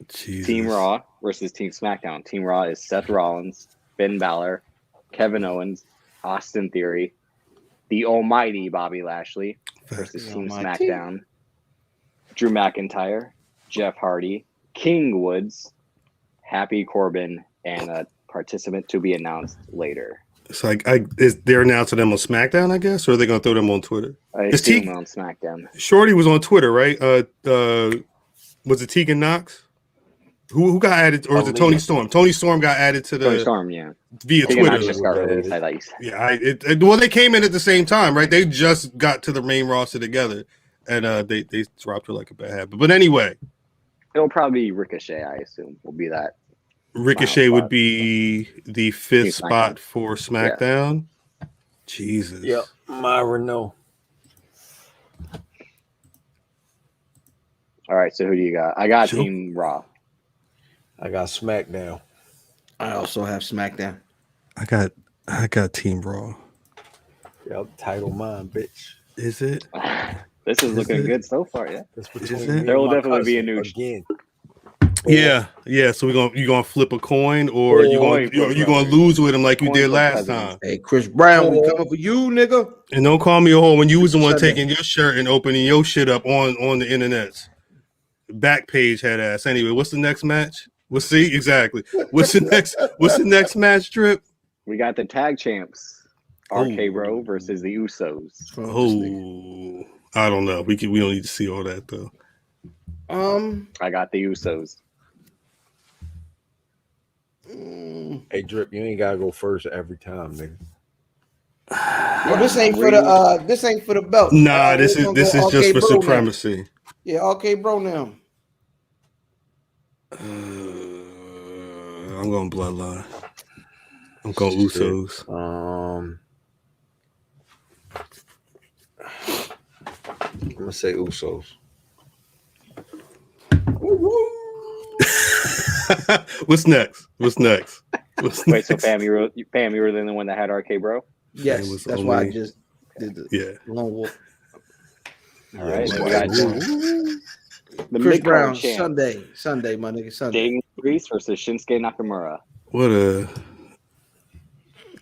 Jesus. Team Raw versus Team SmackDown. Team Raw is Seth Rollins, Finn Balor, Kevin Owens, Austin Theory, the almighty Bobby Lashley versus Team SmackDown. Drew McIntyre, Jeff Hardy, King Woods, Happy Corbin, and a participant to be announced later. It's like they're announcing them on SmackDown, I guess, or are they gonna throw them on Twitter? I Is assume Tegan- on SmackDown. Shorty was on Twitter, right? Was it Tegan Knox? Who got added, or was it Tony Storm? Tony Storm got added to the Tony Storm, yeah. via Tegan Twitter. Knox just got released. I thought you said. Yeah, well, they came in at the same time, right? They just got to the main roster together, and they dropped her like a bad habit. But anyway, It'll probably be Ricochet, I assume, will be that. Ricochet Wow, would be the fifth Team spot SmackDown. for SmackDown. Jesus. Yep, Myra, no. All right, so who do you got? I got Sure. Team Raw. I got SmackDown. I also have SmackDown. I got Team Raw. Yep, title mine, bitch. Is it? This is looking it? good so far, yeah. That's Is between it? me and There will my definitely be a cousin new- again. Yeah. So you gonna flip a coin, or you gonna lose with him like you Coin did flip last cousins. time? Hey, Chris Brown, we coming for you, nigga. And don't call me a whore when you was the one Sunday. taking your shirt and opening your shit up on the internet. Back page head ass. Anyway, what's the next match? We'll see exactly. What's the next match, Drip? We got the tag champs, RK Bro versus the Usos. Oh, I don't know. We don't need to see all that though. I got the Usos. Hey, Drip, you ain't gotta go first every time, nigga. Well, this ain't for the belt. Nah, this is we're gonna go just RK for Bro now. supremacy. Yeah, RK Bro now. I'm going Bloodline. I'm going Usos. I'm gonna say Usos. What's next? Wait, so Pam, you were the one that had RK Bro? Yes, was that's why I only- just did the Yeah. lone wolf. All right, Yeah, then we why- got the Chris mid-card Brown, champ, Sunday, my nigga, Sunday. Dayton Priest versus Shinsuke Nakamura. What a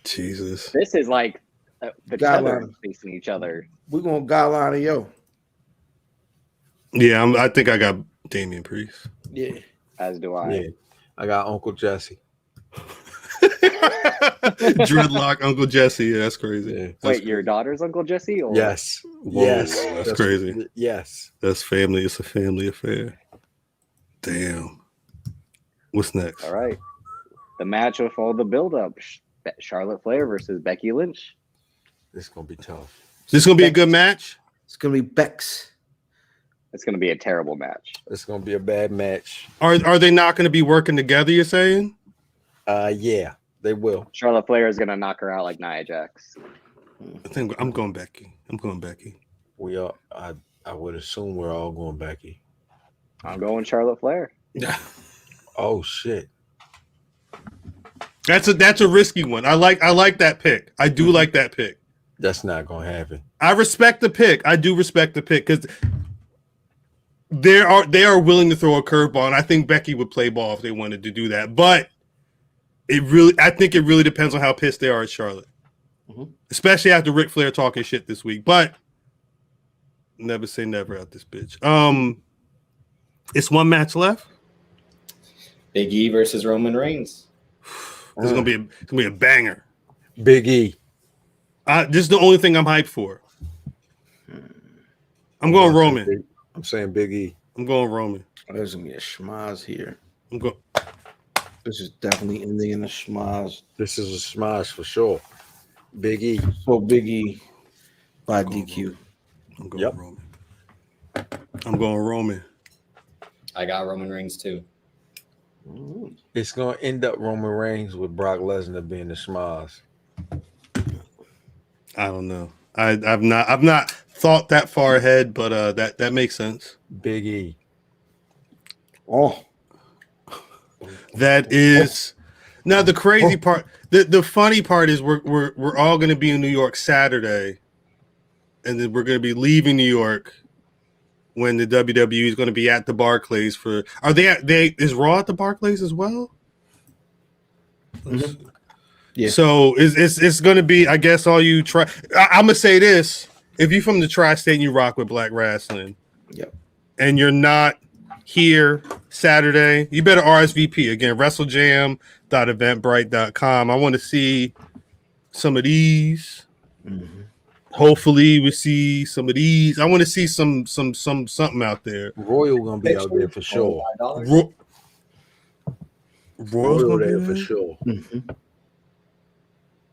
Jesus. This is like the Guideline. tethers facing each other. We're gonna guideline of yo. Yeah, I think I got Damian Priest. Yeah. As do I. Yeah, I got Uncle Jesse. Dreadlock Uncle Jesse. Yeah, that's crazy. Yeah. Wait, your daughter's Uncle Jesse? Or? Yes, Whoa, yes, that's crazy. Yes, That's family. It's a family affair. Damn. What's next? All right. The match with all the build-up. Charlotte Flair versus Becky Lynch. this is gonna be tough. This gonna be a good match. It's gonna be Bex. It's going to be a terrible match. It's gonna be a bad match. Are they not going to be working together? You're saying? Yeah, they will. Charlotte Flair is going to knock her out like Nia Jax. I think I'm going Becky. We are. I would assume we're all going Becky. I'm going Charlotte Flair. Oh shit. That's a risky one. I like that pick. I do like that pick. That's not gonna happen. I respect the pick. I do respect the pick because they are willing to throw a curveball, and I think Becky would play ball if they wanted to do that. But I think it really depends on how pissed they are at Charlotte. especially after Ric Flair talking shit this week. But never say never out this bitch. It's one match left. Big E versus Roman Reigns. This is gonna be a banger. Big E. This is the only thing I'm hyped for. I'm going Roman. I'm saying Big E. I'm going Roman. There's gonna be a schmoz here. I'm going. This is definitely ending in a schmoz. This is a smash for sure. Big E. So Big E by DQ. I'm going Roman. I'm going Roman. I got Roman Reigns too. It's gonna end up Roman Reigns with Brock Lesnar being the schmoz. I don't know. I've not thought that far ahead, but that makes sense. Big E. Oh, that is now the crazy part. The funny part is we're all going to be in New York Saturday, and then we're going to be leaving New York when the WWE is going to be at the Barclays for. Are they is Raw at the Barclays as well? Mm-hmm. Yeah. So it's going to be, I guess, all you try. I'm gonna say this: if you're from the tri-state and you rock with Black Rasslin, yep, and you're not here Saturday, you better RSVP again. WrestleJam.eventbrite.com. I want to see some of these. Mm-hmm. Hopefully, we see some of these. I want to see some something out there. Royal gonna be out there for sure. Royal's gonna there be for there? sure. Mm-hmm.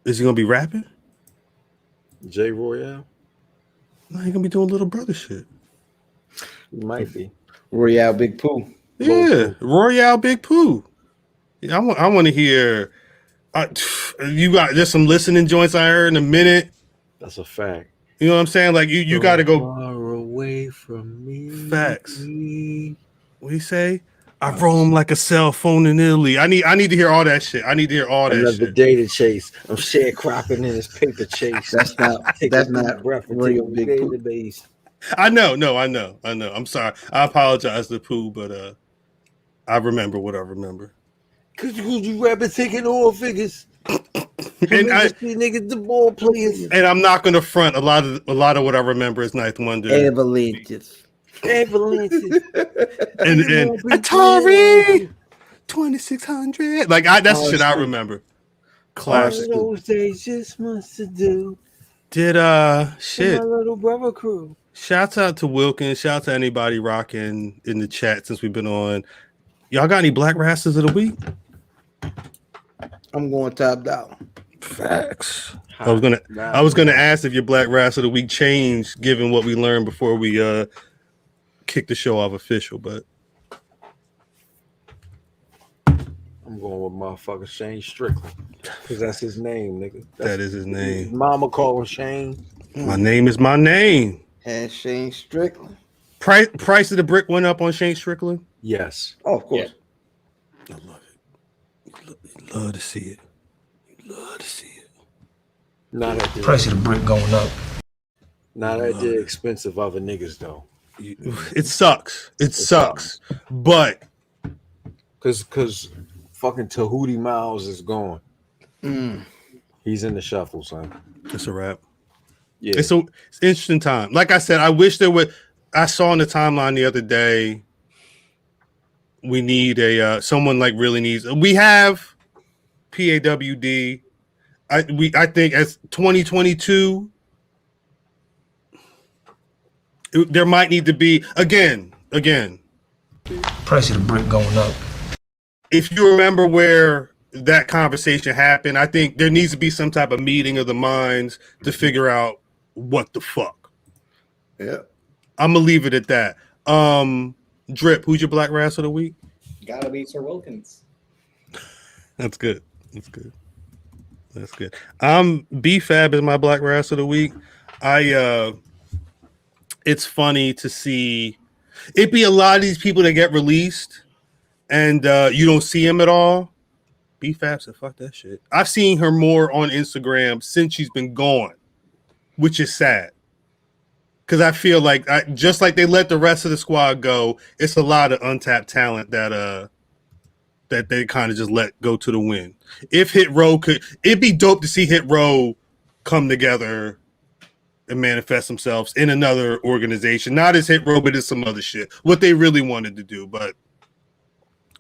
Is he gonna be rapping? Jay Royale? No, he gonna be doing little brother shit. He might be. Royale Big Pooh. Yeah, Royale Big Pooh. Yeah, I want to hear. You got there's some listening joints I heard in a minute. That's a fact. You know what I'm saying? Like you got to go far away from me. Facts. What do you say? I roll him like a cell phone in Italy. I need to hear all that shit. I need to hear all that Another shit. data chase. I'm sharecropping in this paper chase. That's not real Big Pooh. Database. I know. I'm sorry. I apologize to Pooh, but I remember what I remember. Cause you rapping taking all figures. And I see niggas the ball players. and I'm not gonna front a lot of what I remember is Ninth Wonder. Avalanches. and Atari 2600. Like that's the shit I remember. Classic. All those days just must to do. Did shit. My little brother crew. Shouts out to Wilkins. Shout out to anybody rocking in the chat since we've been on. Y'all got any Black Rasslins of the week? I'm going top dollar. Facts. I was gonna ask if your Black Rasslin of the week changed given what we learned before we kick the show off official, but I'm going with motherfucker Shane Strickland. Because that's his name, nigga. That is his name. His mama called him Shane. My name is my name. And Shane Strickland. Price of the brick went up on Shane Strickland? Yes. Oh, of course. Yeah. I love it. You love to see it. You love to see it. Not at the price of the brick going up. Not at the expense of other niggas though. It sucks. It sucks. But Cause fucking Tahuti Miles is gone. Mm. He's in the shuffle, son. it's a wrap. Yeah. It's an interesting time. Like I said, I wish there would. I saw on the timeline the other day. We need a someone like really needs. We have PAWD. I think as 2022, there might need to be again. Price of the brick going up. If you remember where that conversation happened, I think there needs to be some type of meeting of the minds to figure out what the fuck. Yeah. I'm gonna leave it at that. Drip, who's your Black Rasslin of the week? Gotta be Sir Wilkins. That's good. B-Fab is my Black Rasslin of the week. It's funny to see it be a lot of these people that get released and you don't see them at all. B-Fab said, fuck that shit. I've seen her more on Instagram since she's been gone, which is sad. Because I feel like just like they let the rest of the squad go, it's a lot of untapped talent that they kind of just let go to the wind. If Hit Row it'd be dope to see Hit Row come together and manifest themselves in another organization, not as Hit Row, but as some other shit. What they really wanted to do, but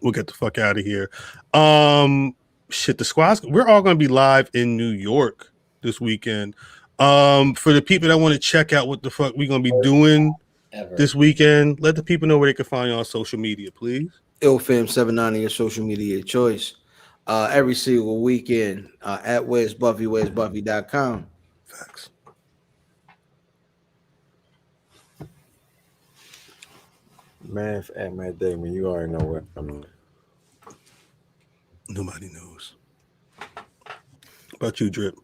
we'll get the fuck out of here. The squad's, we're all going to be live in New York this weekend. For the people that want to check out what the fuck we're going to be doing this weekend, let the people know where they can find you on social media, please. IlFam79 on your social media choice. Every single weekend at Where's Buffy, where'sbuffy.com. Facts. Man, at Matt Damon, you already know what I mean. Nobody knows. About you, Drip?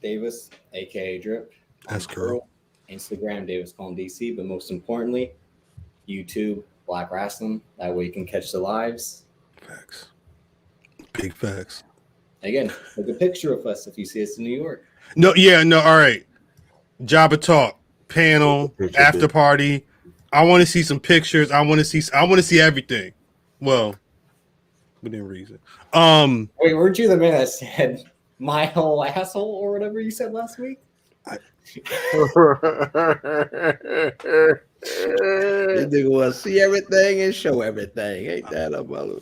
Davis, aka Drip. That's girl. Instagram, Davis Calm DC, but most importantly, YouTube, Black Rasslin. That way you can catch the lives. Facts. Big facts. Again, take a picture of us if you see us in New York. No, all right. Jabba Talk, panel, after party. I want to see some pictures. I want to see everything. Well, within reason. Wait, weren't you the man that said my whole asshole or whatever you said last week? This nigga want to see everything and show everything. Ain't that a mother?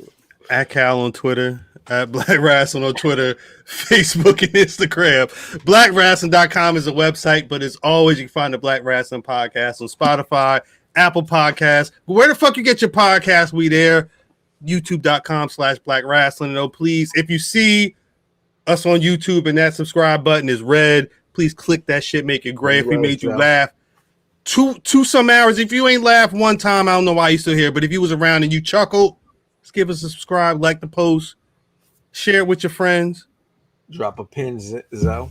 At Cal on Twitter, at Black Rasslin on Twitter, Facebook, and Instagram. BlackRasslin.com is a website, but as always, you can find the Black Rasslin Podcast on Spotify, Apple Podcasts. But where the fuck you get your podcast? We there. YouTube.com/Black Rasslin. And please, if you see us on YouTube and that subscribe button is red, please click that shit. Make it great. If we made you laugh two some hours, if you ain't laughed one time, I don't know why you're still here. But if you was around and you chuckled, just give us a subscribe, like the post, share it with your friends. Drop a pin, Zo.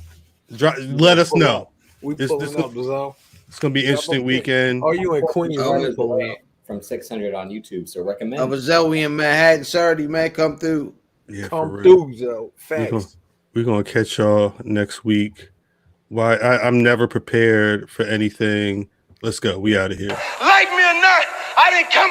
Let us know. We pulling up, Zo. It's gonna be an interesting weekend. Are you in Queens? From 600 on YouTube, so recommend. Of a Zoe in Manhattan Saturday, man, come through. Yeah, come through, Zo. Facts. We're gonna catch y'all next week. Why I'm never prepared for anything. Let's go. We out of here. Like me or not, I didn't come